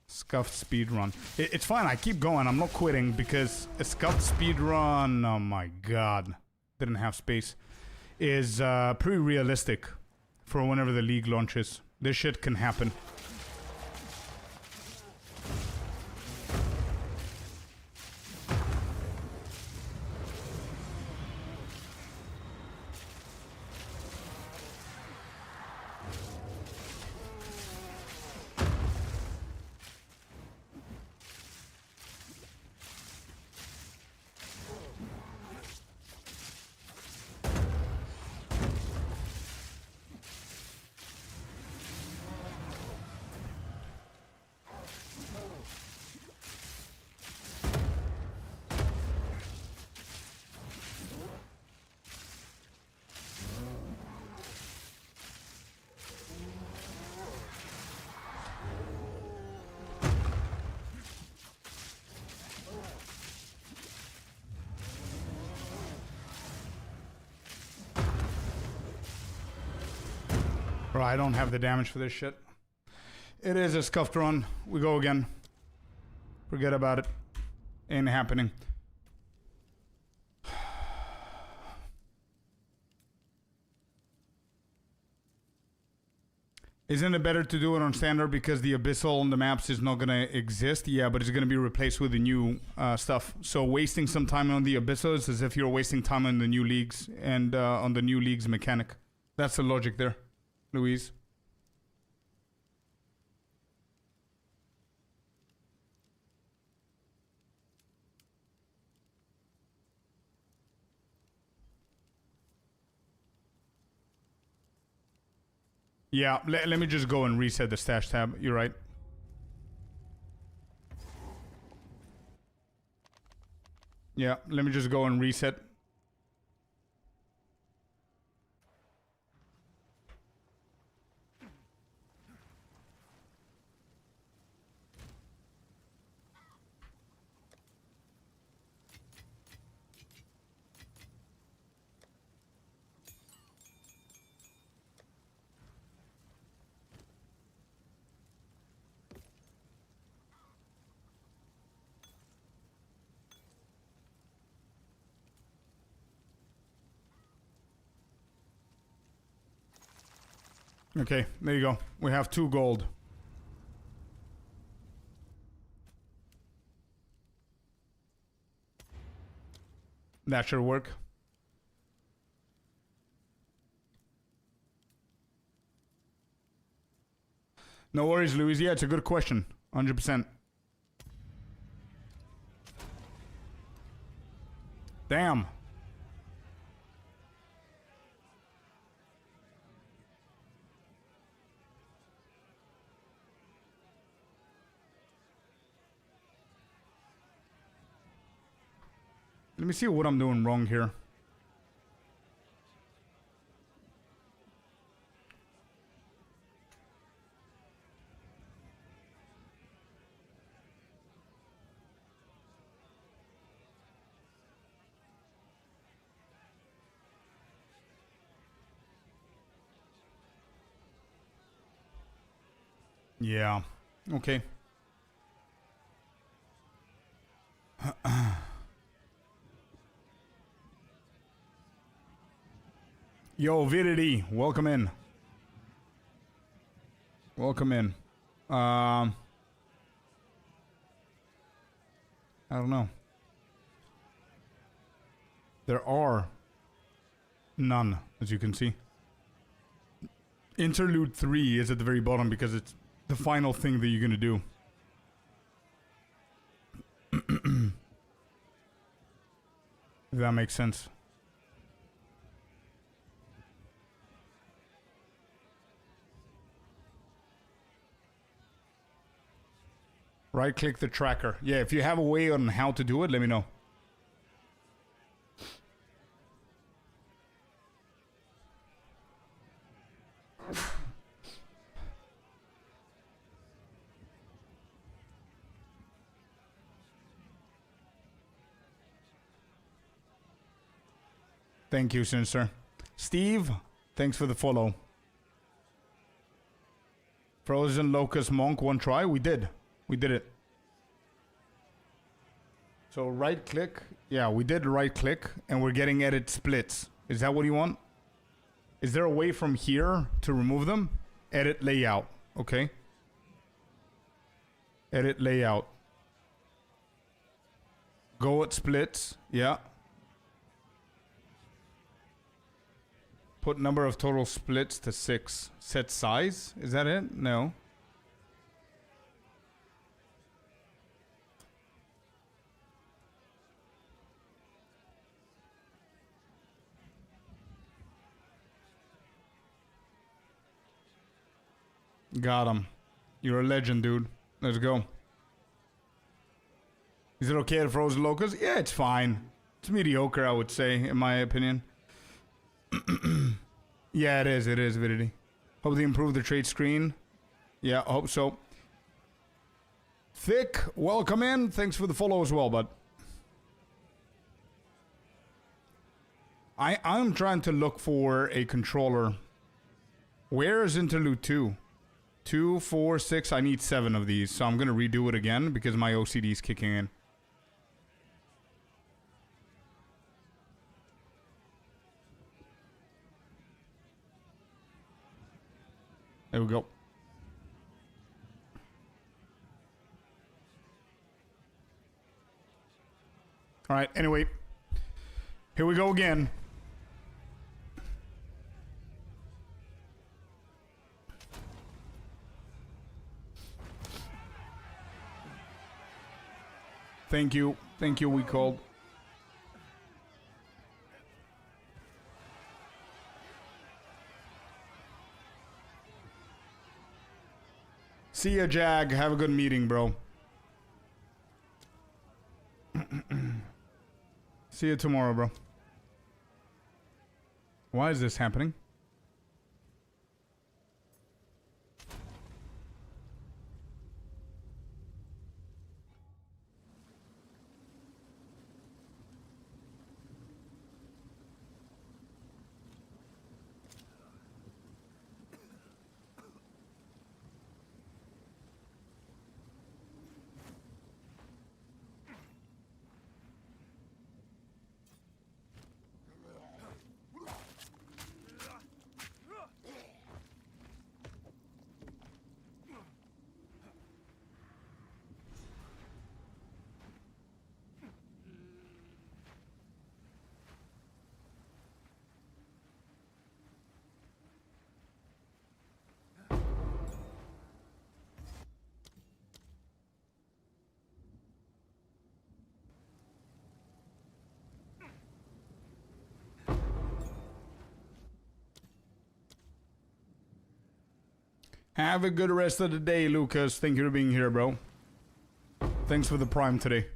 Scuffed speedrun. It's fine, I keep going, I'm not quitting because a scuffed speedrun, oh my god, didn't have space, is pretty realistic for whenever the league launches. This shit can happen. Bro, I don't have the damage for this shit. It is a scuffed run. We go again. Forget about it. Ain't happening. Isn't it better to do it on standard because the abyssal on the maps is not gonna exist? Yeah, but it's gonna be replaced with the new stuff. So wasting some time on the abyssal is as if you're wasting time on the new leagues and on the new leagues mechanic. That's the logic there, Louise. Yeah, let me just go and reset the stash tab. You're right. Yeah, let me just go and reset. Okay, there you go. We have 2 gold. That should work. No worries, Louise. Yeah, it's a good question. 100%. Damn. Let me see what I'm doing wrong here. Yeah. Okay. Yo, Vidity, welcome in. Welcome in. I don't know. There are none, as you can see. Interlude 3 is at the very bottom because it's the final thing that you're gonna do. If that makes sense. Right click the tracker. Yeah, if you have a way on how to do it, let me know. Thank you, sir. Steve, thanks for the follow. Frozen Locust Monk, 1 try. We did. We did it. So right click. Yeah, we did right click and we're getting edit splits. Is that what you want? Is there a way from here to remove them? Edit layout. Okay. Edit layout. Go at splits. Yeah. Put number of total splits to 6. Set size. Is that it? No. Got him. You're a legend, dude. Let's go. Is it okay to Frozen Locust? Yeah, it's fine. It's mediocre, I would say, in my opinion. Yeah, it is, Vidity. Hope they improve the trade screen. Yeah, I hope so. Thick, welcome in. Thanks for the follow as well, bud. I'm trying to look for a controller. Where is Interlude 2? 2, 4, 6. I need 7 of these, so I'm gonna redo it again because my OCD is kicking in. There we go. All right, anyway. Here we go again. Thank you. Thank you, we called. See ya, Jag. Have a good meeting, bro. See you tomorrow, bro. Why is this happening? Have a good rest of the day, Lucas. Thank you for being here, bro. Thanks for the prime today.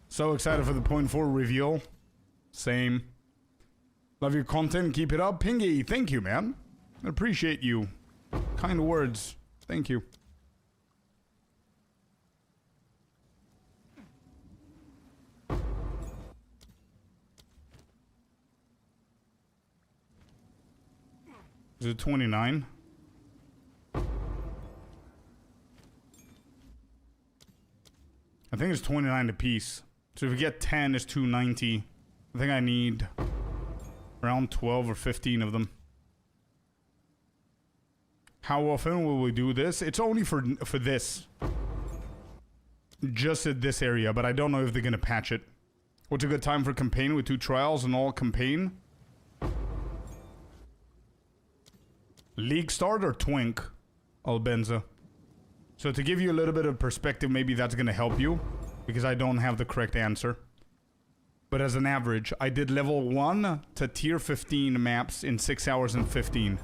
So excited for the point 4 reveal. Same. Love your content. Keep it up. Pingy, thank you, man. I appreciate you. Kind words. Thank you. Is it 29? I think it's 29 apiece. So if we get 10, it's 290. I think I need around 12 or 15 of them. How often will we do this? It's only for this. Just at this area, but I don't know if they're gonna patch it. What's a good time for campaign with 2 trials and all campaign? League start or Twink? Albenza. So to give you a little bit of perspective, maybe that's gonna help you, because I don't have the correct answer. But as an average, I did level 1 to tier 15 maps in 6 hours and 15.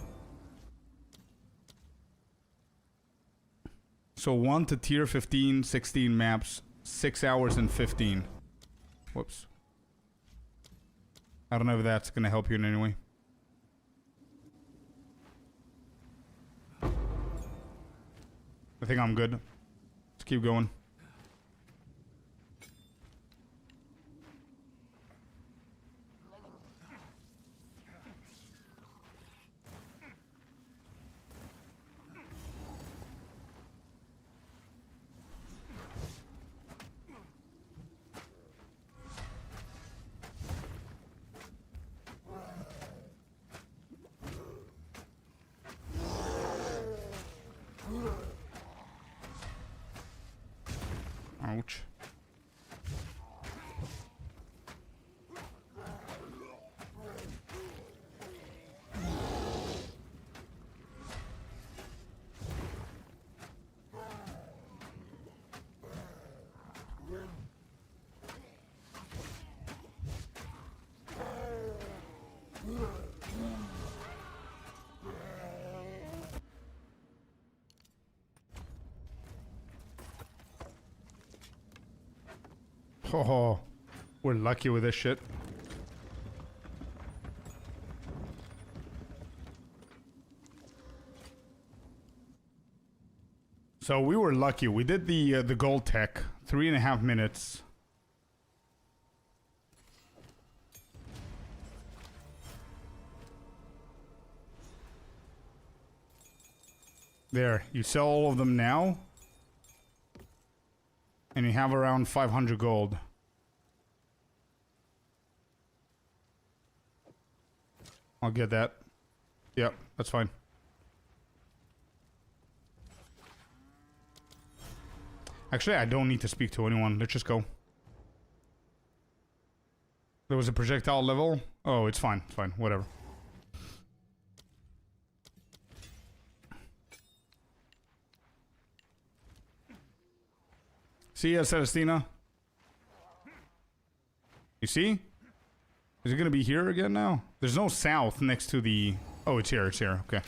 So 1 to tier 15, 16 maps, 6 hours and 15. Whoops. I don't know if that's gonna help you in any way. I think I'm good. Let's keep going. Ouch. Oh, we're lucky with this shit. So we were lucky. We did the gold tech, 3.5 minutes. There, you sell all of them now. And you have around 500 gold. I'll get that. Yep, that's fine. Actually, I don't need to speak to anyone. Let's just go. There was a projectile level. Oh, it's fine. It's fine. Whatever. See ya, Celestina. You see? Is it gonna be here again now? There's no south next to the... Oh, it's here, okay.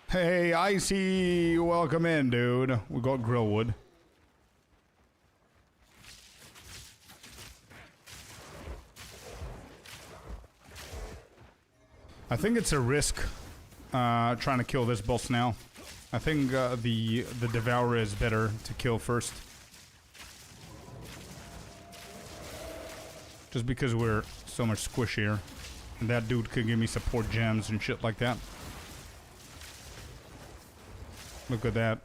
Hey, Icy, welcome in, dude. We got grill wood. I think it's a risk trying to kill this boss now. I think the Devourer is better to kill first. Just because we're so much squishier. And that dude could give me support gems and shit like that. Look at that.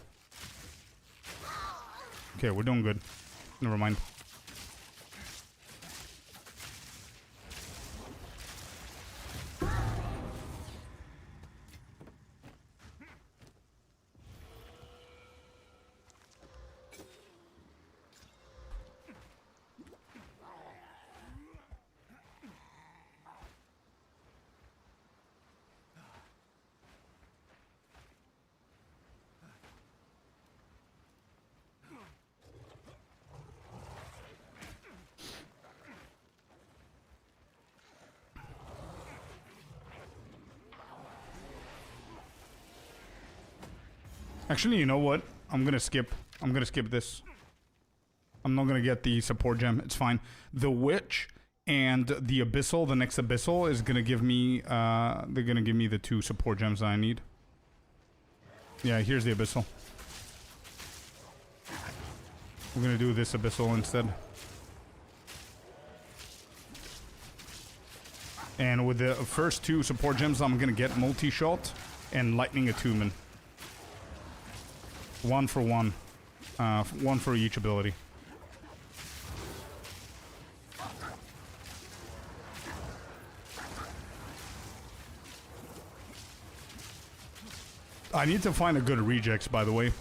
Okay, we're doing good. Never mind. Actually, you know what? I'm gonna skip this. I'm not gonna get the support gem. It's fine. The witch and the abyssal, the next abyssal, is gonna give me, they're gonna give me the 2 support gems that I need. Yeah, here's the abyssal. We're gonna do this abyssal instead. And with the first 2 support gems, I'm gonna get multi-shot and lightning attunement. 1 for 1. 1 for each ability. I need to find a good rejects, by the way.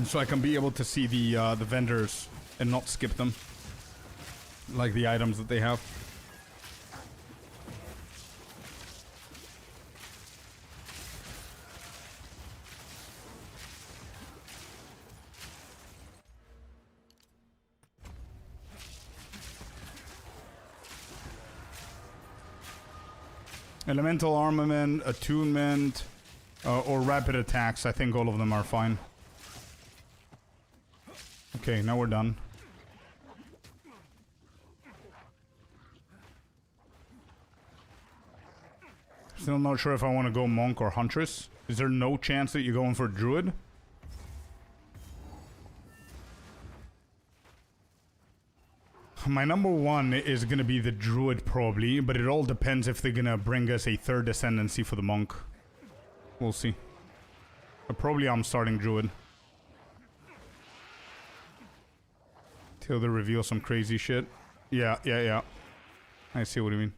So I can be able to see the vendors and not skip them. Like the items that they have. Elemental armament, attunement, or rapid attacks. I think all of them are fine. Okay, now we're done. Still not sure if I want to go monk or huntress. Is there no chance that you're going for druid? My number 1 is gonna be the druid probably, but it all depends if they're gonna bring us a 3rd ascendancy for the monk. We'll see. But probably I'm starting druid. Till they reveal some crazy shit. Yeah. I see what you mean.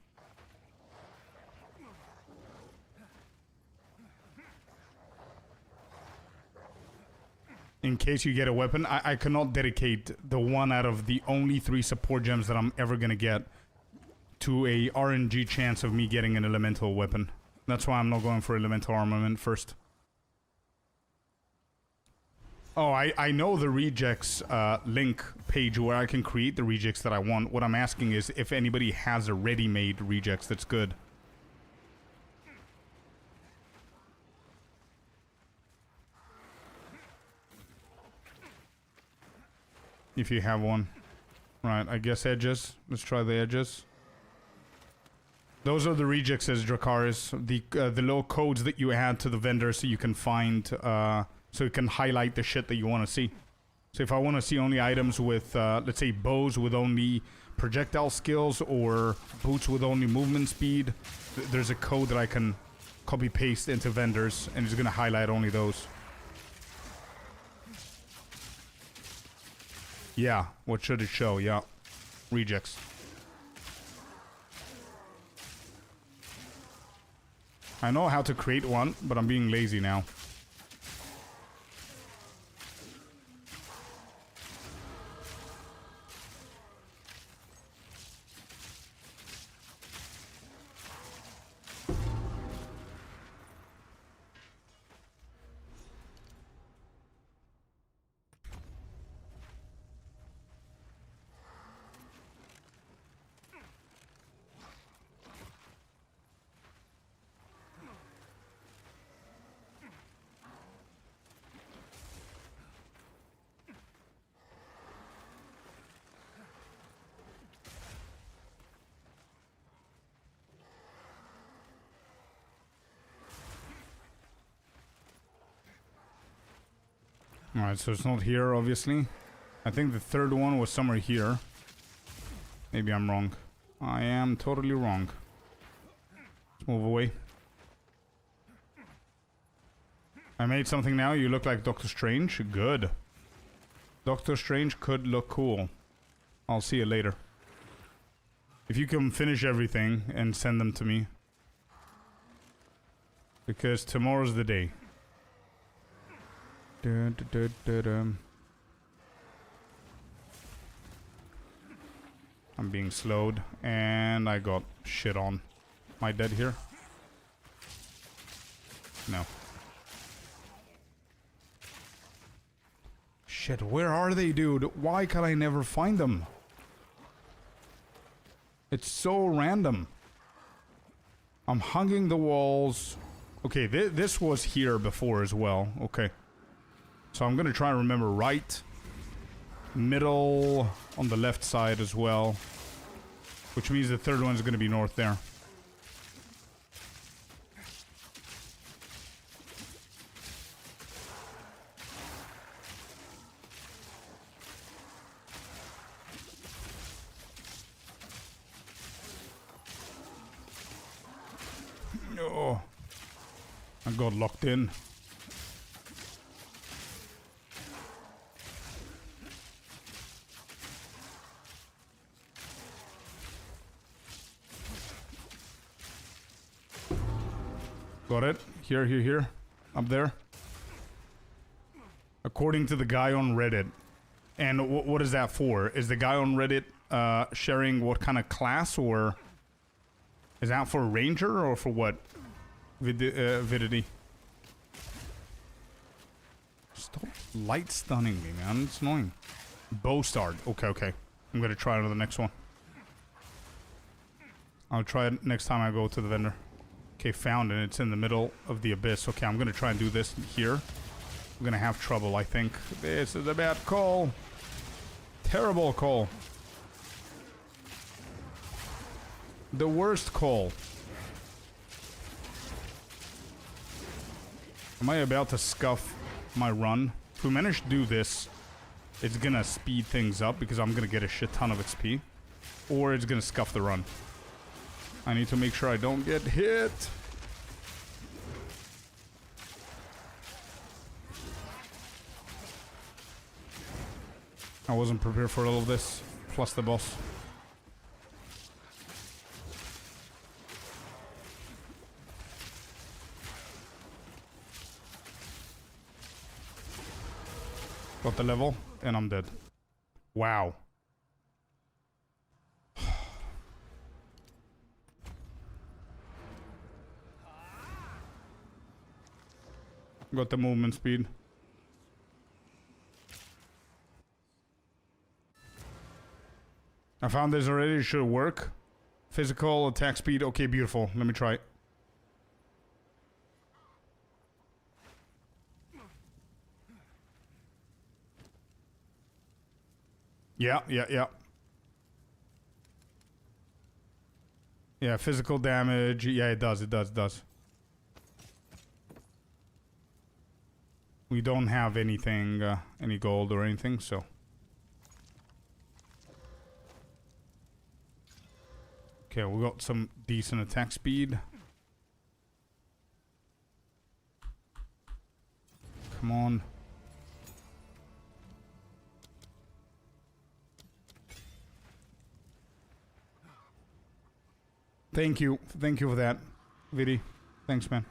In case you get a weapon, I cannot dedicate the 1 out of the only 3 support gems that I'm ever gonna get to a RNG chance of me getting an elemental weapon. That's why I'm not going for elemental armament first. Oh, I know the rejects link page where I can create the rejects that I want. What I'm asking is if anybody has a ready-made rejects that's good. If you have one. Right, I guess edges. Let's try the edges. Those are the rejects as Dracarys. The little codes that you add to the vendor so you can find, so you can highlight the shit that you want to see. So if I want to see only items with, let's say bows with only projectile skills or boots with only movement speed, there's a code that I can copy paste into vendors and it's going to highlight only those. Yeah, what should it show? Yeah, rejects. I know how to create one, but I'm being lazy now. Alright, so it's not here, obviously. I think the 3rd one was somewhere here. Maybe I'm wrong. I am totally wrong. Let's move away. I made something now. You look like Doctor Strange. Good. Doctor Strange could look cool. I'll see you later. If you can finish everything and send them to me. Because tomorrow's the day. I'm being slowed and I got shit on. Am I dead here? No. Shit, where are they, dude? Why can I never find them? It's so random. I'm hugging the walls. Okay, this was here before as well. Okay. So I'm gonna try and remember right, middle, on the left side as well. Which means the third one's gonna be north there. Oh, I got locked in. Got it. Here. Up there. According to the guy on Reddit. And what is that for? Is the guy on Reddit sharing what kind of class, or is that for Ranger or for what? Vidity. Stop light stunning me, man. It's annoying. Bow start. Okay. I'm gonna try it on the next one. I'll try it next time I go to the vendor. Okay, found it. It's in the middle of the abyss. Okay, I'm gonna try and do this here. I'm gonna have trouble, I think. This is a bad call. Terrible call. The worst call. Am I about to scuff my run? If we manage to do this, it's gonna speed things up because I'm gonna get a shit ton of XP. Or it's gonna scuff the run. I need to make sure I don't get hit. I wasn't prepared for all of this, plus the boss. Got the level, and I'm dead. Wow. Got the movement speed. I found this already. It should work. Physical attack speed. Okay, beautiful. Let me try it. Yeah. Yeah, physical damage. Yeah, it does. We don't have anything, any gold or anything, so. Okay, we got some decent attack speed. Come on. Thank you for that, Vidi. Thanks, man.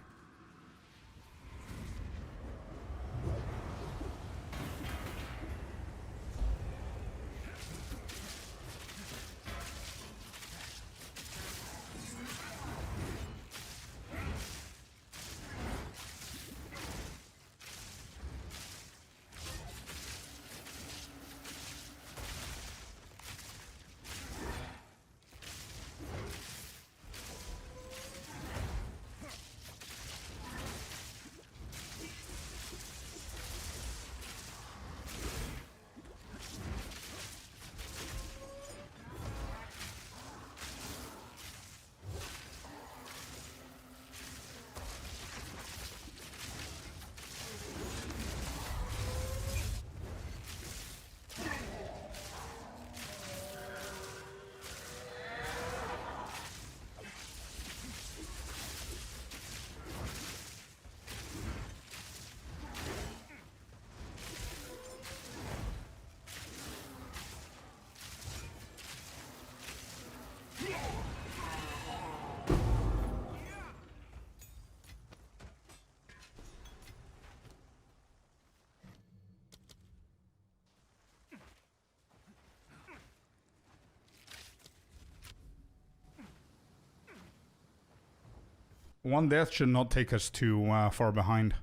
One death should not take us too far behind.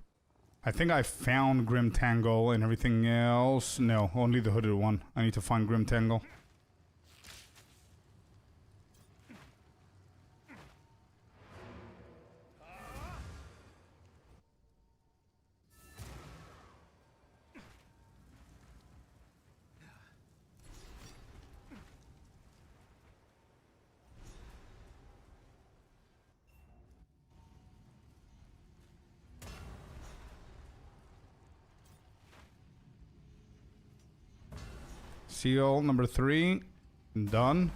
I think I found Grim Tangle and everything else. No, only the hooded one. I need to find Grim Tangle. Seal number 3. Done.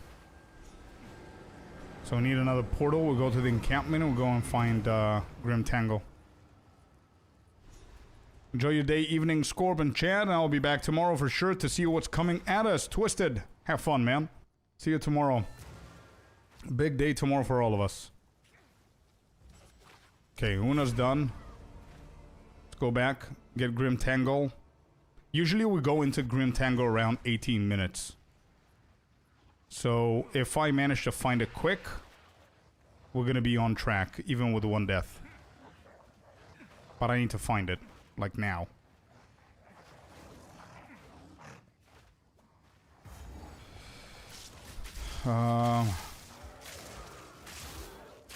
So we need another portal. We'll go to the encampment and we'll go and find Grim Tangle. Enjoy your day, evening, Scorp and Chad, and I'll be back tomorrow for sure to see what's coming at us. Twisted. Have fun, man. See you tomorrow. Big day tomorrow for all of us. Okay, Una's done. Let's go back, get Grim Tangle. Usually we go into Grim Tangle around 18 minutes. So if I manage to find it quick, we're gonna be on track, even with 1 death. But I need to find it, like now. I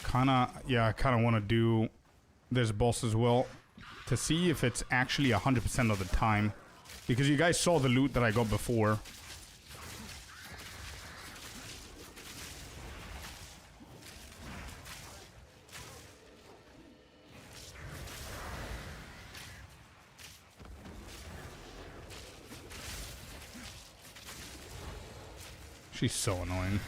kinda wanna do this boss as well, to see if it's actually 100% of the time. Because you guys saw the loot that I got before. She's so annoying.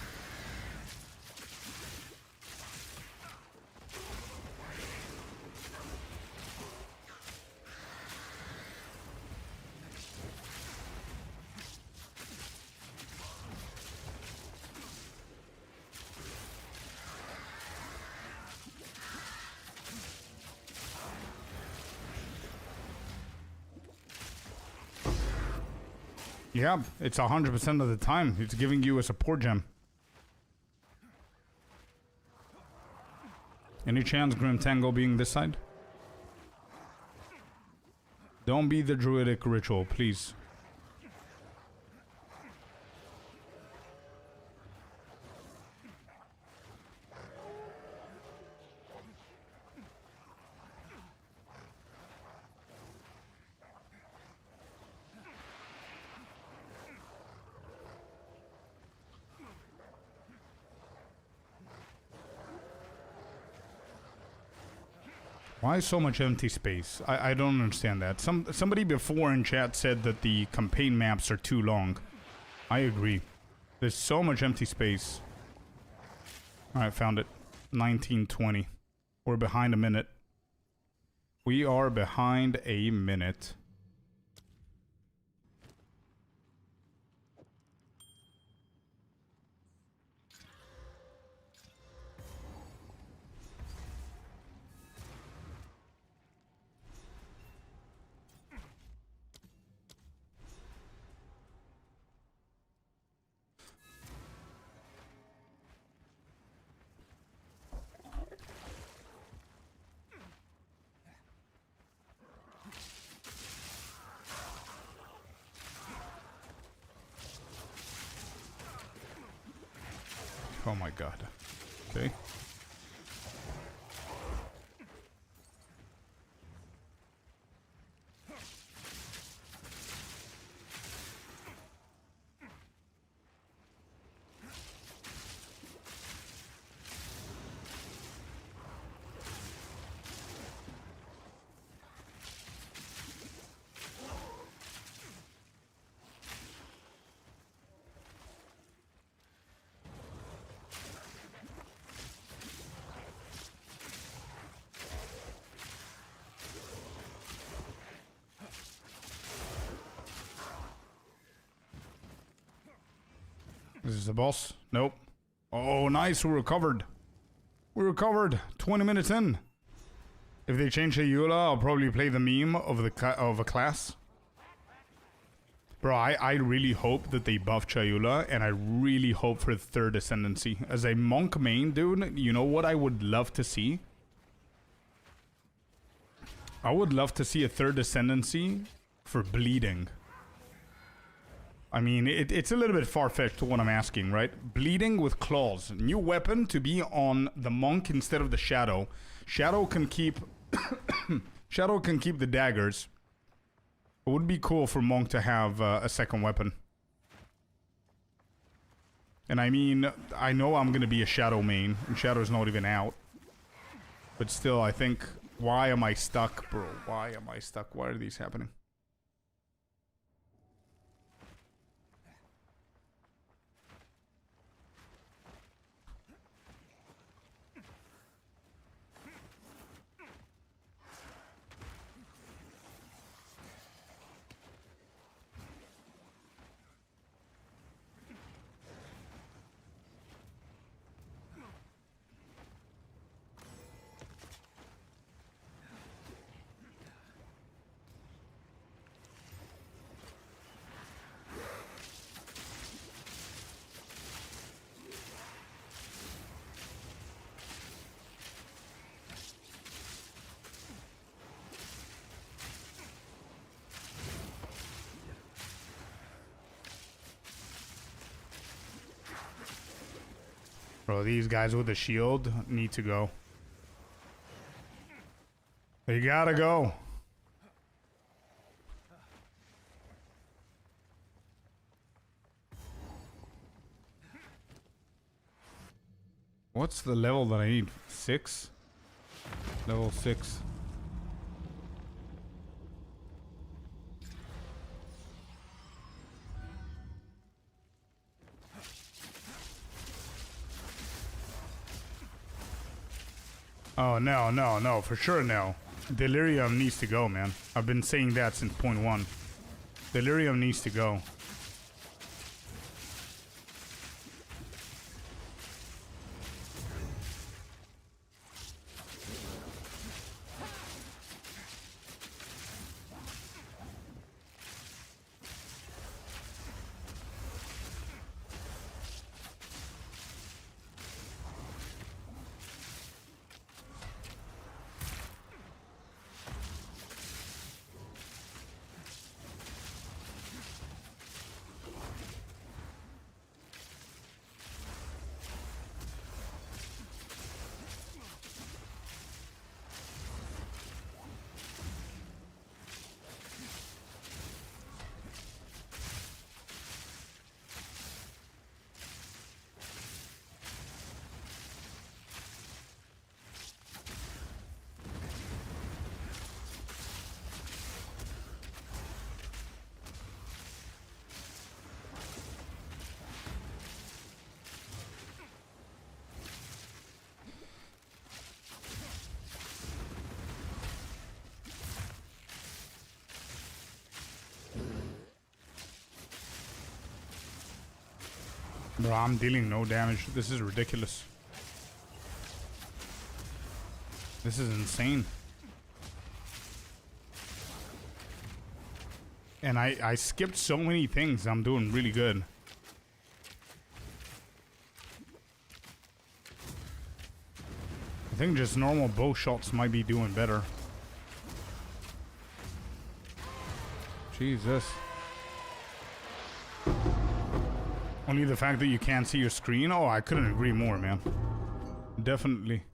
Yeah, it's 100% of the time. It's giving you a support gem. Any chance Grim Tangle being this side? Don't be the druidic ritual, please. Why so much empty space? I don't understand that. Somebody before in chat said that the campaign maps are too long. I agree. There's so much empty space. Alright, found it. 1920. We're behind a minute. We are behind a minute. Oh my god. Okay. Is this the boss? Nope. Oh, nice. We recovered. We recovered. 20 minutes in. If they change Ayula, I'll probably play the meme of a class. Bro, I really hope that they buff Chayula, and I really hope for third ascendancy. As a monk main, dude, you know what I would love to see? I would love to see a third ascendancy for bleeding. I mean, it's a little bit far-fetched to what I'm asking, right? Bleeding with claws. New weapon to be on the monk instead of the shadow. Shadow can keep... Shadow can keep the daggers. It would be cool for monk to have a second weapon. And I mean, I know I'm going to be a shadow main, and shadow's not even out. But still, I think... Why am I stuck, bro? Why am I stuck? Why are these happening? Bro, these guys with the shield need to go. They gotta go. What's the level that I need? 6? Level 6. Oh, no, for sure no. Delirium needs to go, man. I've been saying that since point 1. Delirium needs to go. Bro, I'm dealing no damage. This is ridiculous. This is insane. And I skipped so many things. I'm doing really good. I think just normal bow shots might be doing better. Jesus. Only the fact that you can't see your screen? Oh, I couldn't agree more, man. Definitely.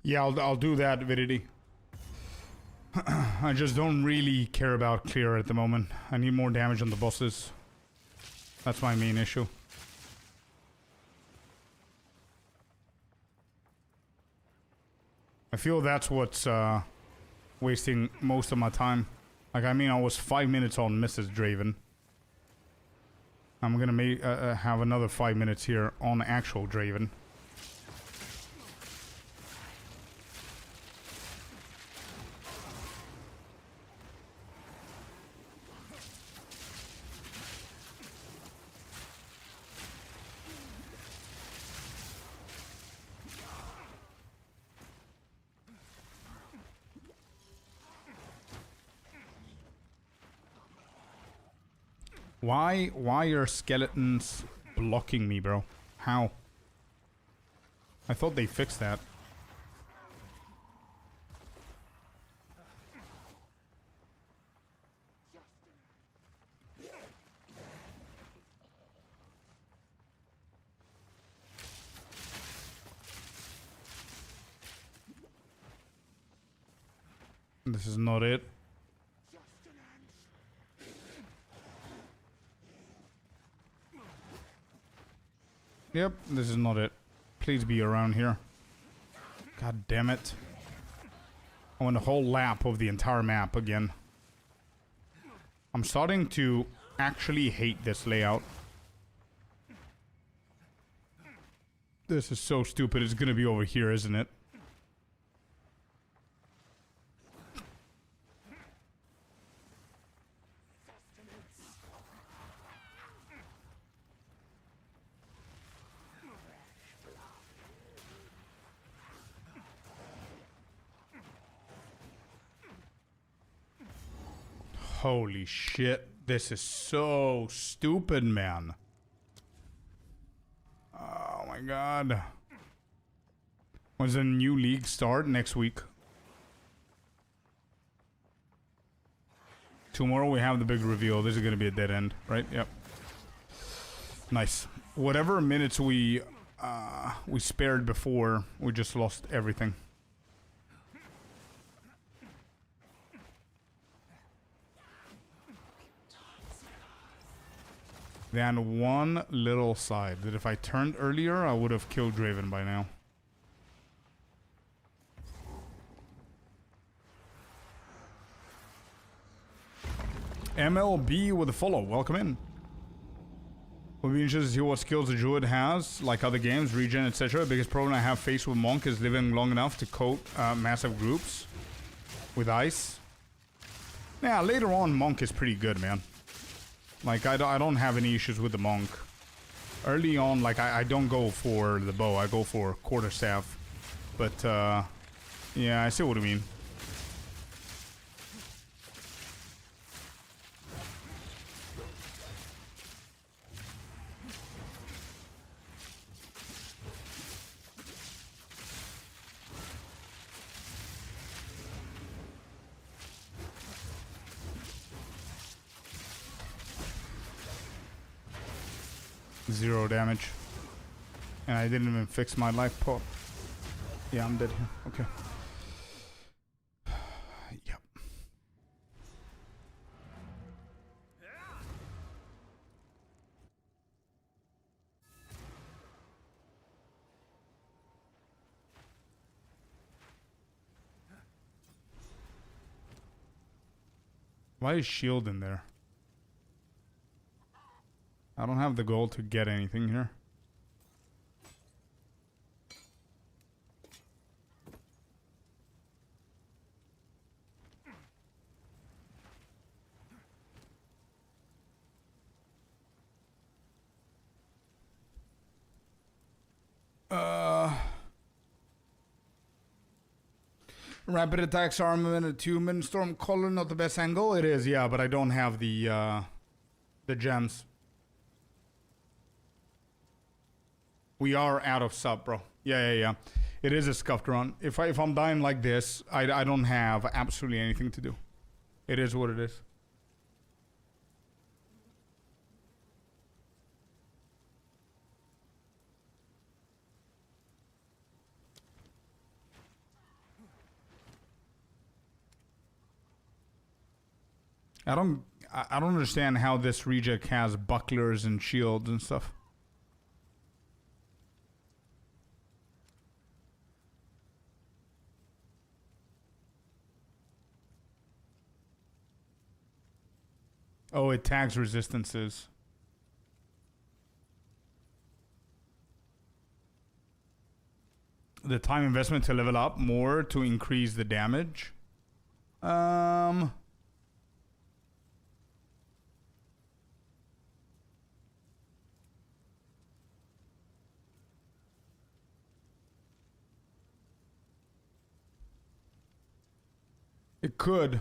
Yeah, I'll do that, Vidity. I just don't really care about clear at the moment. I need more damage on the bosses. That's my main issue. I feel that's what's wasting most of my time. Like, I mean, I was 5 minutes on Mrs. Draven. I'm gonna have another 5 minutes here on actual Draven. Why are skeletons blocking me, bro? How? I thought they fixed that. This is not it. Yep, this is not it. Please be around here. God damn it. I want a whole lap of the entire map again. I'm starting to actually hate this layout. This is so stupid. It's gonna be over here, isn't it? Holy shit. This is so stupid, man. Oh my god. When's the new league start? Next week. Tomorrow we have the big reveal. This is gonna be a dead end, right? Yep. Nice. Whatever minutes we spared before, we just lost everything. Then one little side that if I turned earlier, I would have killed Draven by now. MLB with a follow. Welcome in. We'll be interested to see what skills the Druid has, like other games, regen, etc. The biggest problem I have faced with Monk is living long enough to coat massive groups with ice. Yeah, later on, Monk is pretty good, man. Like, I don't have any issues with the Monk. Early on, like, I don't go for the bow. I go for quarterstaff. But, yeah, I see what you mean. Zero damage. And I didn't even fix my life pot. Yeah, I'm dead here. Okay. Yep. Why is shield in there? I don't have the gold to get anything here. Rapid attacks armament, a 2-minute storm collar, not the best angle. It is, yeah, but I don't have the gems. We are out of sub, bro. Yeah. It is a scuffed run. If I'm dying like this, I don't have absolutely anything to do. It is what it is. I don't understand how this reject has bucklers and shields and stuff. Oh, it tags resistances. The time investment to level up more to increase the damage. It could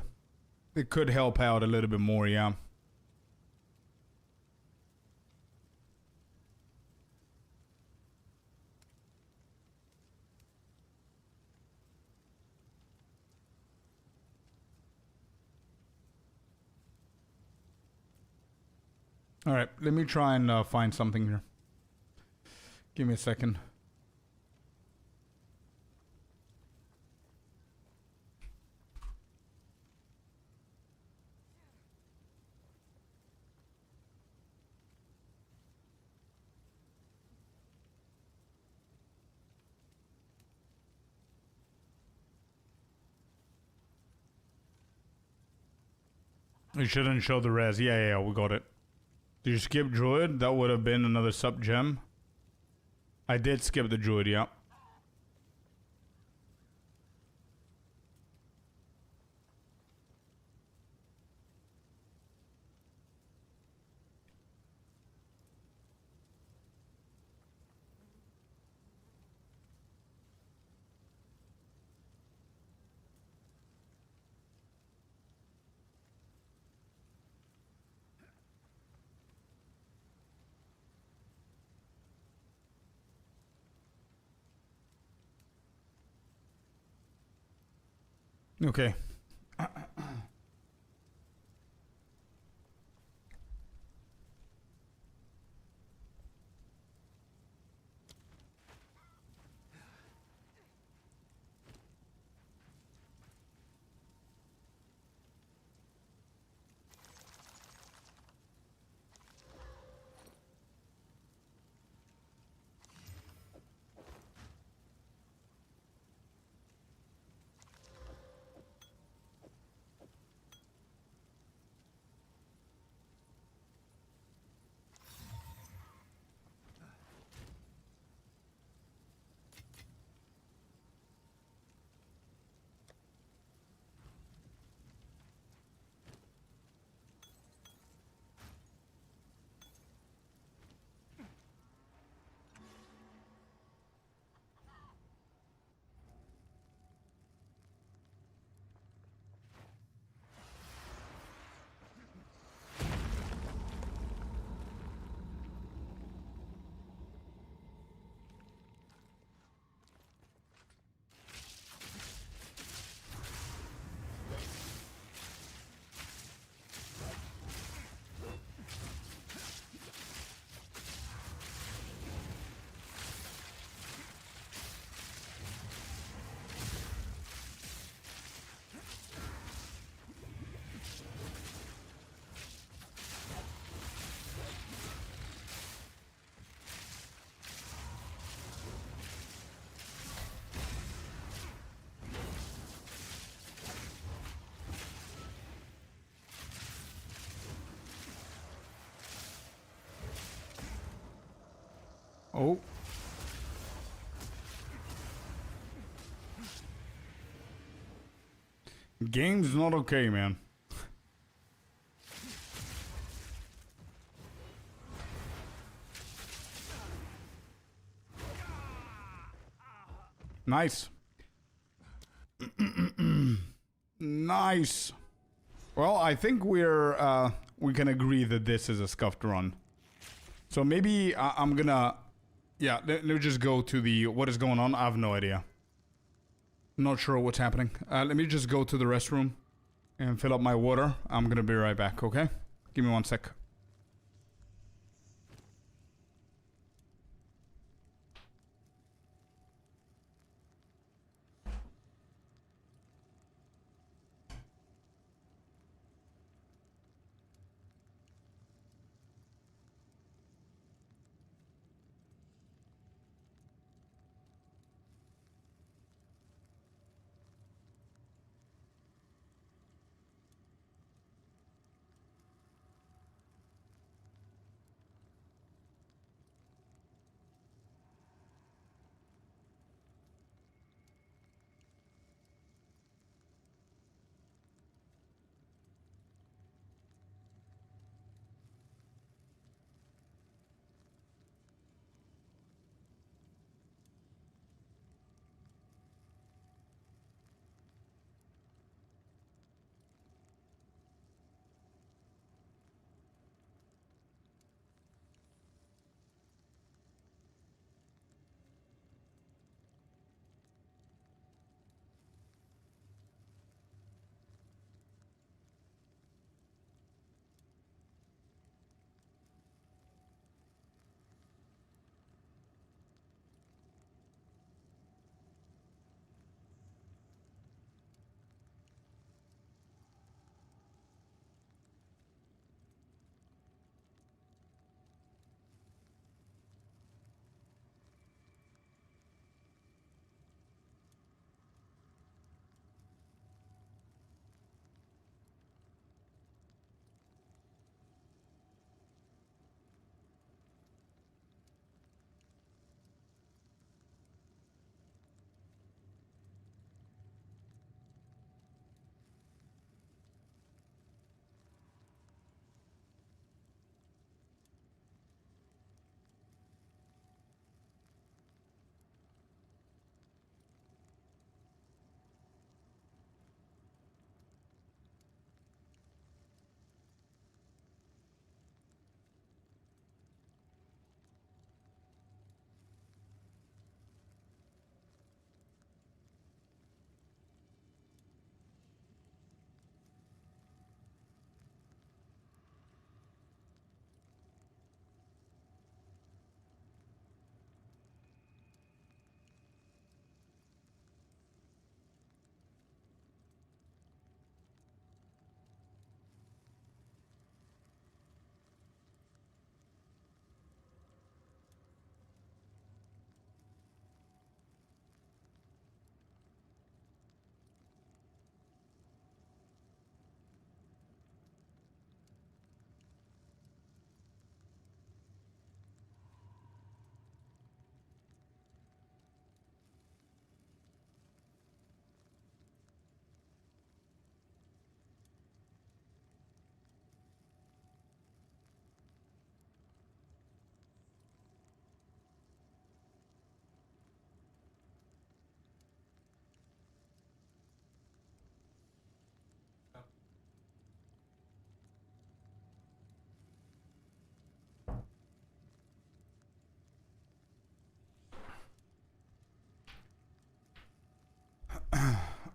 help out a little bit more, yeah. All right, let me try and find something here. Give me a second. It shouldn't show the res. Yeah, we got it. Did you skip druid? That would have been another sub gem. I did skip the druid, yeah. Okay. Oh. Game's not okay, man. Nice. Nice. Well, I think we can agree that this is a scuffed run. So maybe I'm gonna... Yeah, let me just go to the... What is going on? I have no idea. Not sure what's happening. Let me just go to the restroom and fill up my water. I'm gonna be right back, okay? Give me 1 sec.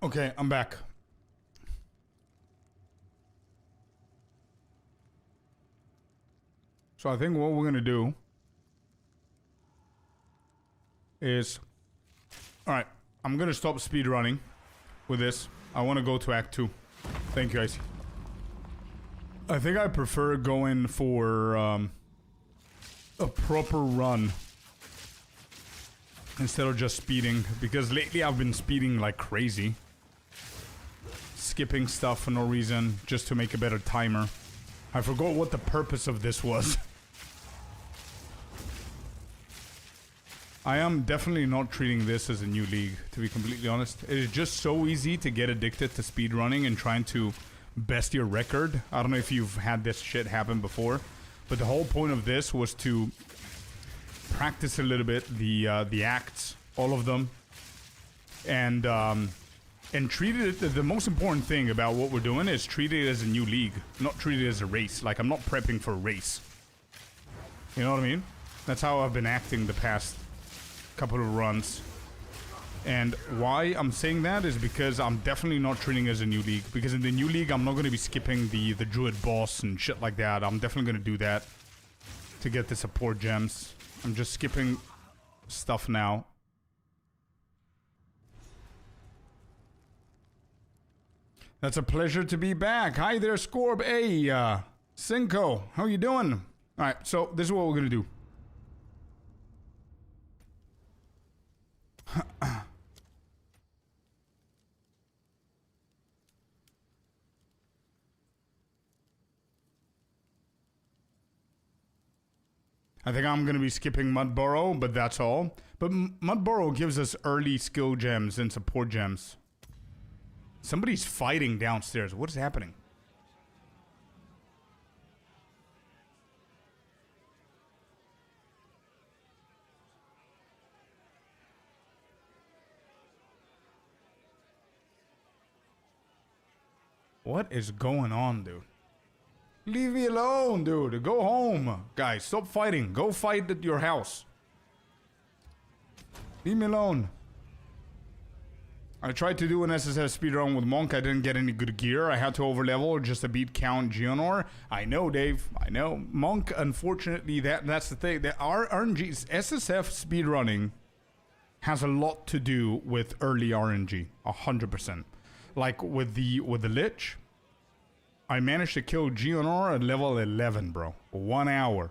Okay, I'm back. So I think what we're gonna do is, all right, I'm gonna stop speedrunning with this. I want to go to Act 2. Thank you, Icy. I think I prefer going for a proper run instead of just speeding, because lately I've been speeding like crazy. Skipping stuff for no reason, just to make a better timer. I forgot what the purpose of this was. I am definitely not treating this as a new league, to be completely honest. It is just so easy to get addicted to speedrunning and trying to best your record. I don't know if you've had this shit happen before, but the whole point of this was to practice a little bit the acts, all of them, and treat it. The most important thing about what we're doing is treat it as a new league, not treat it as a race. Like, I'm not prepping for a race. You know what I mean? That's how I've been acting the past couple of runs. And why I'm saying that is because I'm definitely not treating it as a new league. Because in the new league, I'm not going to be skipping the druid boss and shit like that. I'm definitely going to do that to get the support gems. I'm just skipping stuff now. That's a pleasure to be back. Hi there, Scorb. Hey, Cinco. How you doing? All right, so this is what we're going to do. I think I'm going to be skipping Mudburrow, but that's all. But Mudburrow gives us early skill gems and support gems. Somebody's fighting downstairs. What is happening? What is going on, dude? Leave me alone, dude. Go home. Guys, stop fighting. Go fight at your house. Leave me alone. I tried to do an SSF speedrun with Monk. I didn't get any good gear. I had to overlevel just to beat Count Geonor. I know, Dave. I know. Monk, unfortunately, that's the thing. Our RNG's SSF speedrunning has a lot to do with early RNG. 100%. Like with the Lich, I managed to kill Geonor at level 11, bro. 1 hour.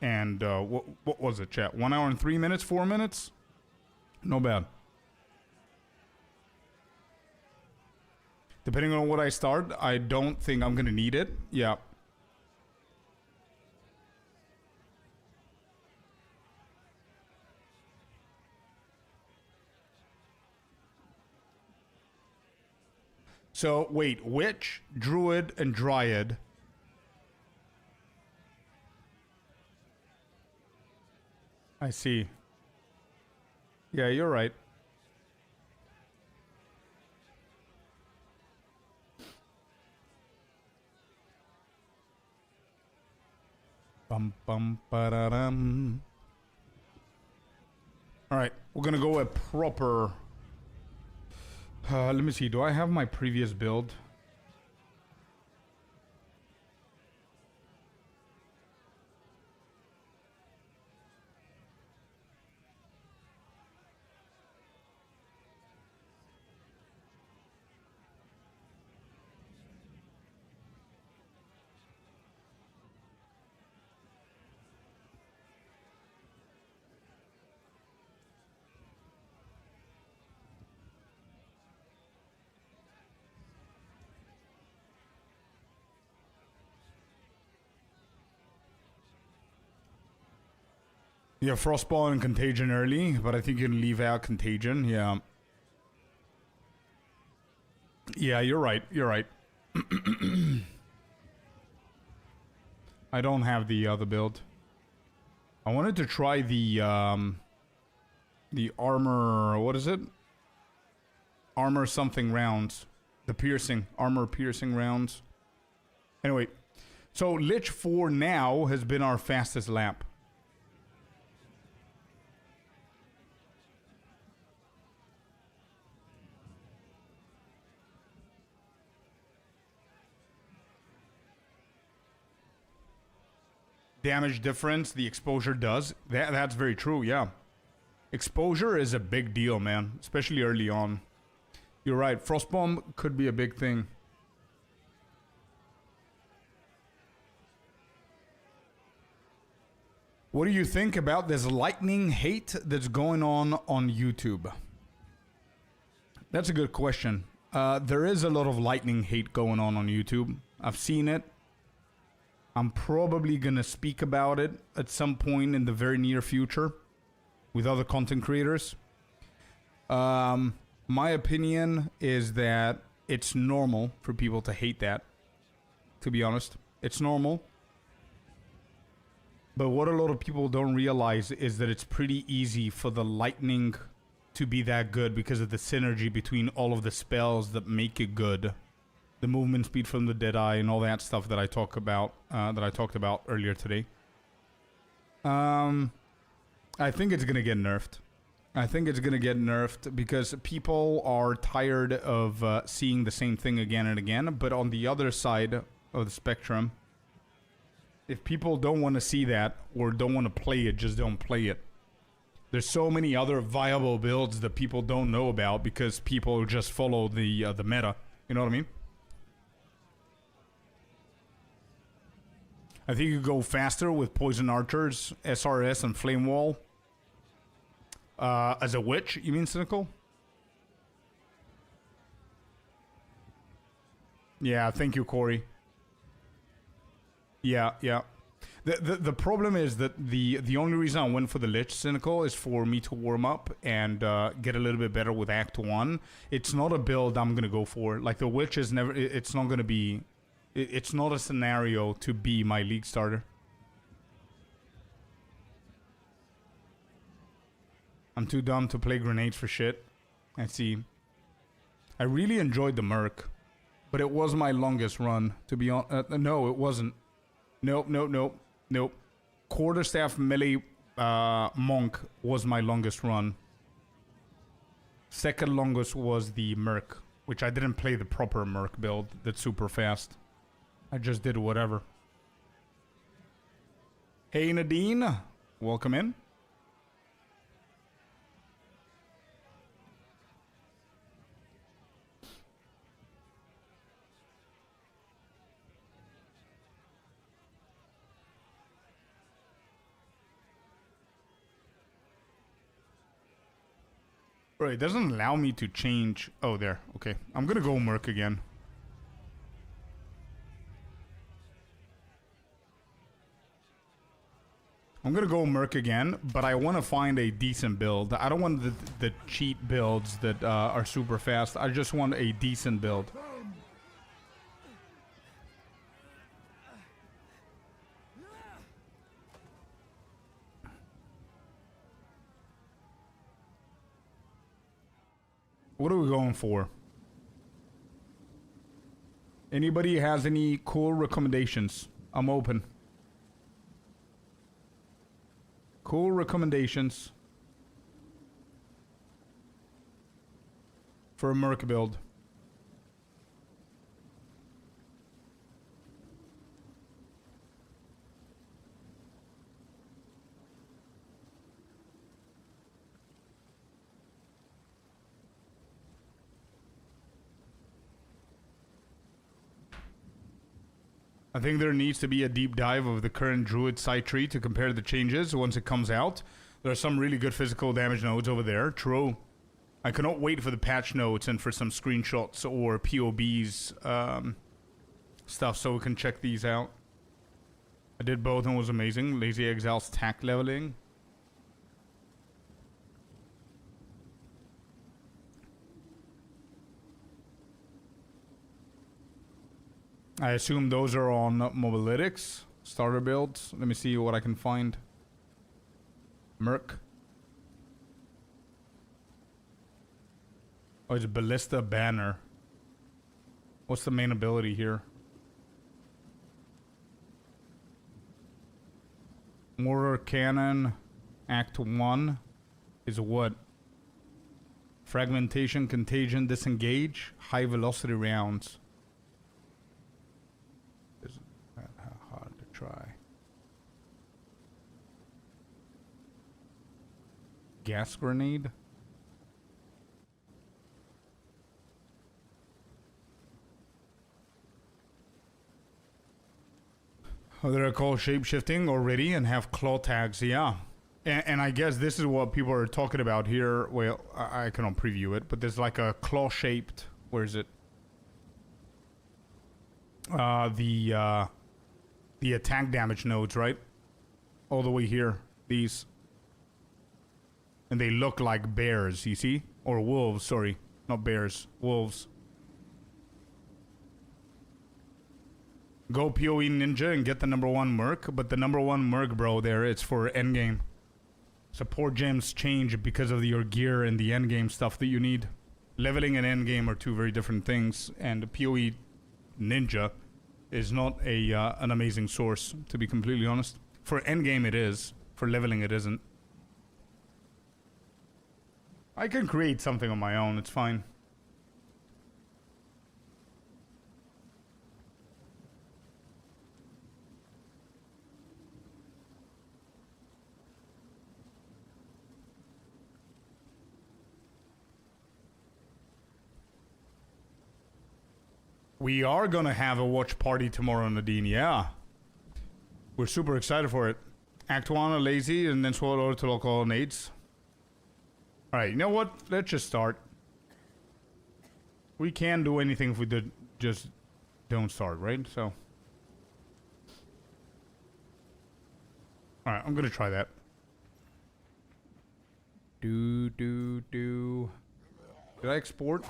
And what was it, chat? 1 hour and 3 minutes, 4 minutes? No bad. Depending on what I start, I don't think I'm gonna need it. Yeah. So, wait, Witch, Druid, and Dryad. I see. Yeah, you're right. Bum bum ba-da-dum. Alright, we're gonna go a proper... let me see, do I have my previous build? Yeah, Frostball and Contagion early, but I think you can leave out Contagion, yeah. Yeah, you're right, you're right. I don't have the other build. I wanted to try the armor, what is it? Armor something rounds. The piercing, armor piercing rounds. Anyway, so Lich 4 now has been our fastest lap. damage difference the exposure does. That's very true, yeah. Exposure is a big deal, man, especially early on. You're right, Frostbomb could be a big thing. What do you think about this lightning hate that's going on YouTube? That's a good question. There is a lot of lightning hate going on YouTube. I've seen it. I'm probably gonna speak about it at some point in the very near future with other content creators. My opinion is that it's normal for people to hate that. To be honest, it's normal. But what a lot of people don't realize is that it's pretty easy for the lightning to be that good because of the synergy between all of the spells that make it good. The movement speed from the Deadeye and all that stuff that I talked about earlier today. I think it's gonna get nerfed. I think it's gonna get nerfed because people are tired of seeing the same thing again and again. But on the other side of the spectrum, if people don't want to see that or don't want to play it, just don't play it. There's so many other viable builds that people don't know about because people just follow the meta. You know what I mean? I think you could go faster with Poison Archers, SRS, and Flame Wall. As a witch, you mean, Cynical? Yeah, thank you, Corey. Yeah. The problem is that the only reason I went for the Lich, Cynical, is for me to warm up and get a little bit better with Act 1. It's not a build I'm gonna go for. Like, the Witch is never... It's not gonna be... It's not a scenario to be my League starter. I'm too dumb to play grenades for shit. I see. I really enjoyed the Merc, but it was my longest run, to be honest. No, it wasn't. Nope. Quarterstaff melee Monk was my longest run. Second longest was the Merc, which I didn't play the proper Merc build that's super fast. I just did whatever. Hey Nadine, welcome in. Bro, it doesn't allow me to change. Oh, there. Okay. I'm gonna go Merc again. I'm gonna go Merc again, but I want to find a decent build. I don't want the cheat builds that are super fast. I just want a decent build. What are we going for? Anybody has any cool recommendations? I'm open. Cool recommendations for a Merc build. I think there needs to be a deep dive of the current Druid side tree to compare the changes once it comes out. There are some really good physical damage nodes over there. True. I cannot wait for the patch notes and for some screenshots or POBs stuff so we can check these out. I did both and it was amazing. Lazy Exile's tack leveling. I assume those are on Mobalytics. Starter builds. Let me see what I can find. Merc. Oh, it's Ballista Banner. What's the main ability here? Mortar Cannon. Act 1 is what? Fragmentation, Contagion, Disengage. High velocity rounds. Isn't that hard to try? gas grenade. Oh, they're called shape-shifting already and have claw tags, yeah. And I guess this is what people are talking about here. Well, I cannot preview it, but there's like a claw-shaped... Where is it? The attack damage nodes, right? All the way here. These. And they look like bears, you see? Or wolves, sorry. Not bears. Wolves. Go PoE Ninja and get the #1 Merc. But the #1 Merc, bro, there, it's for endgame. Support gems change because of your gear and the endgame stuff that you need. Leveling and endgame are two very different things. And the PoE Ninja is not a an amazing source, to be completely honest. For endgame it is. For leveling it isn't. I can create something on my own, it's fine. We are gonna have a watch party tomorrow, Nadine, yeah. We're super excited for it. Act 1 lazy and then swallow over to local nades. Alright, you know what? Let's just start. We can't do anything if we just don't start, right? So. Alright, I'm gonna try that. Did I export?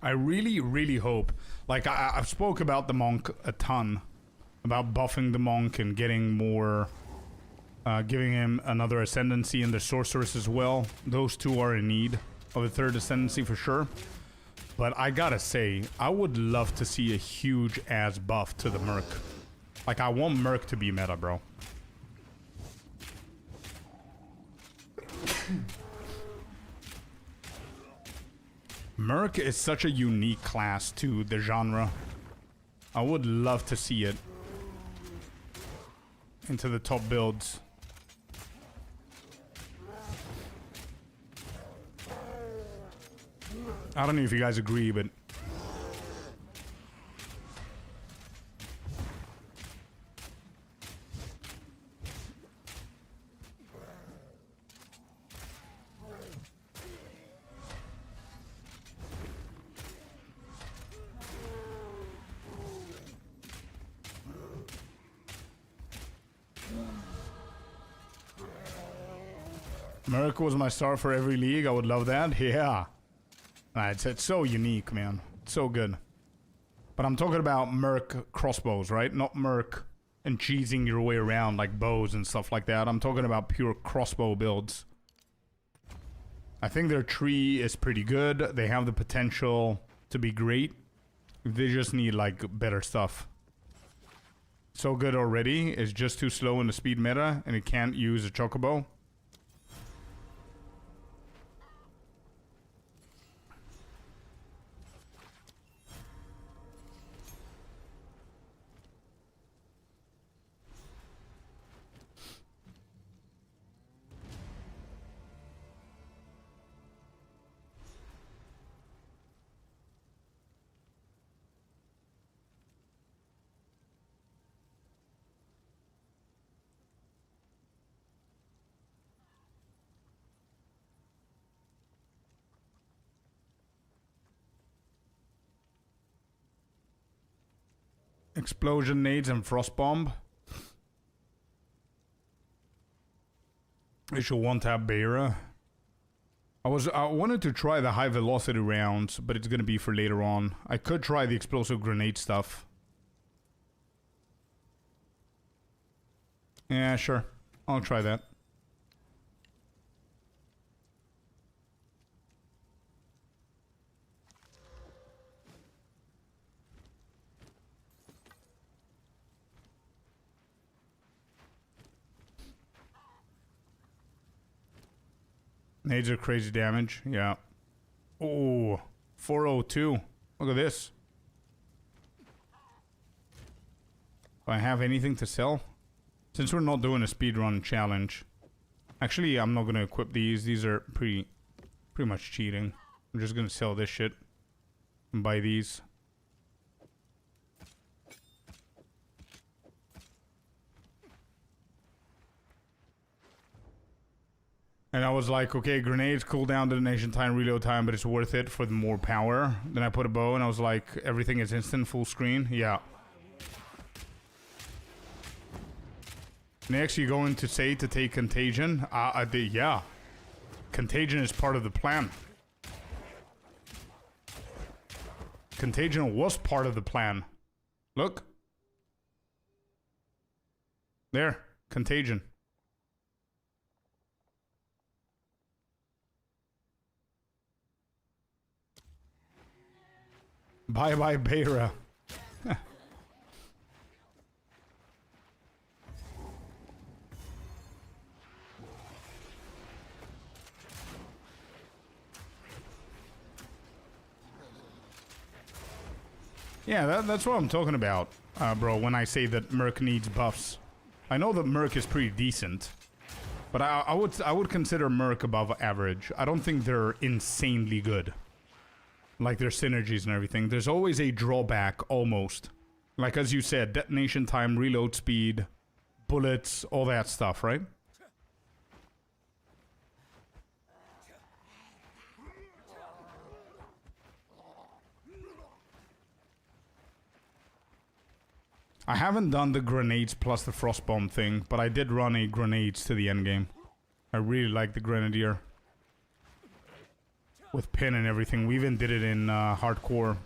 I really, really hope, like I've spoke about the monk a ton, about buffing the monk and getting more, giving him another ascendancy and the sorceress as well. Those two are in need of a third ascendancy for sure. But I gotta say, I would love to see a huge ass buff to the Merc. Like I want Merc to be meta, bro. Merc is such a unique class to the genre. I would love to see it into the top builds. I don't know if you guys agree, but Merc was my star for every league. I would love that. Yeah. It's so unique, man. It's so good. But I'm talking about Merc crossbows, right? Not Merc and cheesing your way around like bows and stuff like that. I'm talking about pure crossbow builds. I think their tree is pretty good. They have the potential to be great. They just need like better stuff. So good already. It's just too slow in the speed meta and it can't use a chocobo. Explosion nades and frost bomb. I should one tap Bera. I wanted to try the high velocity rounds, but it's gonna be for later on. I could try the explosive grenade stuff. Yeah, sure. I'll try that. Nades are crazy damage. Yeah. Oh, 402. Look at this. Do I have anything to sell? Since we're not doing a speedrun challenge. Actually, I'm not going to equip these. These are pretty much cheating. I'm just going to sell this shit. And buy these. And I was like, okay, grenades cool down detonation time, reload time, but it's worth it for the more power. Then I put a bow and I was like, everything is instant, full screen. Yeah. Next, you're going to say to take contagion. Yeah. Contagion is part of the plan. Contagion was part of the plan. Look. There. Contagion. Bye-bye, Bera. Yeah, that's what I'm talking about, bro, when I say that Merc needs buffs. I know that Merc is pretty decent, but I would consider Merc above average. I don't think they're insanely good. Like their synergies and everything. There's always a drawback, almost. Like as you said, detonation time, reload speed, bullets, all that stuff, right? I haven't done the grenades plus the frost bomb thing, but I did run a grenades to the end game. I really like the grenadier. With pin and everything. We even did it in hardcore.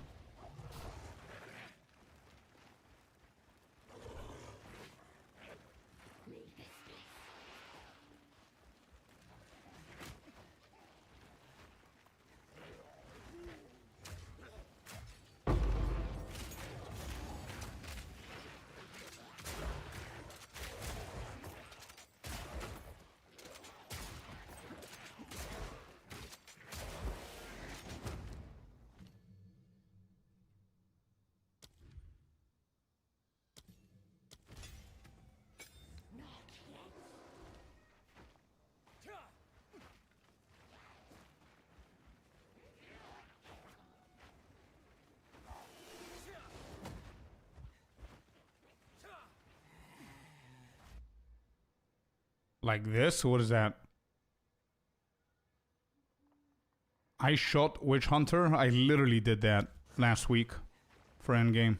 Like this? What is that? I shot Witch Hunter. I literally did that last week for endgame.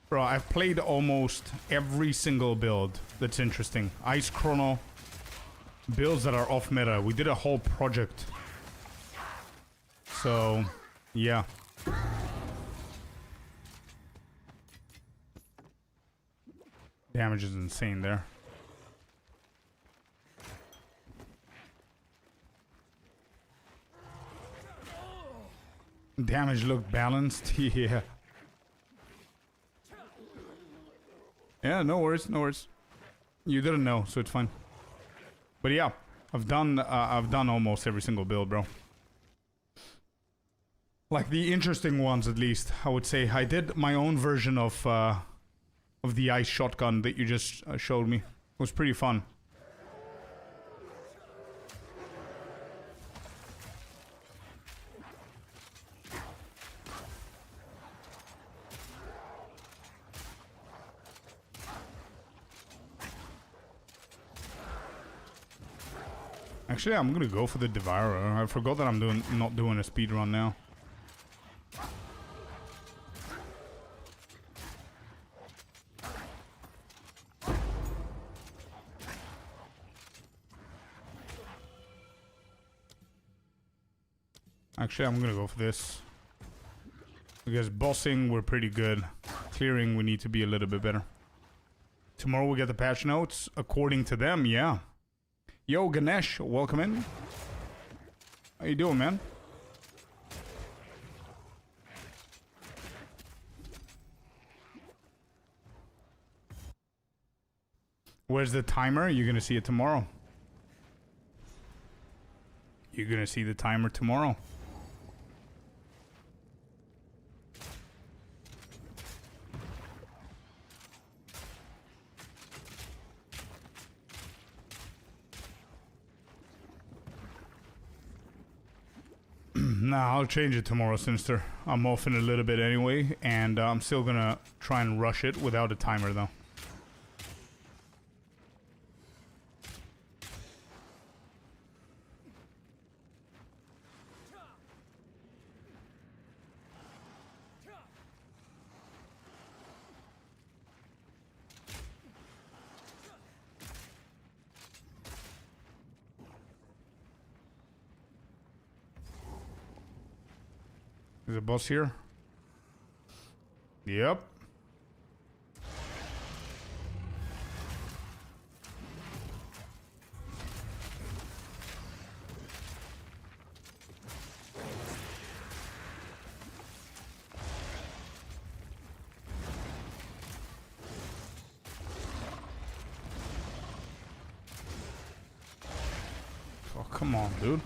Bro, I've played almost every single build that's interesting. Ice Chrono. Builds that are off meta. We did a whole project. So, yeah. Damage is insane there. Damage looked balanced. Yeah. Yeah, no worries, no worries. You didn't know, so it's fine. But yeah, I've done almost every single build, bro. Like the interesting ones, at least. I would say I did my own version of the ice shotgun that you just showed me. It was pretty fun. Actually, I'm gonna go for the Devourer. I forgot that I'm not doing a speedrun now. Actually, I'm gonna go for this. Because bossing, we're pretty good. Clearing, we need to be a little bit better. Tomorrow we get the patch notes. According to them, yeah. Yo, Ganesh, welcome in. How you doing, man? Where's the timer? You're gonna see it tomorrow. You're gonna see the timer tomorrow. Nah, I'll change it tomorrow, Sinister. I'm off in a little bit anyway, and I'm still gonna try and rush it without a timer, though. Is a boss here? Yep. Oh, come on, dude.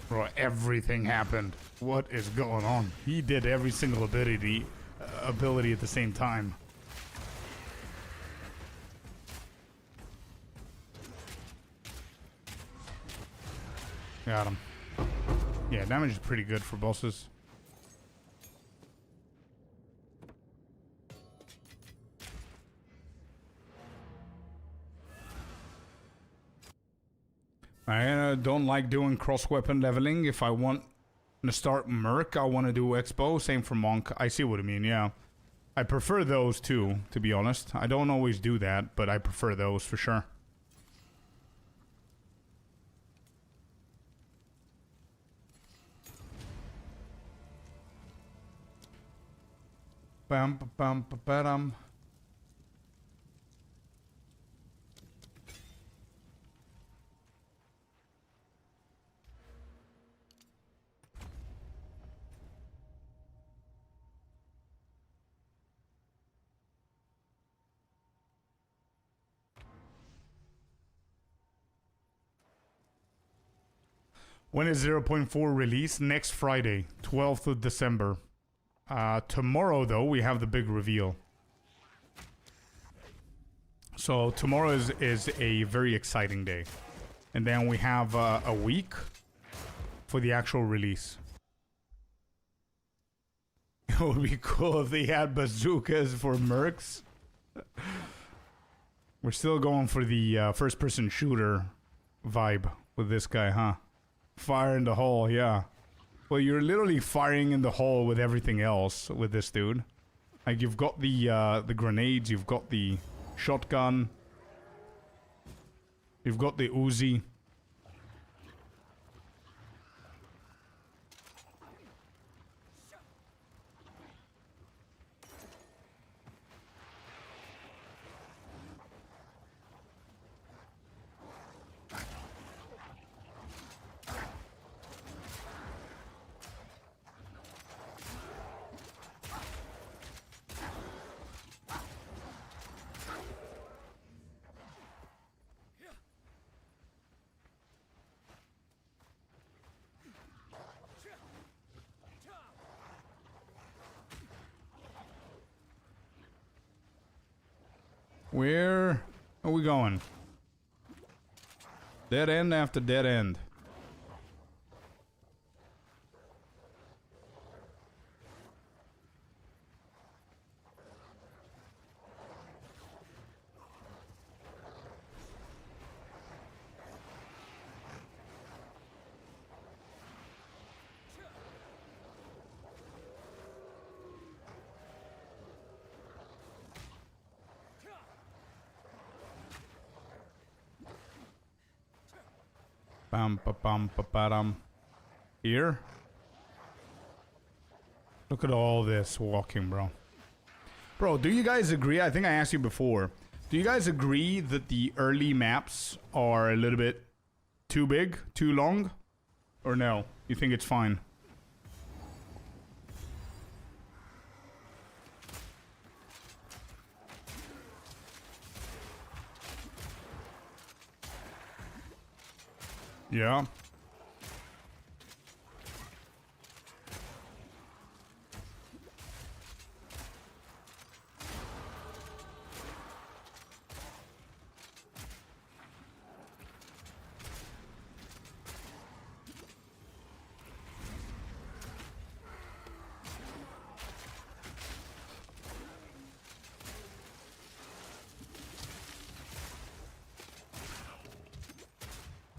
Bro, everything happened. What is going on? He did every single ability at the same time. Got him. Yeah, damage is pretty good for bosses. I don't like doing cross-weapon leveling. If I want to start Merc, I want to do Expo. Same for Monk. I see what I mean, yeah. I prefer those too, to be honest. I don't always do that, but I prefer those for sure. Bam, ba, bam, ba, ba, dum. When is 0.4 release? Next Friday, 12th of December. Tomorrow, though, we have the big reveal. So tomorrow is a very exciting day. And then we have a week for the actual release. It would be cool if they had bazookas for mercs. We're still going for the first-person shooter vibe with this guy, huh? Fire in the hole, yeah. Well, you're literally firing in the hole with everything else with this dude. Like, you've got the grenades, you've got the shotgun, you've got the Uzi. Where are we going? Dead end after dead end. Bum, ba, bum, ba, ba, dum. Here. Look at all this walking, bro. Bro, do you guys agree? I think I asked you before. Do you guys agree that the early maps are a little bit too big, too long? Or no? You think it's fine? Yeah.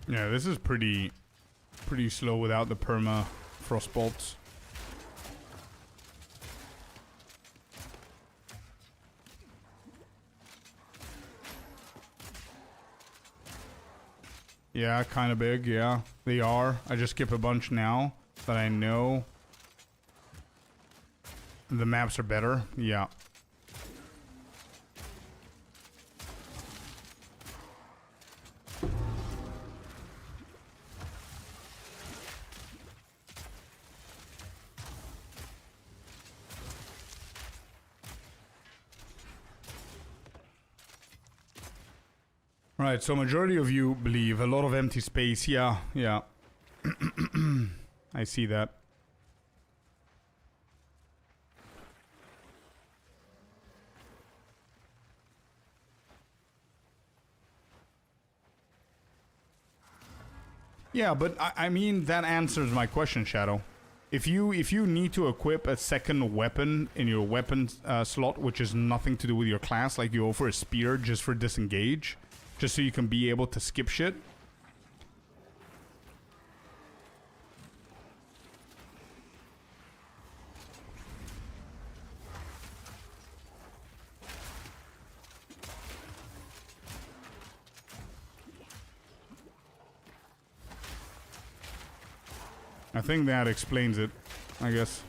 Yeah, this is pretty slow without the perma frost bolts. Yeah, kind of big, yeah. They are. I just skip a bunch now that I know the maps are better. Yeah. Right, so majority of you believe a lot of empty space. Yeah, yeah. I see that. Yeah, but I mean that answers my question, Shadow. If you need to equip a second weapon in your weapon slot, which is nothing to do with your class, like you go for a spear just for disengage, just so you can be able to skip shit. I think that explains it, I guess.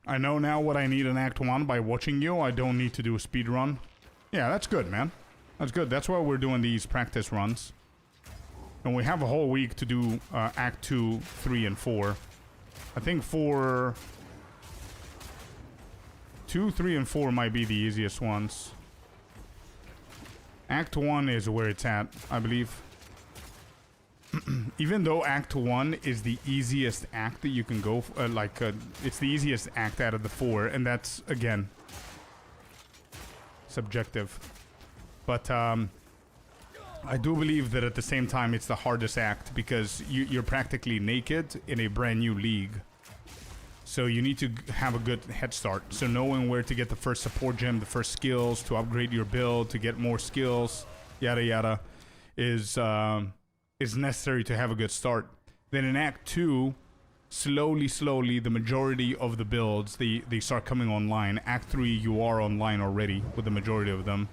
I know now what I need in Act 1 by watching you. I don't need to do a speed run. Yeah, that's good, man. That's good. That's why we're doing these practice runs. And we have a whole week to do Act 2, 3, and 4. I think 4... 2, 3, and 4 might be the easiest ones. Act 1 is where it's at, I believe. Even though Act 1 is the easiest act that you can go for, it's the easiest act out of the 4, and that's, again, subjective. But, I do believe that at the same time it's the hardest act, because you're practically naked in a brand new league. So you need to have a good head start. So knowing where to get the first support gem, the first skills, to upgrade your build, to get more skills, yada yada, is necessary to have a good start. Then in Act 2, slowly, the majority of the builds, they start coming online. Act 3, you are online already with the majority of them.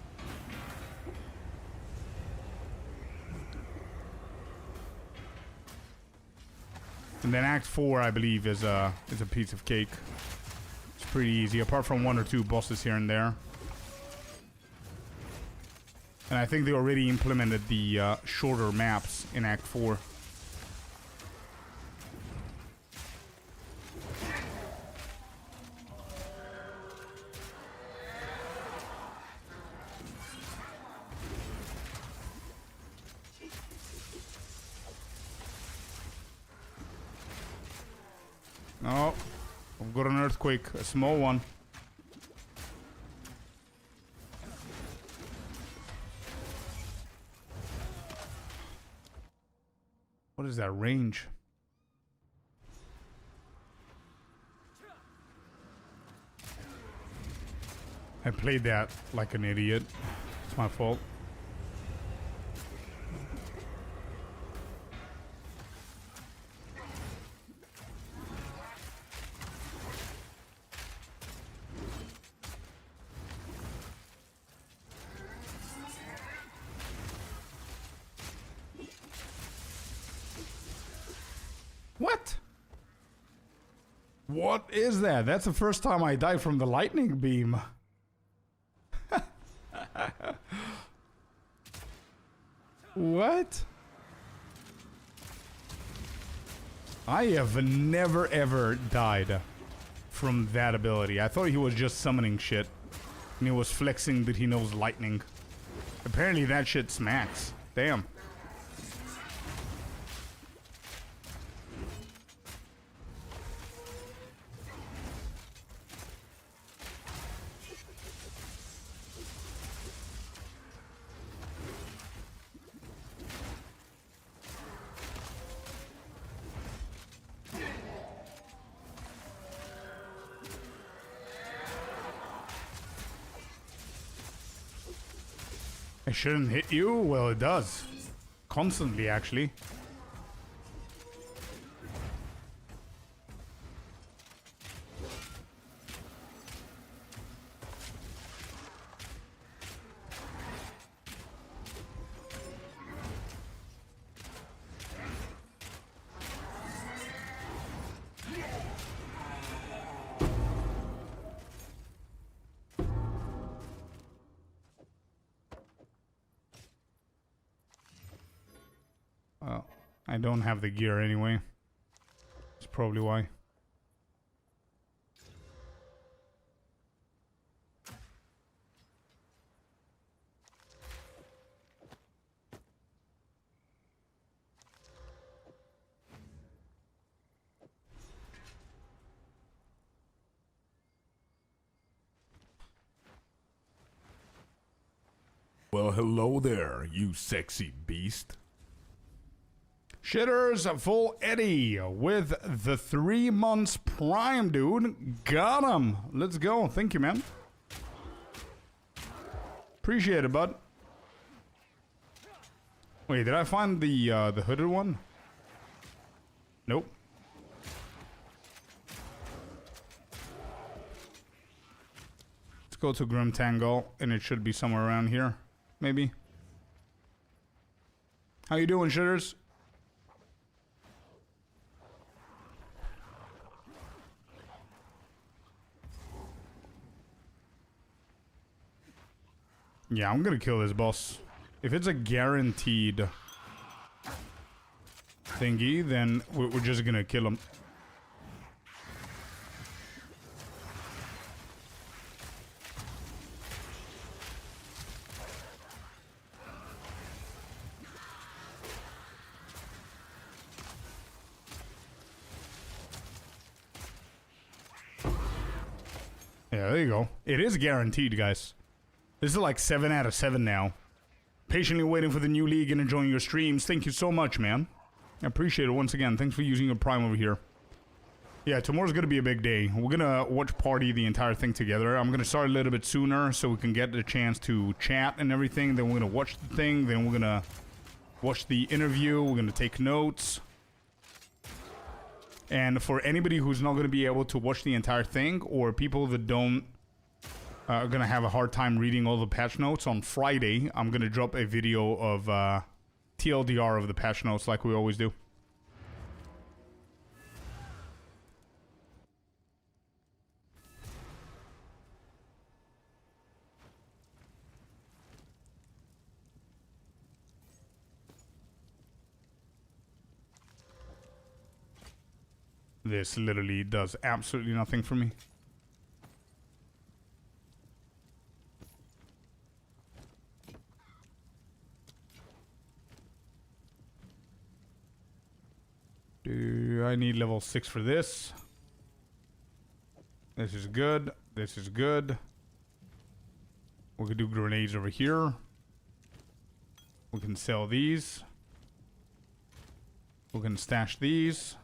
And then Act 4, I believe, is a piece of cake. It's pretty easy, apart from 1 or 2 bosses here and there. And I think they already implemented the shorter maps in Act 4. Oh, I've got an earthquake, a small one. What is that range? I played that like an idiot. It's my fault. What? What is that? That's the first time I died from the lightning beam. What? I have never ever died from that ability. I thought he was just summoning shit. And he was flexing that he knows lightning. Apparently that shit smacks. Damn. It shouldn't hit you? Well, it does. Constantly, actually. Well, I don't have the gear anyway. That's probably why. Well, hello there, you sexy beast. Shitters, full Eddie with the 3 months prime, dude. Got him. Let's go. Thank you, man. Appreciate it, bud. Wait, did I find the hooded one? Nope. Let's go to Grim Tangle, and it should be somewhere around here. Maybe. How you doing, shitters? Yeah, I'm gonna kill this boss. If it's a guaranteed thingy, then we're just gonna kill him. Yeah, there you go. It is guaranteed, guys. This is like 7 out of 7 now. Patiently waiting for the new league and enjoying your streams. Thank you so much, man. I appreciate it once again. Thanks for using your Prime over here. Yeah, tomorrow's gonna be a big day. We're gonna watch party the entire thing together. I'm gonna start a little bit sooner so we can get the chance to chat and everything. Then we're gonna watch the thing. Then we're gonna watch the interview. We're gonna take notes. And for anybody who's not gonna be able to watch the entire thing, or people that don't are gonna have a hard time reading all the patch notes, on Friday I'm gonna drop a video of TLDR of the patch notes like we always do. This literally does absolutely nothing for me. I need level 6 for this. This is good. This is good. We can do grenades over here. We can sell these. We can stash these.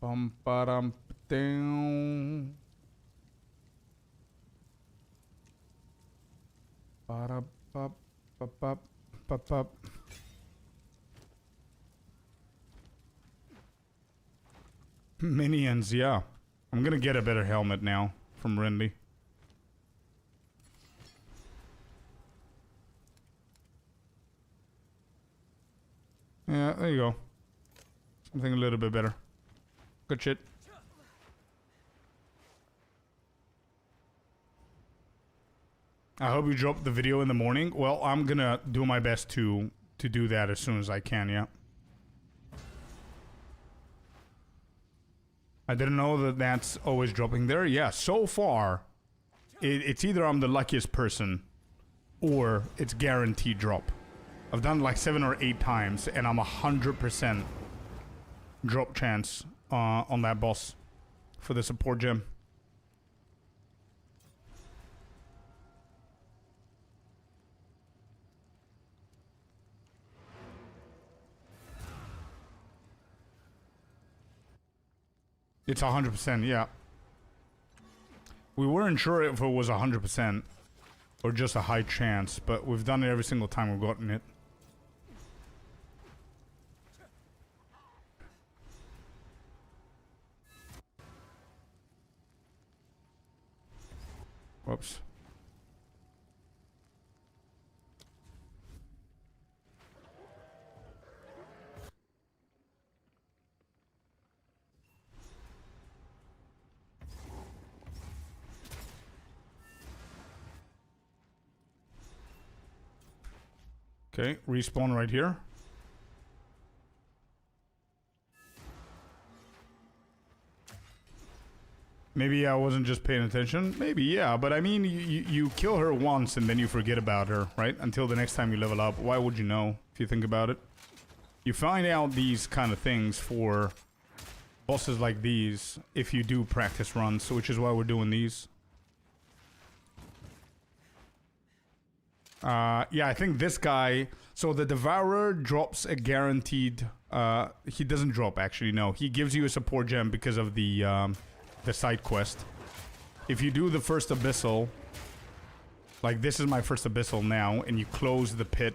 Bum ba dum down. Ba da ba ba ba ba ba. Minions, yeah. I'm gonna get a better helmet now from Rindy. Yeah, there you go. Something a little bit better. Good shit. I hope you drop the video in the morning. Well, I'm gonna do my best to do that as soon as I can, yeah. I didn't know that that's always dropping there. Yeah, so far, it's either I'm the luckiest person or it's guaranteed drop. I've done like 7 or 8 times and I'm 100% drop chance on that boss for the support gem. It's 100%, yeah. We weren't sure if it was 100% or just a high chance, but we've done it every single time we've gotten it. Whoops. Okay, respawn right here. Maybe I wasn't just paying attention. Maybe, yeah, but I mean, you kill her once and then you forget about her, right? Until the next time you level up. Why would you know, if you think about it? You find out these kind of things for bosses like these if you do practice runs, which is why we're doing these. Yeah, I think this guy... So the Devourer drops a guaranteed... he doesn't drop, actually, no. He gives you a support gem because of the side quest. If you do the first Abyssal... Like, this is my first Abyssal now, and you close the pit...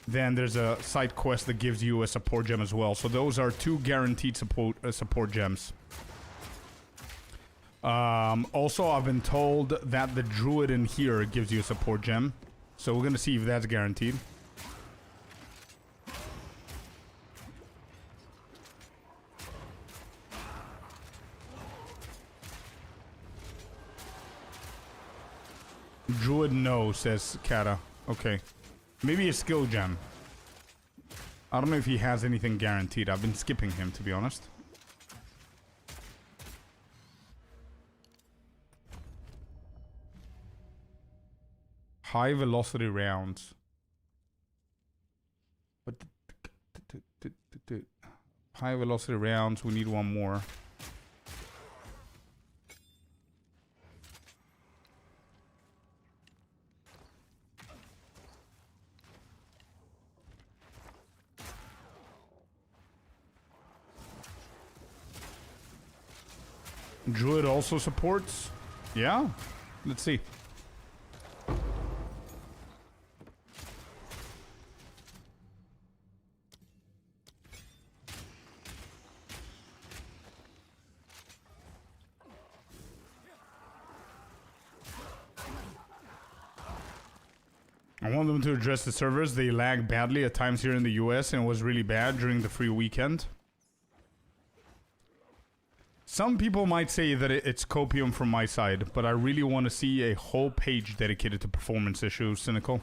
Then there's a side quest that gives you a support gem as well. So those are 2 guaranteed support gems. Also, I've been told that the druid in here gives you a support gem. So we're gonna see if that's guaranteed. Druid no, says Kata. Okay. Maybe a skill gem. I don't know if he has anything guaranteed. I've been skipping him, to be honest. High velocity rounds. But high velocity rounds, we need one more. Druid also supports? Yeah? Let's see. I want them to address the servers. They lag badly at times here in the US and it was really bad during the free weekend. Some people might say that it's copium from my side, but I really want to see a whole page dedicated to performance issues, Cynical.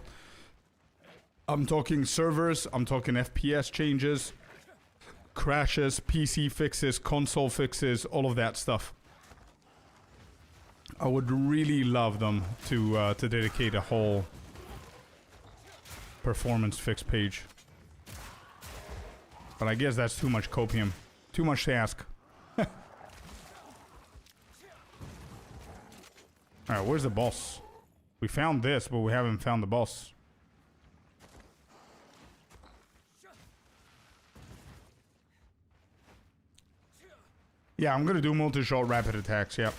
I'm talking servers, I'm talking FPS changes, crashes, PC fixes, console fixes, all of that stuff. I would really love them to dedicate a whole performance fix page. But I guess that's too much copium. Too much to ask. Alright, where's the boss? We found this, but we haven't found the boss. Yeah, I'm gonna do multi-shot rapid attacks, yeah.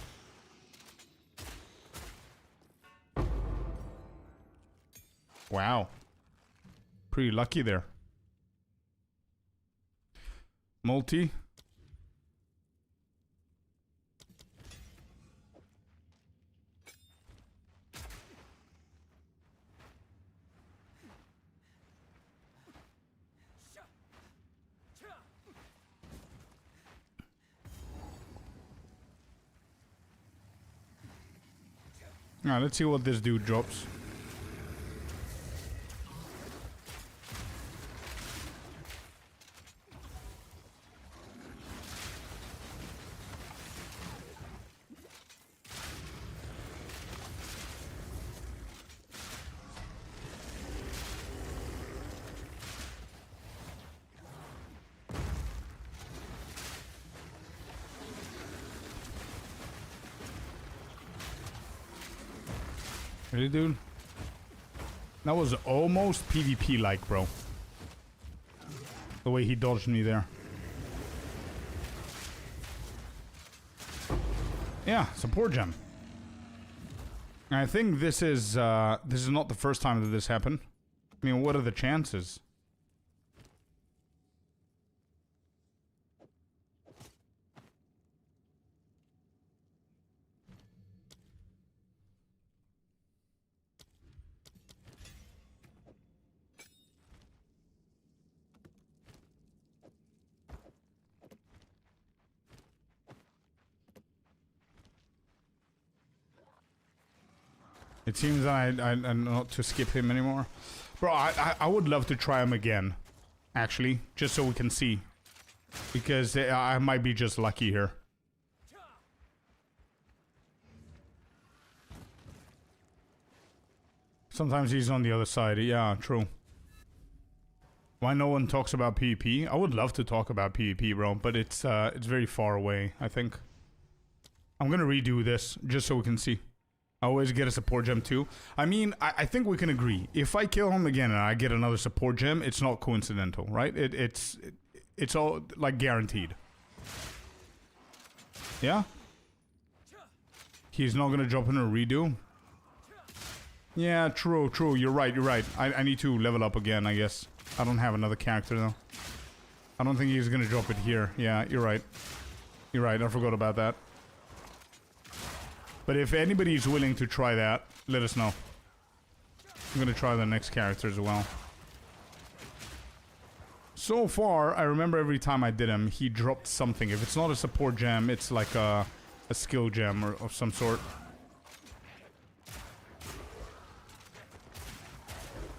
Wow. Pretty lucky there. Multi. Alright, let's see what this dude drops. Really, dude? That was almost PvP-like, bro. The way he dodged me there. Yeah, support gem. I think this is not the first time that this happened. I mean, what are the chances? It seems I'm not to skip him anymore. Bro, I would love to try him again. Actually, just so we can see. Because I might be just lucky here. Sometimes he's on the other side. Yeah, true. Why no one talks about PvP? I would love to talk about PvP, bro. But it's very far away, I think. I'm gonna redo this, just so we can see. I always get a support gem too. I mean, I think we can agree. If I kill him again and I get another support gem, it's not coincidental, right? It's all, like, guaranteed. Yeah? He's not gonna drop in a redo? Yeah, true. You're right. I need to level up again, I guess. I don't have another character, though. I don't think he's gonna drop it here. Yeah, you're right. I forgot about that. But if anybody's willing to try that, let us know. I'm gonna try the next character as well. So far, I remember every time I did him, he dropped something. If it's not a support gem, it's like a skill gem or of some sort.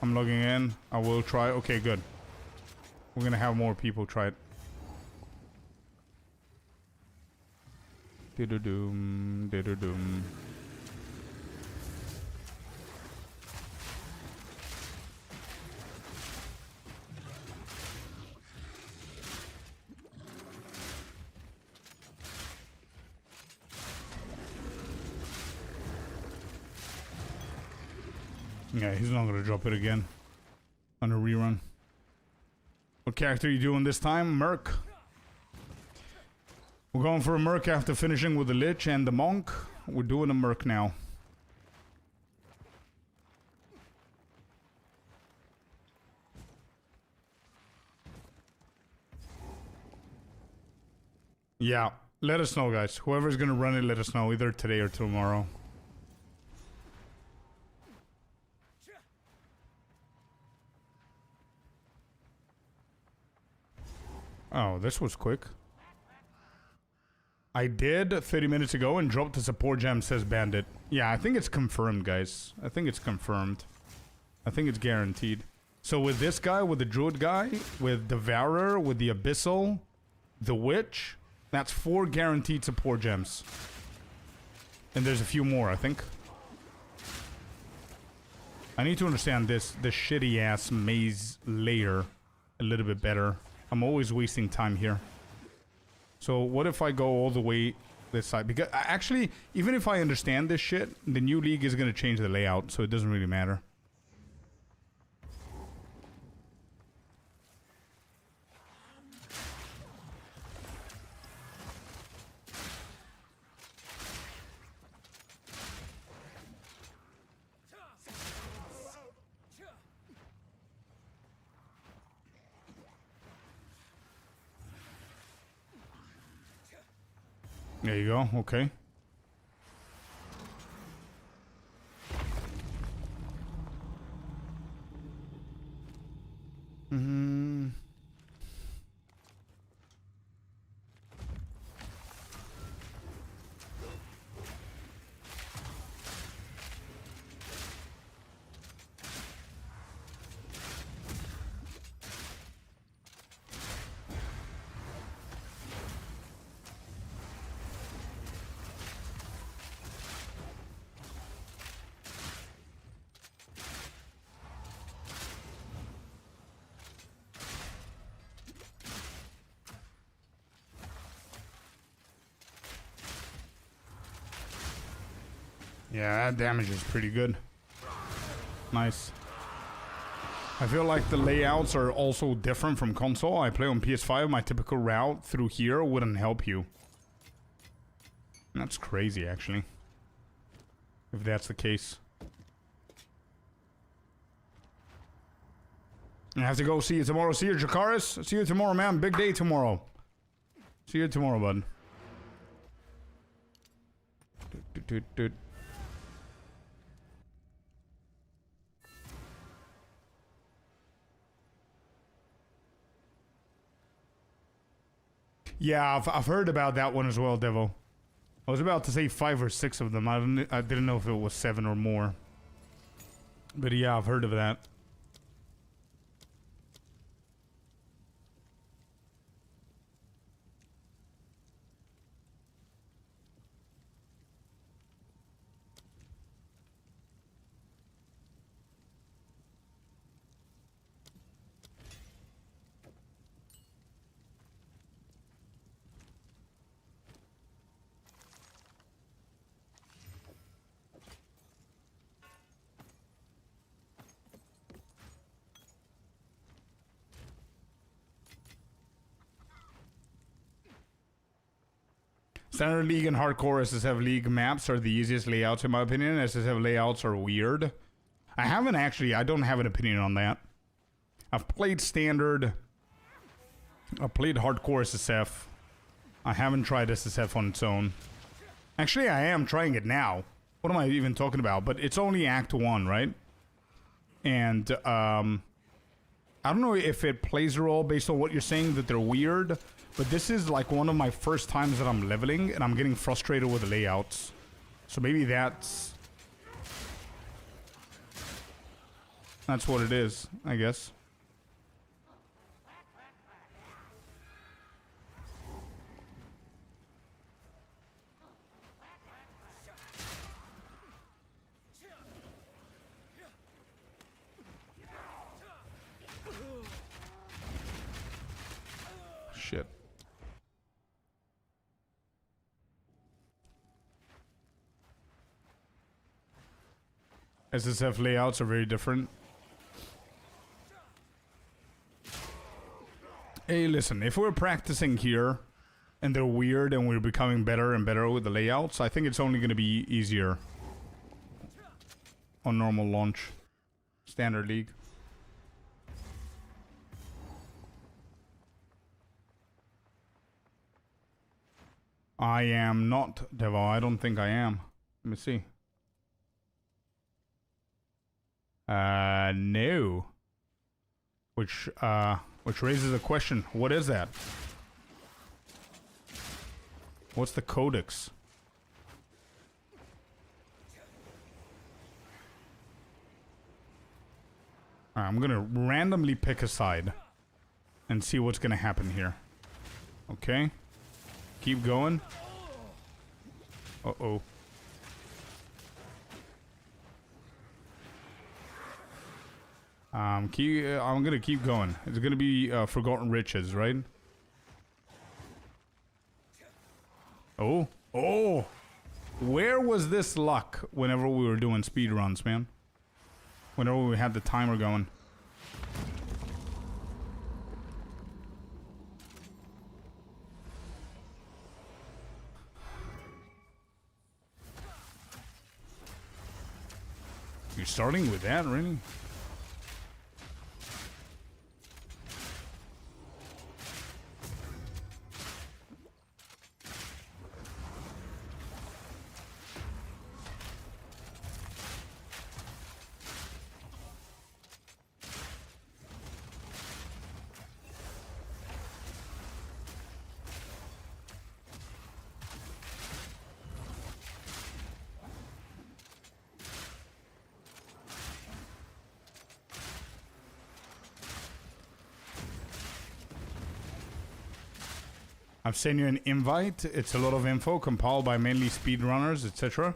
I'm logging in. I will try. Okay, good. We're gonna have more people try it. Diddle-doom, diddle-doom. Yeah, he's not gonna drop it again on a rerun. What character are you doing this time? Merc. We're going for a Merc after finishing with the Lich and the Monk. We're doing a Merc now. Yeah, let us know, guys. Whoever's gonna run it, let us know, either today or tomorrow. Oh, this was quick. I did 30 minutes ago and dropped the support gem, says Bandit. Yeah, I think it's confirmed, guys. I think it's confirmed. I think it's guaranteed. So with this guy, with the Druid guy, with Devourer, with the Abyssal, the Witch, that's 4 guaranteed support gems. And there's a few more, I think. I need to understand this shitty-ass maze layer a little bit better. I'm always wasting time here. So what if I go all the way this side? Because actually, even if I understand this shit, the new league is going to change the layout, so it doesn't really matter. There you go. Okay. Hmm. Yeah, that damage is pretty good. Nice. I feel like the layouts are also different from console. I play on PS5, my typical route through here wouldn't help you. That's crazy, actually. If that's the case. I have to go see you tomorrow. See you, Jakaris. See you tomorrow, man. Big day tomorrow. See you tomorrow, bud. Yeah, I've heard about that one as well, Devo. I was about to say 5 or 6 of them. I didn't know if it was 7 or more. But yeah, I've heard of that. Standard League and Hardcore SSF League maps are the easiest layouts in my opinion. SSF layouts are weird. I don't have an opinion on that. I've played Standard. I've played Hardcore SSF. I haven't tried SSF on its own. Actually, I am trying it now. What am I even talking about? But it's only Act 1, right? And, I don't know if it plays a role based on what you're saying that they're weird. But this is like one of my first times that I'm leveling, and I'm getting frustrated with the layouts. So maybe that's what it is, I guess. Shit. SSF layouts are very different. Hey, listen, if we're practicing here and they're weird and we're becoming better and better with the layouts, I think it's only going to be easier on normal launch. Standard League. I am not, Devo. I don't think I am. Let me see. No. Which raises a question. What is that? What's the codex? Alright, I'm gonna randomly pick a side and see what's gonna happen here. Okay. Keep going. Uh-oh. I'm gonna keep going. It's gonna be Forgotten Riches, right? Oh, oh! Where was this luck whenever we were doing speedruns, man? Whenever we had the timer going. You're starting with that, really? I've sent you an invite. It's a lot of info compiled by mainly speedrunners, etc.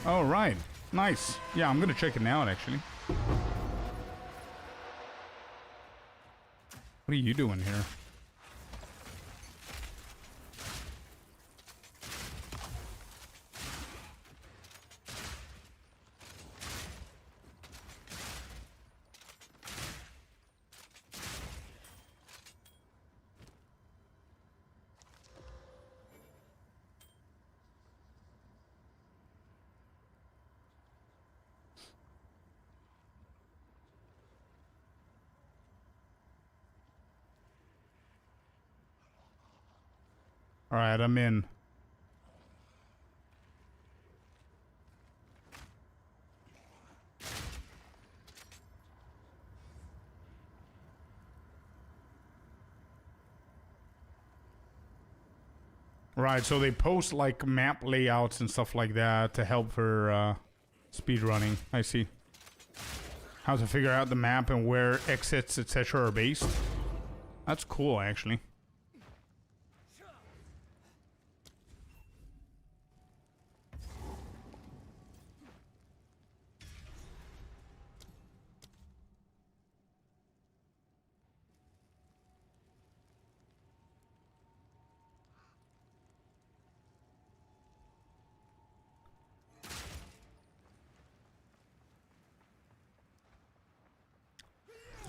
Oh, right. Nice. Yeah, I'm gonna check it out, actually. What are you doing here? Alright, I'm in. Right, so they post like map layouts and stuff like that to help for speedrunning. I see. How to figure out the map and where exits, etc. are based. That's cool, actually.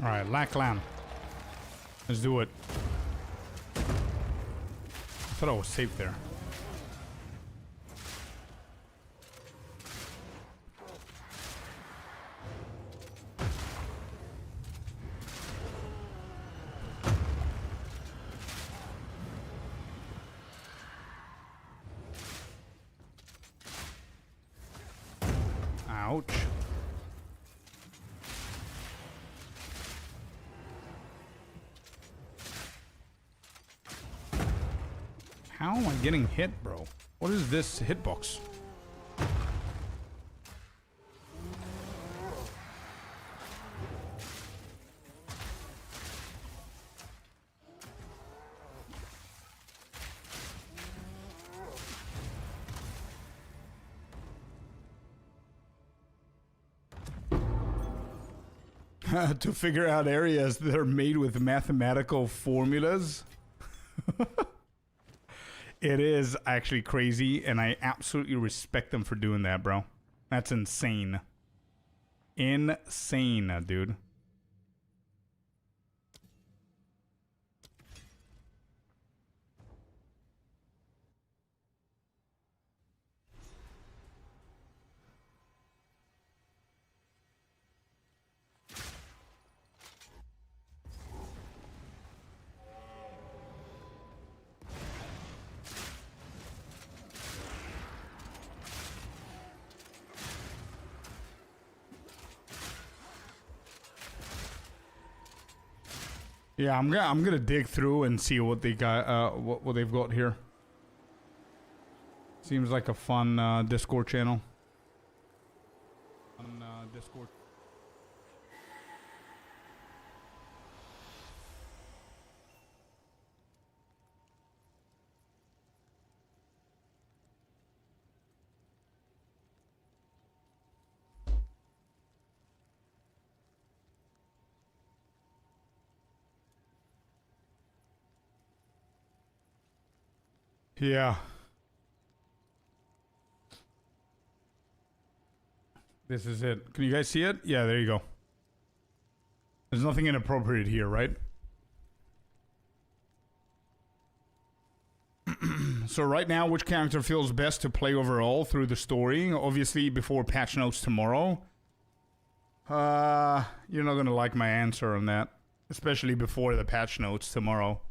Alright, Lackland. Let's do it. I thought I was safe there. Ouch. How am I getting hit, bro? What is this hitbox? To figure out areas that are made with mathematical formulas. It is actually crazy, and I absolutely respect them for doing that, bro. That's insane. Insane, dude. Yeah, I'm gonna dig through and see what they got, what they've got here. Seems like a fun Discord channel. Fun Discord. Yeah. This is it. Can you guys see it? Yeah, there you go. There's nothing inappropriate here, right? So right now, which character feels best to play overall through the story? Obviously, before patch notes tomorrow. You're not gonna like my answer on that. Especially before the patch notes tomorrow.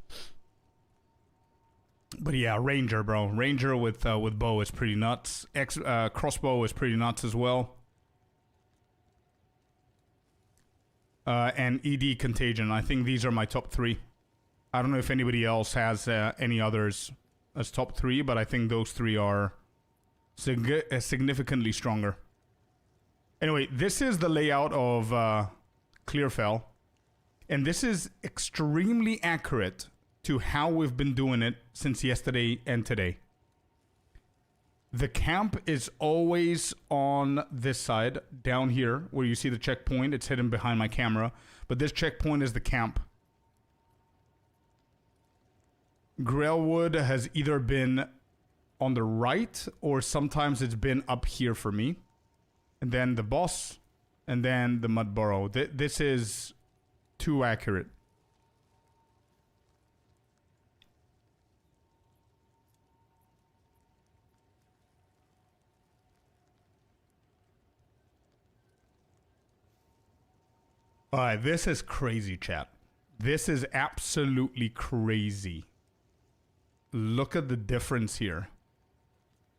But yeah, Ranger, bro. Ranger with bow is pretty nuts. Crossbow is pretty nuts as well. And ED Contagion. I think these are my top 3. I don't know if anybody else has any others as top 3, but I think those 3 are significantly stronger. Anyway, this is the layout of Clearfell. And this is extremely accurate to how we've been doing it since yesterday and today. The camp is always on this side, down here, where you see the checkpoint. It's hidden behind my camera. But this checkpoint is the camp. Grailwood has either been on the right, or sometimes it's been up here for me. And then the boss, and then the mud burrow. This is too accurate. Alright, this is crazy, chat. This is absolutely crazy. Look at the difference here.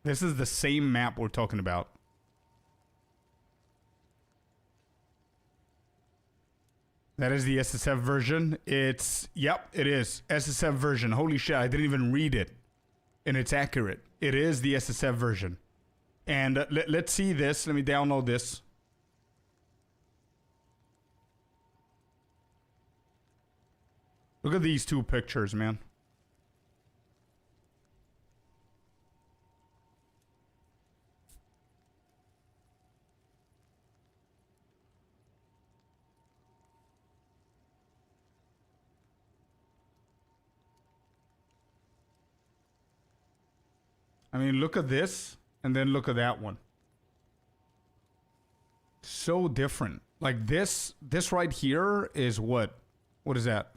This is the same map we're talking about. That is the SSF version. Yep, it is. SSF version. Holy shit, I didn't even read it. And it's accurate. It is the SSF version. And let's see this. Let me download this. Look at these two pictures, man. I mean, look at this, and then look at that one. So different. Like this right here is what? What is that?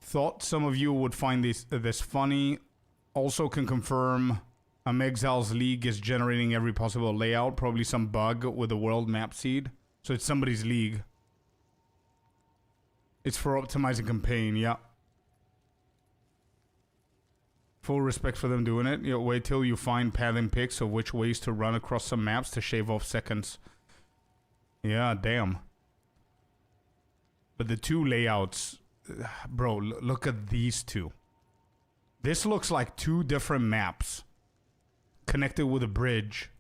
Thought some of you would find this funny. Also can confirm Exile's League is generating every possible layout. Probably some bug with the world map seed. So it's somebody's league. It's for optimizing campaign, yeah. Full respect for them doing it. You know, wait till you find pathing picks of which ways to run across some maps to shave off seconds. Yeah, damn. But the two layouts... Bro, look at these two. This looks like two different maps connected with a bridge.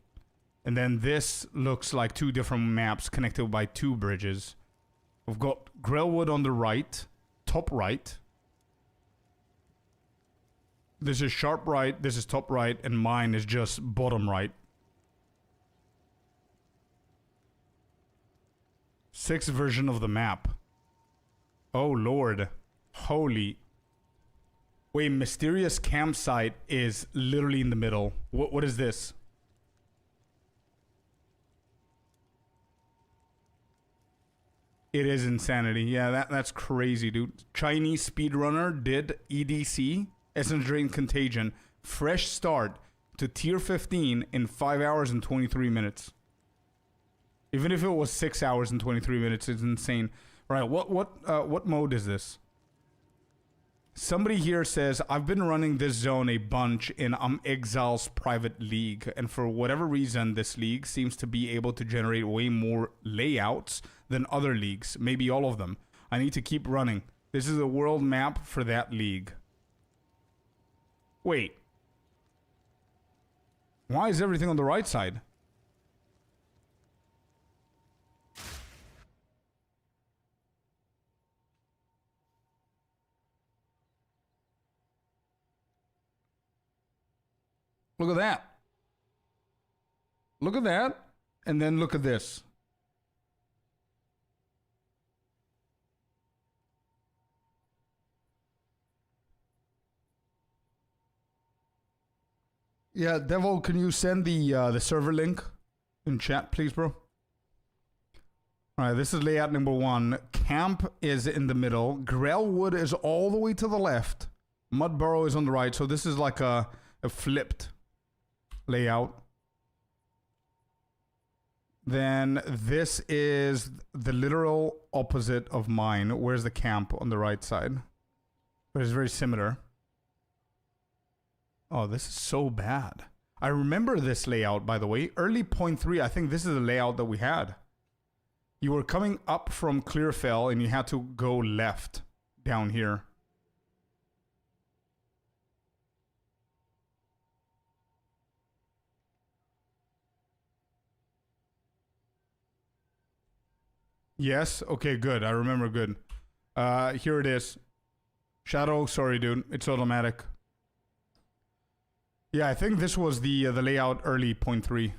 And then this looks like two different maps connected by two bridges. We've got Grailwood on the right, top right. This is sharp right, this is top right, and mine is just bottom right. 6th version of the map. Oh lord. Holy. Wait, mysterious campsite is literally in the middle. What is this? It is insanity. Yeah, that's crazy, dude. Chinese speedrunner did EDC, Essence Drain Contagion, fresh start to tier 15 in 5 hours and 23 minutes. Even if it was 6 hours and 23 minutes, it's insane. Right, what mode is this? Somebody here says, I've been running this zone a bunch in Exile's private league, and for whatever reason, this league seems to be able to generate way more layouts than other leagues, maybe all of them. I need to keep running. This is a world map for that league. Wait. Why is everything on the right side? Look at that. Look at that. And then look at this. Yeah, Devil, can you send the server link in chat, please, bro? All right, this is layout number 1. Camp is in the middle. Grailwood is all the way to the left. Mud Burrow is on the right. So this is like a flipped layout. Then this is the literal opposite of mine. Where's the camp on the right side? But it's very similar. Oh, this is so bad. I remember this layout, by the way. Early 0.3, I think this is the layout that we had. You were coming up from Clearfell and you had to go left down here. Yes? Okay, good. I remember good. Here it is. Shadow, sorry, dude. It's automatic. Yeah, I think this was the layout early 0.3.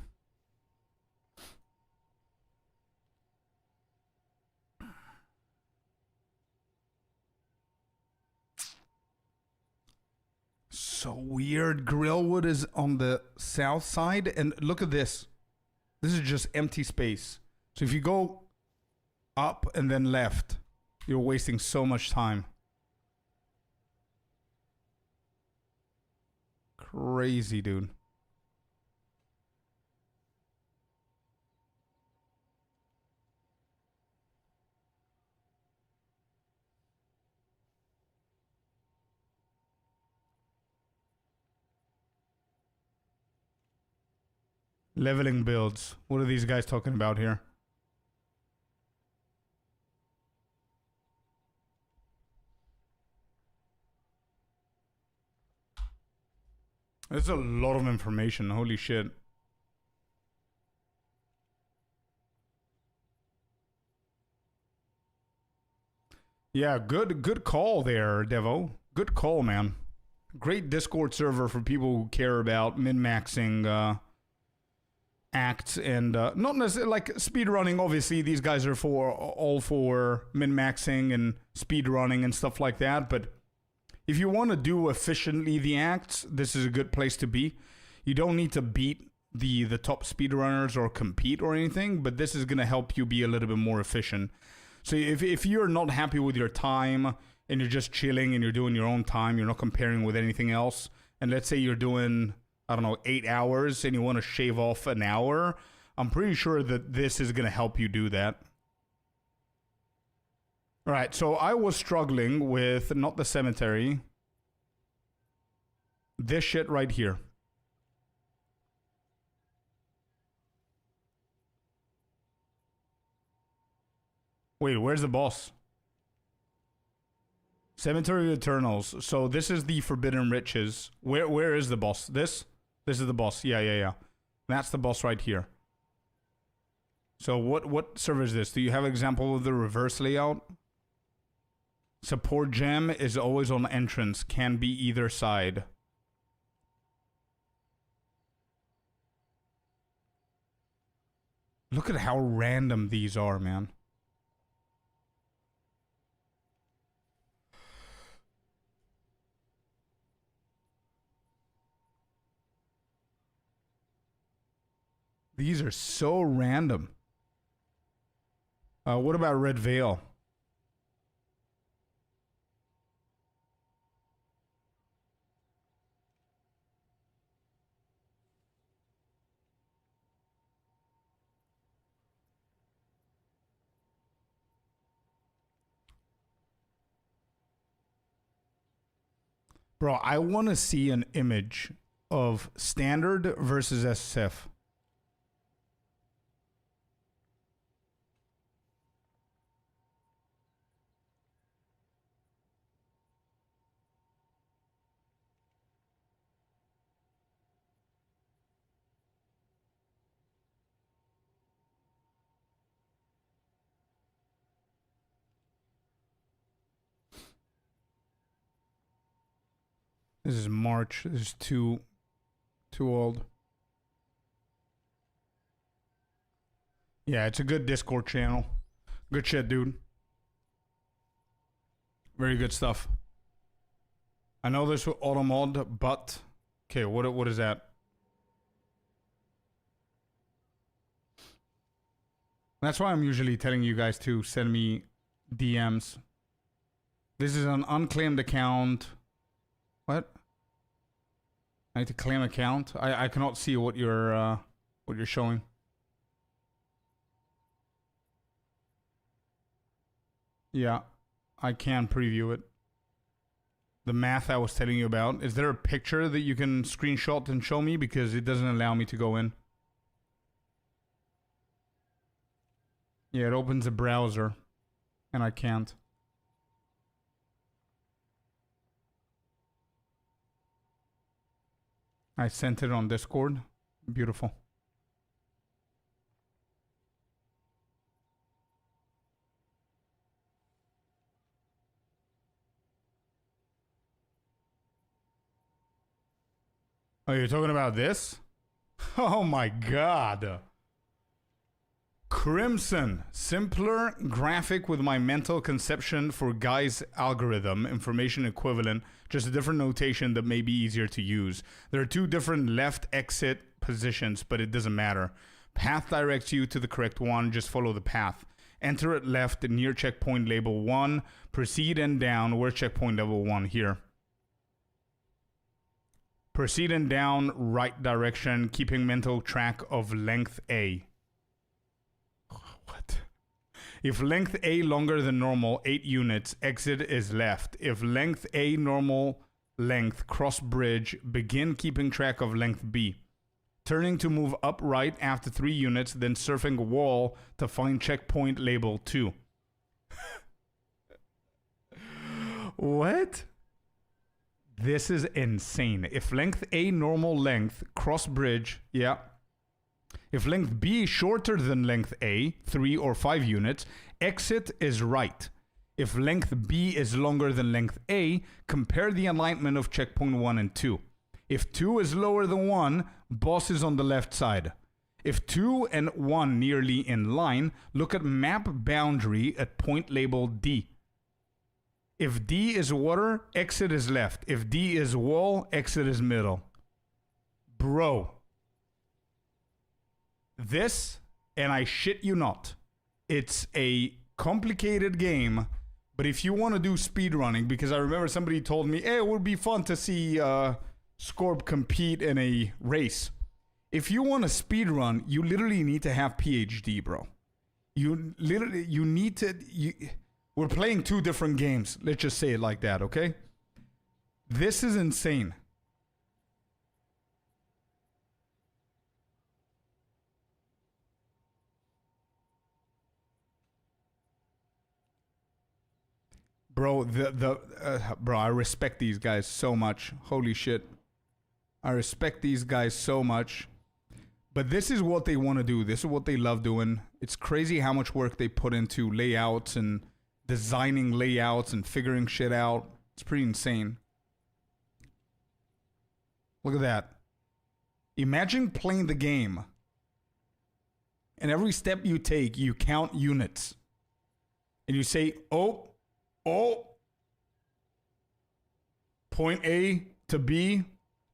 So weird. Grillwood is on the south side, and look at this. This is just empty space. So if you go up and then left, you're wasting so much time. Crazy, dude. Leveling builds. What are these guys talking about here? There's a lot of information. Holy shit. Yeah, good call there, Devo. Good call, man. Great Discord server for people who care about min-maxing acts and not necessarily like speedrunning. Obviously, these guys are all for min-maxing and speedrunning and stuff like that, but if you want to do efficiently the acts, this is a good place to be. You don't need to beat the top speedrunners or compete or anything, but this is going to help you be a little bit more efficient. So if you're not happy with your time and you're just chilling and you're doing your own time, you're not comparing with anything else, and let's say you're doing, I don't know, 8 hours and you want to shave off an hour, I'm pretty sure that this is going to help you do that. All right, so I was struggling with not the cemetery. This shit right here. Wait, where's the boss? Cemetery of Eternals. So this is the Forbidden Riches. Where is the boss? This is the boss. Yeah. That's the boss right here. So what server is this? Do you have an example of the reverse layout? Support gem is always on entrance. Can be either side. Look at how random these are, man. These are so random. What about Red Veil? Bro, I want to see an image of standard versus SSF. This is March. This is too old. Yeah, it's a good Discord channel. Good shit, dude. Very good stuff. I know this with automod, but okay, what is that? That's why I'm usually telling you guys to send me DMs. This is an unclaimed account. What? I need to claim account. I cannot see what you're showing. Yeah, I can preview it. The math I was telling you about. Is there a picture that you can screenshot and show me? Because it doesn't allow me to go in. Yeah, it opens a browser. And I can't. I sent it on Discord. Beautiful. Oh, you're talking about this? Oh my god. Crimson. Simpler graphic with my mental conception for Guy's algorithm. Information equivalent. Just a different notation that may be easier to use. There are two different left exit positions, but it doesn't matter. Path directs you to the correct one. Just follow the path. Enter at left near checkpoint label 1. Proceed and down. Where's checkpoint level 1? Here. Proceed and down right direction, keeping mental track of length A. What? If length A longer than normal, 8 units, exit is left. If length A normal length, cross bridge, begin keeping track of length B. Turning to move up right after 3 units, then surfing a wall to find checkpoint label 2. What? This is insane. If length A normal length, cross bridge, yeah. If length B is shorter than length A, 3 or 5 units, exit is right. If length B is longer than length A, compare the alignment of checkpoint 1 and 2. If 2 is lower than 1, boss is on the left side. If 2 and 1 nearly in line, look at map boundary at point labeled D. If D is water, exit is left. If D is wall, exit is middle. Bro. This, and I shit you not, it's a complicated game, but if you want to do speedrunning, because I remember somebody told me, hey, it would be fun to see Scorp compete in a race. If you want to speedrun, you literally need to have PhD, bro. You need to... We're playing 2 different games. Let's just say it like that, okay? This is insane. Bro, bro, I respect these guys so much. Holy shit. I respect these guys so much. But this is what they want to do. This is what they love doing. It's crazy how much work they put into layouts and designing layouts and figuring shit out. It's pretty insane. Look at that. Imagine playing the game, and every step you take, you count units. And you say, oh, point A to B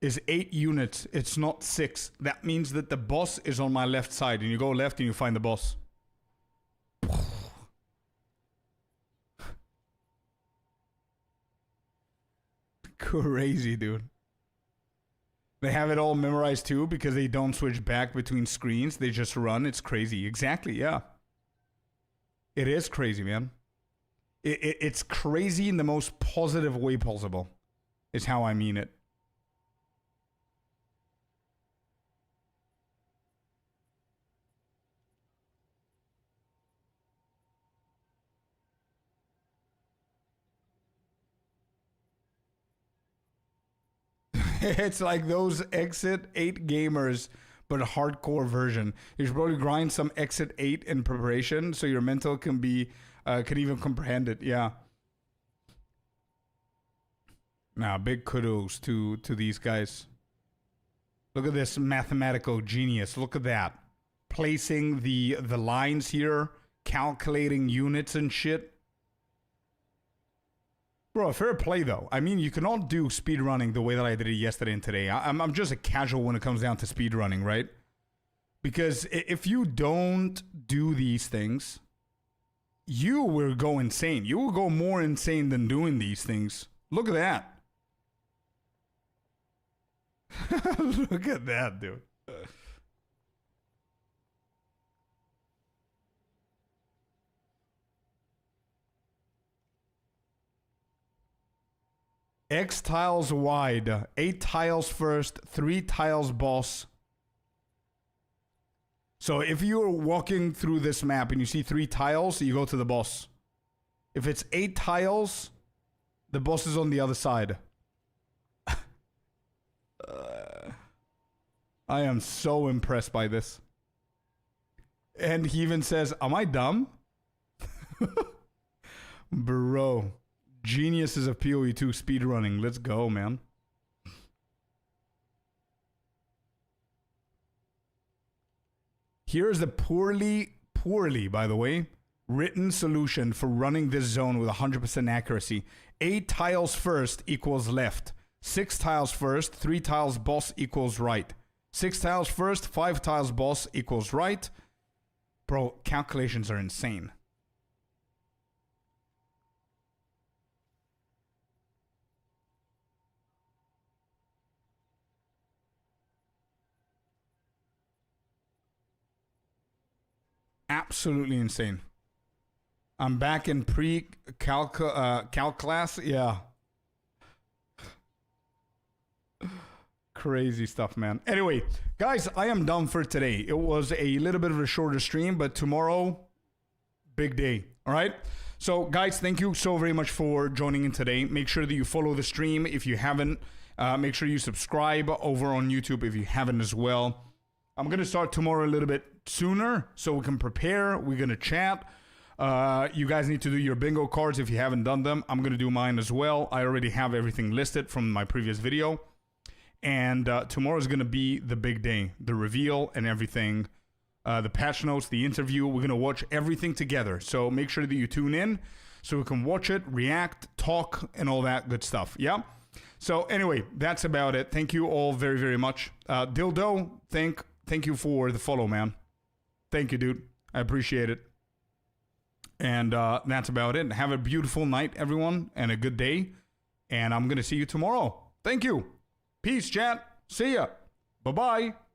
is 8 units. It's not 6. That means that the boss is on my left side. And you go left and you find the boss. Crazy, dude. They have it all memorized too because they don't switch back between screens. They just run. It's crazy. Exactly, yeah. It is crazy, man. It's crazy in the most positive way possible, is how I mean it. It's like those Exit 8 gamers, but a hardcore version. You should probably grind some Exit 8 in preparation so your mental can be can even comprehend it. Yeah. Nah, big kudos to these guys. Look at this mathematical genius. Look at that. Placing the lines here, calculating units and shit. Bro, fair play though. I mean, you cannot do speedrunning the way that I did it yesterday and today. I'm just a casual when it comes down to speedrunning, right? Because if you don't do these things, you will go insane. You will go more insane than doing these things. Look at that. Look at that, dude. X tiles wide, 8 tiles first, 3 tiles boss. So if you're walking through this map and you see 3 tiles, you go to the boss. If it's 8 tiles, the boss is on the other side. I am so impressed by this. And he even says, am I dumb? Bro. Geniuses of PoE2 speedrunning. Let's go, man. Here's the poorly, by the way, written solution for running this zone with 100% accuracy. 8 tiles first equals left. 6 tiles first, 3 tiles boss equals right. 6 tiles first, 5 tiles boss equals right. Bro, calculations are insane. Absolutely insane. I'm back in calc class. Yeah. Crazy stuff, man. Anyway, guys, I am done for today. It was a little bit of a shorter stream, but tomorrow, big day. All right. So, guys, thank you so very much for joining in today. Make sure that you follow the stream if you haven't. Make sure you subscribe over on YouTube if you haven't as well. I'm going to start tomorrow a little bit sooner so we can prepare. We're going to chat. You guys need to do your bingo cards if you haven't done them. I'm going to do mine as well. I already have everything listed from my previous video. And tomorrow is going to be the big day, the reveal and everything. The patch notes, the interview. We're going to watch everything together. So make sure that you tune in so we can watch it, react, talk, and all that good stuff. Yeah? So anyway, that's about it. Thank you all very, very much. Dildo, thank you for the follow, man. Thank you, dude. I appreciate it. And that's about it. Have a beautiful night, everyone, and a good day. And I'm going to see you tomorrow. Thank you. Peace, chat. See ya. Bye-bye.